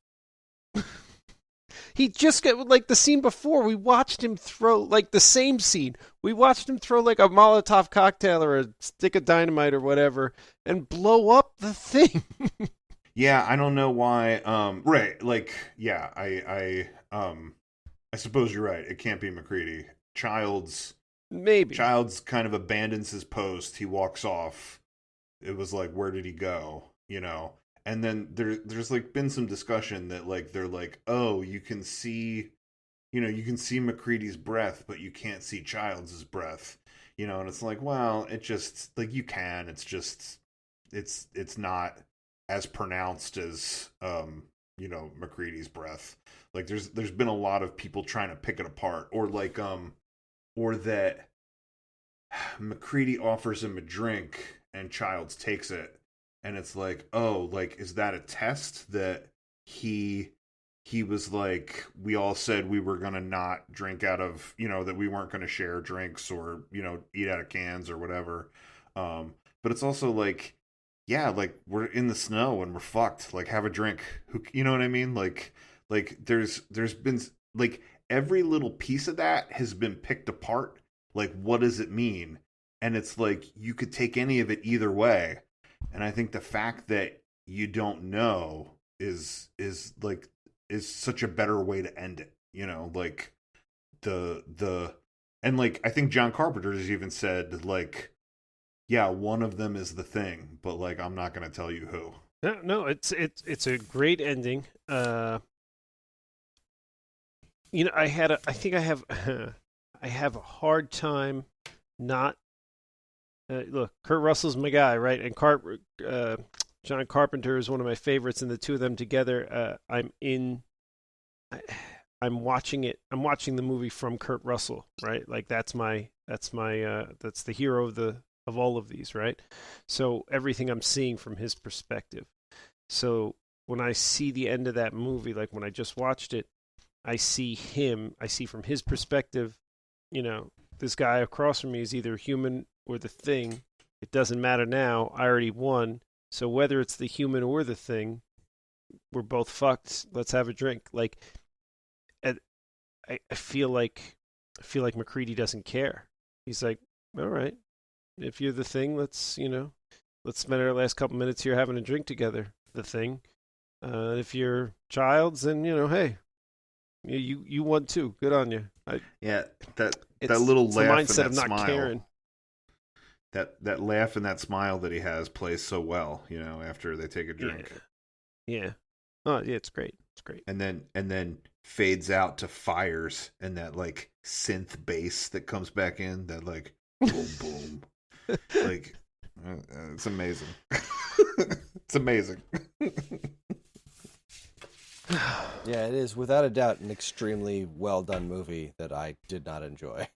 He just got, like, the scene before, we watched him throw, like, the same scene. We watched him throw, like, a Molotov cocktail or a stick of dynamite or whatever and blow up the thing. Yeah, I don't know why. Right, like, yeah, I suppose you're right. It can't be MacReady. Childs kind of abandons his post. He walks off. It was like, where did he go? And then there's like been some discussion that like they're like, oh, you can see MacReady's breath, but you can't see Childs' breath. And it's like, well, it just like you can. It's just it's not as pronounced as MacReady's breath. Like there's been a lot of people trying to pick it apart, or like or that MacReady offers him a drink and Childs takes it, and it's like, oh, like, is that a test that he was like, we all said we were gonna not drink out of, that we weren't gonna share drinks or eat out of cans or whatever. But it's also like, yeah, like we're in the snow and we're fucked. Like, have a drink. You know what I mean? Like there's been like every little piece of that has been picked apart. Like, what does it mean? And it's like you could take any of it either way. And I think the fact that you don't know is such a better way to end it. Like and like I think John Carpenter has even said like, yeah, one of them is the thing, but like I'm not going to tell you who. No, it's a great ending. I have I have a hard time not look, Kurt Russell's my guy, right? And John Carpenter is one of my favorites, and the two of them together, I'm watching it. I'm watching the movie from Kurt Russell, right? Like that's the hero of all of these, right? So everything I'm seeing from his perspective. So when I see the end of that movie, like when I just watched it, I see from his perspective, this guy across from me is either human or the thing. It doesn't matter now. I already won. So whether it's the human or the thing, we're both fucked. Let's have a drink. Like, I feel like McCready doesn't care. He's like, all right, if you're the thing, let's spend our last couple minutes here having a drink together. The thing. If you're Childs, then hey, you won too. Good on you. That little laugh and mindset that of not smile. caring. That laugh and that smile that he has plays so well, after they take a drink. Yeah. Oh, yeah, it's great. It's great. And then fades out to fires and that like synth bass that comes back in, that like boom boom. Like it's amazing. It's amazing. Yeah, it is without a doubt an extremely well done movie that I did not enjoy.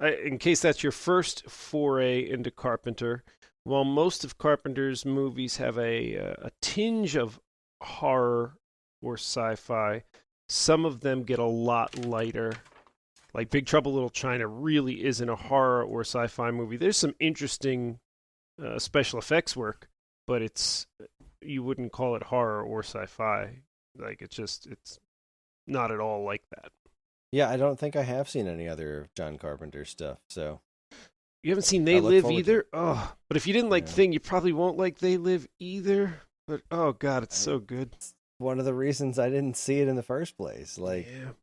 In case that's your first foray into Carpenter, while most of Carpenter's movies have a tinge of horror or sci-fi, some of them get a lot lighter. Like Big Trouble in Little China really isn't a horror or sci-fi movie. There's some interesting special effects work, but you wouldn't call it horror or sci-fi. Like it's not at all like that. Yeah, I don't think I have seen any other John Carpenter stuff. So you haven't seen They Live either? Oh, but if you didn't like Thing, you probably won't like They Live either. But oh god, it's so good. It's one of the reasons I didn't see it in the first place. Like, yeah.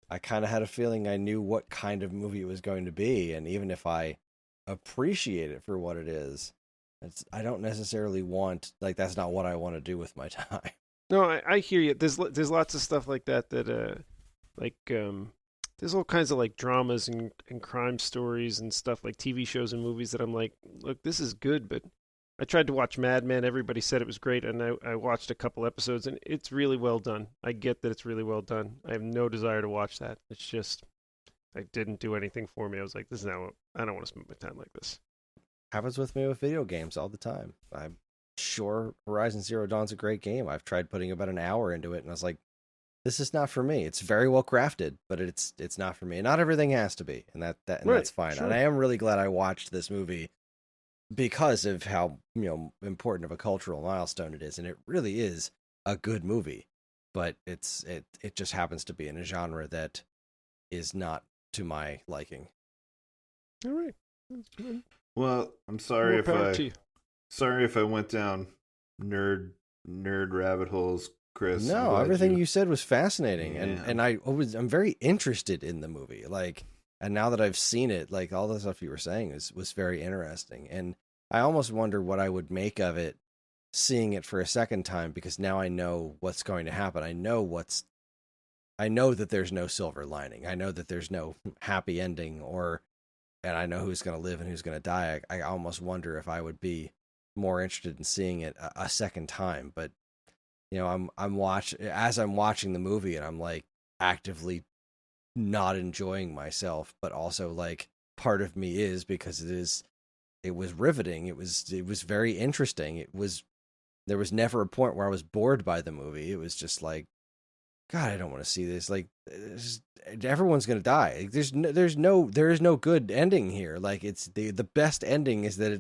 I kind of had a feeling I knew what kind of movie it was going to be, and even if I appreciate it for what it is, I don't necessarily want, like, that's not what I want to do with my time. No, I hear you. There's lots of stuff like that there's all kinds of like dramas and crime stories and stuff like TV shows and movies that I'm like, look, this is good, but I tried to watch Mad Men. Everybody said it was great, and I watched a couple episodes, and it's really well done. I get that it's really well done. I have no desire to watch that. It's just, it didn't do anything for me. I was like, I don't want to spend my time like this. Happens with me with video games all the time. I'm sure Horizon Zero Dawn's a great game. I've tried putting about an hour into it, and I was like, this is not for me. It's very well crafted, but it's not for me. And not everything has to be, and that's fine. Sure. And I am really glad I watched this movie because of how important of a cultural milestone it is, and it really is a good movie. But it just happens to be in a genre that is not to my liking. All right. Well, I'm sorry if I went down nerd rabbit holes, Chris. No, everything you said was fascinating, Yeah. and I'm very interested in the movie. Like, and now that I've seen it, like all the stuff you were saying was very interesting, and I almost wonder what I would make of it, seeing it for a second time, because now I know what's going to happen. I know that there's no silver lining. I know that there's no happy ending, and I know who's going to live and who's going to die. I almost wonder if I would be more interested in seeing it a second time, but. I'm watching the movie, and I'm like actively not enjoying myself, but also like part of me is, because it was riveting. It was very interesting. There was never a point where I was bored by the movie. It was just like, God, I don't want to see this. Like, everyone's gonna die. Like, there is no good ending here. Like, it's the best ending is that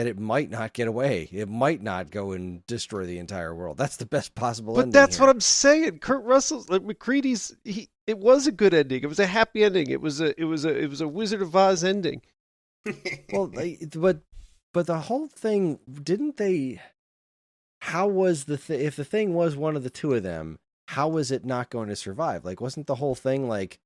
it might not get away. It might not go and destroy the entire world. That's the best possible ending. But that's here. what I'm saying. Kurt Russell, like McCready's, it was a good ending. It was a happy ending. It was a Wizard of Oz ending. Well, but the whole thing, didn't they? How was if the thing was one of the two of them? How was it not going to survive? Like, wasn't the whole thing like?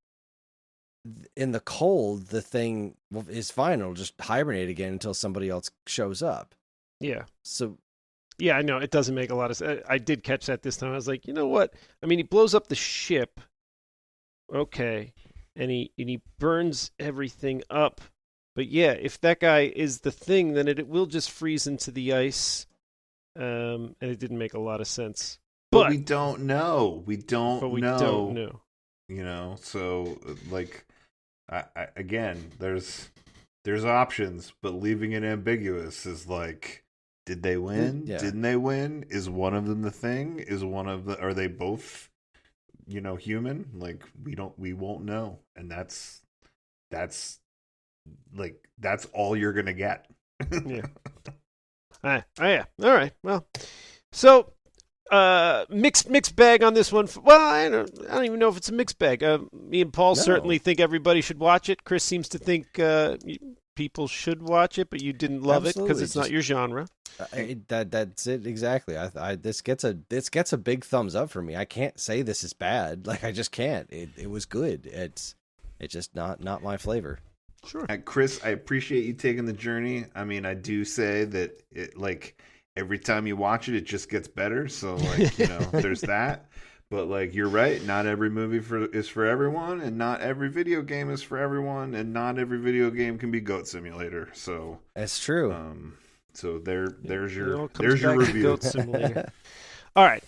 In the cold, the thing is fine. It'll just hibernate again until somebody else shows up. Yeah. So, yeah, I know it doesn't make a lot of sense. I did catch that this time. I was like, you know what? I mean, he blows up the ship. Okay, and he burns everything up. But yeah, if that guy is the thing, then it will just freeze into the ice. And it didn't make a lot of sense. But we don't know. We don't but we know. don't know. You know, so like, again, there's options, but leaving it ambiguous is like, did they win? Yeah. Didn't they win? Is one of them the thing? Are they both, human? Like, we won't know, and that's all you're gonna get. Yeah. Yeah. All right. Well, so mixed bag on this one. Well, I don't even know if it's a mixed bag. Me and Paul certainly think everybody should watch it. Kris seems to think people should watch it, but you didn't love it because it's not your genre. That's it exactly. This gets a big thumbs up for me. I can't say this is bad. Like, I just can't. It was good. It's just not my flavor. Sure. Kris, I appreciate you taking the journey. I mean, I do say that it, like, every time you watch it, it just gets better. So, like, there's that. But, like, you're right. Not every movie is for everyone, and not every video game is for everyone, and not every video game can be Goat Simulator. So that's true. So there's your review. Goat Simulator. All right,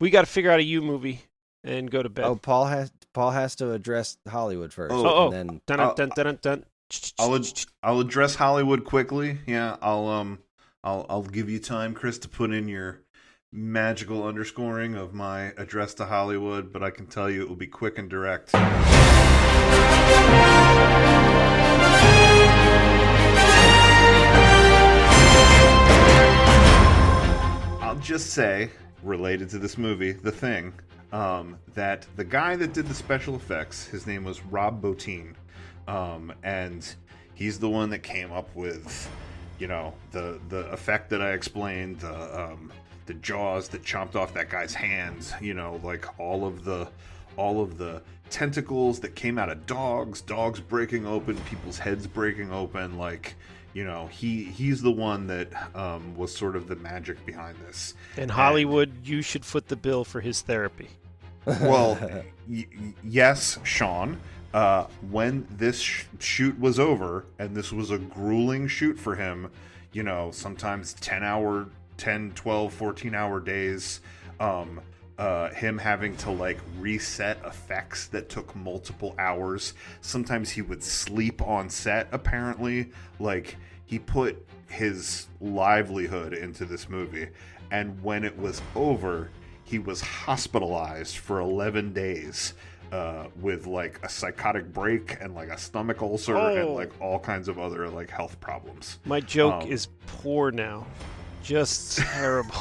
we got to figure out a you movie and go to bed. Oh, Paul has to address Hollywood first. Oh, and then dun. I'll address Hollywood quickly. Yeah, I'll give you time, Kris, to put in your magical underscoring of my address to Hollywood, but I can tell you it will be quick and direct. I'll just say, related to this movie, The Thing, that the guy that did the special effects, his name was Rob Bottin. And he's the one that came up with, the effect that I explained, the jaws that chomped off that guy's hands, like all of the tentacles that came out of dogs breaking open, people's heads breaking open, like, he's the one that was sort of the magic behind this. And Hollywood, you should foot the bill for his therapy. Well, yes, Sean. When this shoot was over, and this was a grueling shoot for him, sometimes 10, 12, 14-hour days, him having to, like, reset effects that took multiple hours. Sometimes he would sleep on set, apparently. Like, he put his livelihood into this movie, and when it was over, he was hospitalized for 11 days. With, like, a psychotic break and, like, a stomach ulcer and, like, all kinds of other, like, health problems. My joke is poor now. Just terrible.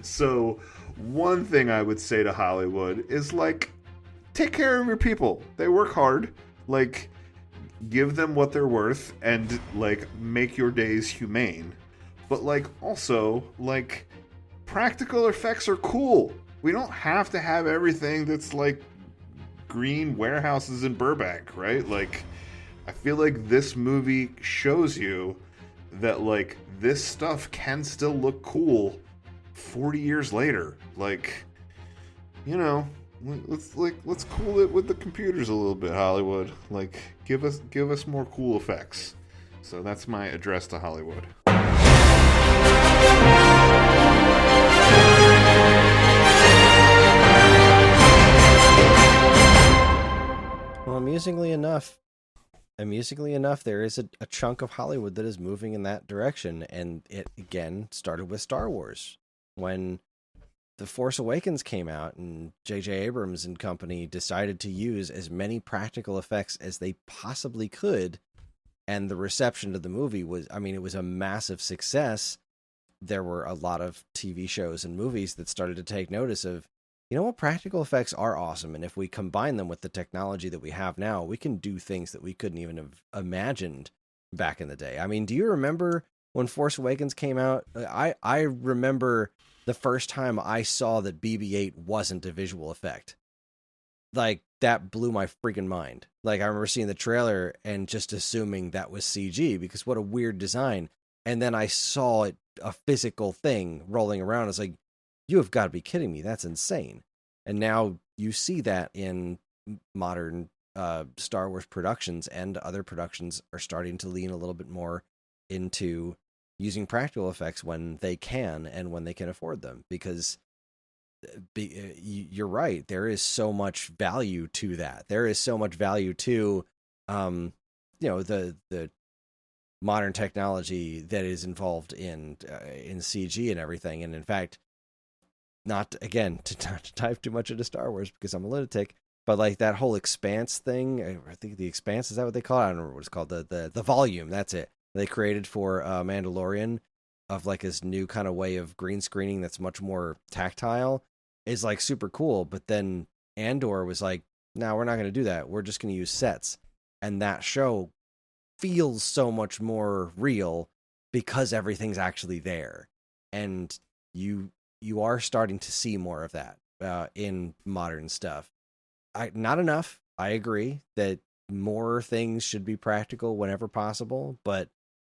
So, one thing I would say to Hollywood is, like, take care of your people. They work hard. Like, give them what they're worth and, like, make your days humane. But, like, also, like, practical effects are cool. We don't have to have everything that's, like, green warehouses in Burbank, right? Like, I feel like this movie shows you that, like, this stuff can still look cool 40 years later. Like, let's cool it with the computers a little bit, Hollywood. Like, give us more cool effects. So that's my address to Hollywood. Well, amusingly enough, there is a chunk of Hollywood that is moving in that direction, and it, again, started with Star Wars. When The Force Awakens came out and J.J. Abrams and company decided to use as many practical effects as they possibly could, and the reception to the movie was, it was a massive success. There were a lot of TV shows and movies that started to take notice of, practical effects are awesome, and if we combine them with the technology that we have now, we can do things that we couldn't even have imagined back in the day. Do you remember when Force Awakens came out? I remember the first time I saw that BB-8 wasn't a visual effect. Like, that blew my freaking mind. Like, I remember seeing the trailer and just assuming that was CG, because what a weird design. And then I saw it, a physical thing rolling around. I was like, you have got to be kidding me. That's insane. And now you see that in modern Star Wars productions and other productions are starting to lean a little bit more into using practical effects when they can and when they can afford them, because you're right, there is so much value to that. There is so much value to the modern technology that is involved in CG and everything. And in fact, not to dive too much into Star Wars because I'm a lunatic, but like that whole Expanse thing, I think the Expanse, is that what they call it? I don't remember what it's called. The volume, that's it. They created for Mandalorian, of like this new kind of way of green screening that's much more tactile, is like super cool. But then Andor was like, no, we're not going to do that. We're just going to use sets. And that show feels so much more real because everything's actually there. And you are starting to see more of that in modern stuff. Not enough. I agree that more things should be practical whenever possible, but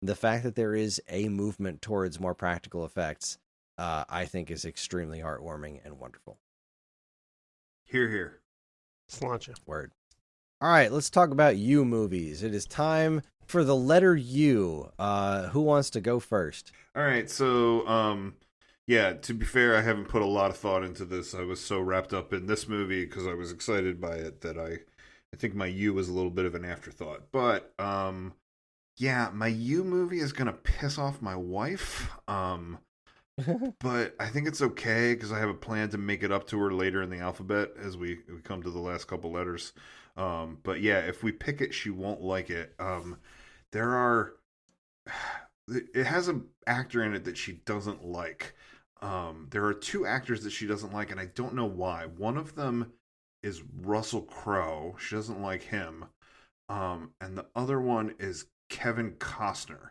the fact that there is a movement towards more practical effects, I think is extremely heartwarming and wonderful. Hear, hear. Sláinte. Word. All right, let's talk about U movies. It is time for the letter U. Who wants to go first? All right, so yeah, to be fair, I haven't put a lot of thought into this. I was so wrapped up in this movie because I was excited by it that I think my U was a little bit of an afterthought. But yeah, my U movie is gonna piss off my wife. But I think it's okay because I have a plan to make it up to her later in the alphabet as we come to the last couple letters. But yeah, if we pick it, she won't like it. It has an actor in it that she doesn't like. There are two actors that she doesn't like, and I don't know why. One of them is Russell Crowe. She doesn't like him. And the other one is Kevin Costner.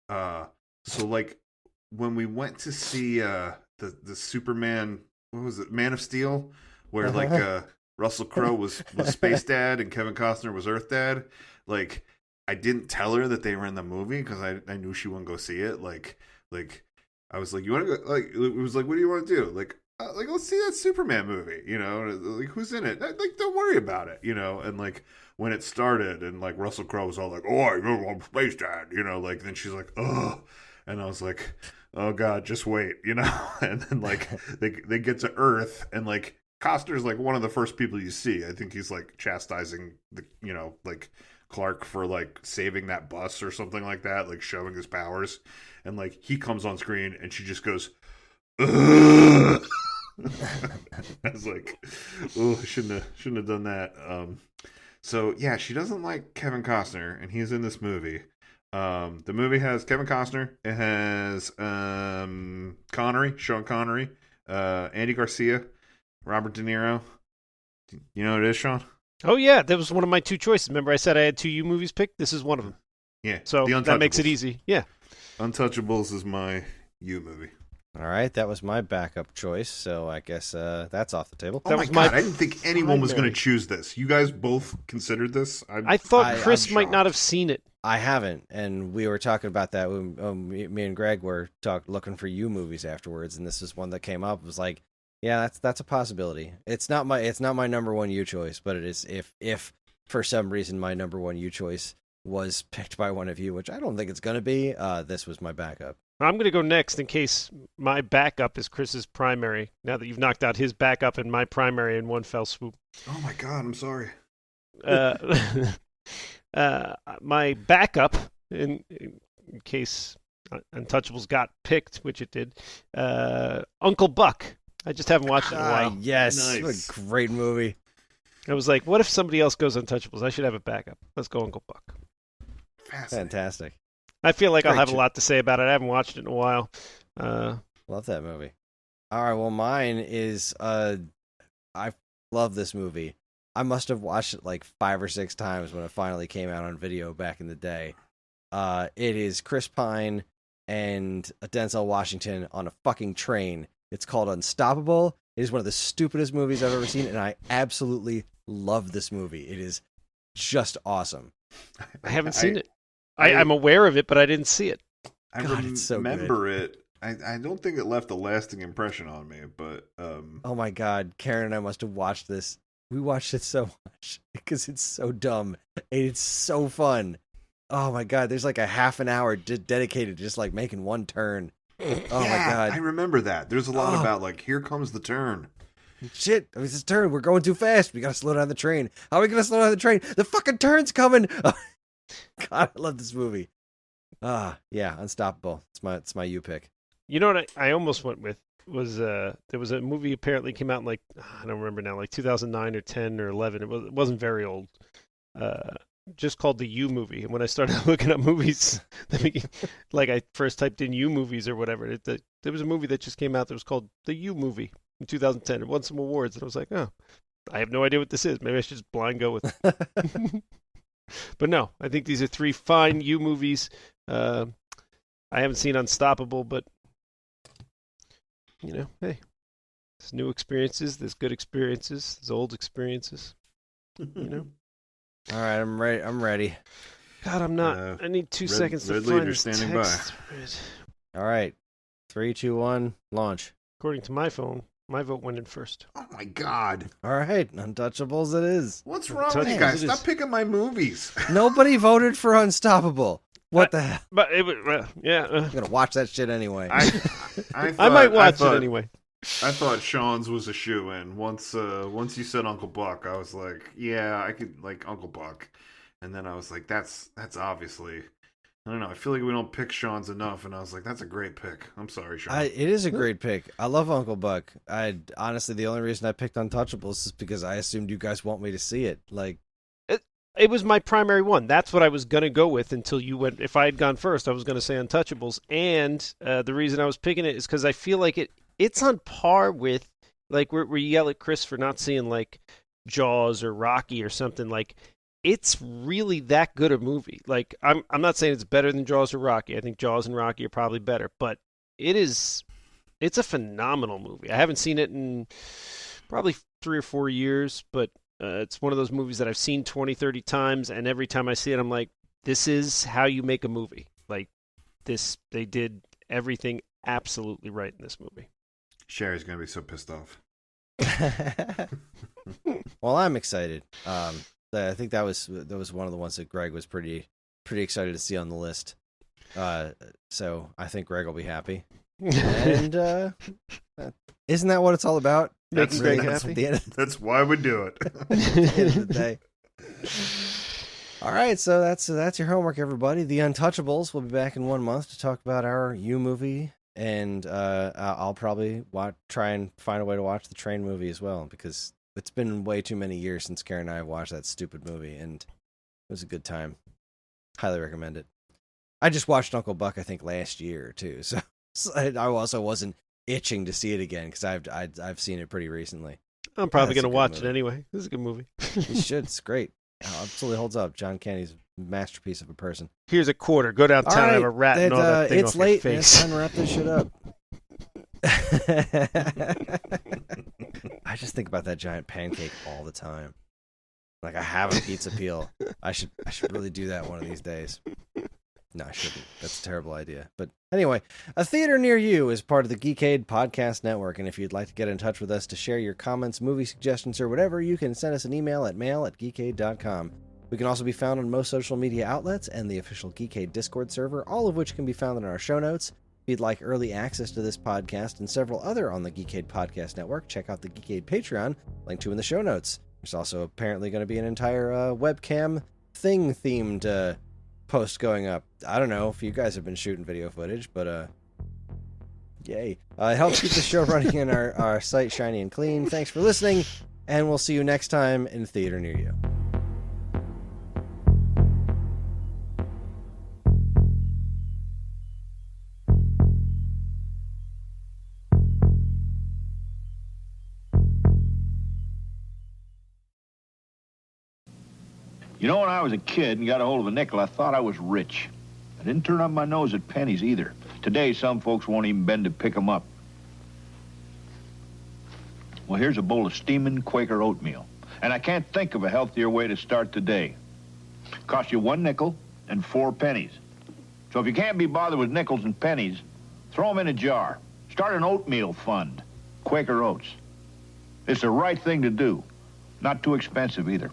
So like when we went to see the Superman, what was it, Man of Steel, where like Russell Crowe was Space Dad and Kevin Costner was Earth Dad. Like, I didn't tell her that they were in the movie because I knew she wouldn't go see it. Like I was like, you want to go? Like, it was like, what do you want to do? Like let's see that Superman movie. You know, like who's in it? Like, don't worry about it. You know, and like when it started and like Russell Crowe was all like, oh, I'm Space Dad. You know, like then she's like, oh, and I was like, oh God, just wait. You know, and then like they get to Earth and like Costner's like one of the first people you see. I think he's like chastising like Clark for like saving that bus or something like that, like showing his powers, and like he comes on screen and she just goes, ugh! I was like, oh, I shouldn't have done that. So yeah, she doesn't like Kevin Costner, and he's in this movie. The movie has Kevin Costner. It has Sean Connery, Andy Garcia, Robert De Niro. You know what it is, Sean? Oh, yeah. That was one of my two choices. Remember I said I had two U movies picked? This is one of them. Yeah. So that makes it easy. Yeah. Untouchables is my U movie. All right. That was my backup choice. So I guess that's off the table. Oh, my God. I didn't think anyone was going to choose this. You guys both considered this? I thought Kris might not have seen it. I haven't. And we were talking about that. Me and Greg were looking for U movies afterwards. And this is one that came up. It was like, yeah, that's a possibility. It's not my number one U choice, but it is if for some reason my number one U choice was picked by one of you, which I don't think it's gonna be. This was my backup. I'm gonna go next in case my backup is Kris's primary. Now that you've knocked out his backup and my primary in one fell swoop. Oh my God, I'm sorry. My backup in case Untouchables got picked, which it did. Uncle Buck. I just haven't watched it in a while. Yes, nice. What a great movie. I was like, what if somebody else goes Untouchables? I should have a backup. Let's go Uncle Buck. Fantastic. I feel like I'll have a lot to say about it. I haven't watched it in a while. Love that movie. All right, well, mine is I love this movie. I must have watched it like 5 or 6 times when it finally came out on video back in the day. It is Chris Pine and Denzel Washington on a fucking train. It's called Unstoppable. It is one of the stupidest movies I've ever seen, and I absolutely love this movie. It is just awesome. I haven't seen it. I'm aware of it, but I didn't see it. I remember it. I don't think it left a lasting impression on me, but... Oh my God, Karen and I must have watched this We watched it so much because it's so dumb and it's so fun. Oh my god, there's like a half an hour dedicated to just like making one turn. Oh my god. I remember that. There's a lot about like, here comes the turn. Shit, it's his turn. We're going too fast. We gotta slow down the train. How are we gonna slow down the train? The fucking turn's coming. Oh, god, I love this movie. Yeah, Unstoppable. It's my U pick. You know what I almost went with was there was a movie apparently came out in like I don't remember now, like 2009 or 10 or 11. It wasn't very old. Just called the U movie. And when I started looking up movies, like I first typed in U movies or whatever, there was a movie that just came out that was called the U movie in 2010. It won some awards, and I was like, oh, I have no idea what this is. Maybe I should just blind go with it. But no, I think these are three fine U movies. I haven't seen Unstoppable, but you know, hey, there's new experiences, there's good experiences, there's old experiences. You know. All right, I'm ready. God, I'm not. I need 2 seconds to find this standing text. All right, 3, 2, 1, launch. According to my phone, my vote went in first. Oh my god. All right, Untouchables it is. What's wrong with you guys? Stop picking my movies. Nobody voted for Unstoppable. What the hell? But it was, yeah. I'm gonna watch that shit anyway. I might watch it anyway. I thought Sean's was a shoe-in. Once you said Uncle Buck, I was like, yeah, I could like Uncle Buck. And then I was like, that's obviously, I don't know. I feel like we don't pick Sean's enough. And I was like, that's a great pick. I'm sorry, Sean. It is a great pick. I love Uncle Buck. Honestly, the only reason I picked Untouchables is because I assumed you guys want me to see it. Like, it was my primary one. That's what I was going to go with until you went. If I had gone first, I was going to say Untouchables. And the reason I was picking it is because I feel like it's on par with, like, where you yell at Kris for not seeing, like, Jaws or Rocky or something. Like, it's really that good a movie. Like, I'm not saying it's better than Jaws or Rocky. I think Jaws and Rocky are probably better. But it's a phenomenal movie. I haven't seen it in probably 3 or 4 years, but it's one of those movies that I've seen 20, 30 times, and every time I see it, I'm like, this is how you make a movie. Like, they did everything absolutely right in this movie. Sherry's going to be so pissed off. Well, I'm excited. I think that was one of the ones that Greg was pretty excited to see on the list. So I think Greg will be happy. And isn't that what it's all about? Making Greg happy. That's why we do it. At the end of the day. All right, so that's your homework, everybody. The Untouchables. We'll be back in 1 month to talk about our U movie, and I'll probably try and find a way to watch the Train movie as well, because it's been way too many years since Karen and I have watched that stupid movie, and it was a good time. Highly recommend it. I just watched Uncle Buck, I think, last year too, so I also wasn't itching to see it again because I've seen it pretty recently. I'm probably going to watch it anyway. This is a good movie. You should. It's great. Absolutely holds up. John Candy's a masterpiece of a person. Here's a quarter. Go downtown and have a rat and all that thing it's off late. your face. It's time to wrap this shit up. I just think about that giant pancake all the time. Like, I have a pizza peel. I should really do that one of these days. No, I shouldn't. That's a terrible idea. But anyway, a theater near you is part of the Geekade Podcast Network, and if you'd like to get in touch with us to share your comments, movie suggestions, or whatever, you can send us an email at mail@geekade.com. We can also be found on most social media outlets and the official Geekade Discord server, all of which can be found in our show notes. If you'd like early access to this podcast and several other on the Geekade Podcast Network, check out the Geekade Patreon, linked to in the show notes. There's also apparently going to be an entire webcam thing-themed post going up. I don't know if you guys have been shooting video footage, but yay. It helps keep the show running and our site shiny and clean. Thanks for listening, and we'll see you next time in theater near you. You know, when I was a kid and got a hold of a nickel, I thought I was rich. I didn't turn up my nose at pennies either. Today, some folks won't even bend to pick 'em up. Well, here's a bowl of steaming Quaker oatmeal. And I can't think of a healthier way to start the day. Cost you 1 nickel and 4 pennies. So if you can't be bothered with nickels and pennies, throw 'em in a jar. Start an oatmeal fund. Quaker Oats. It's the right thing to do. Not too expensive either.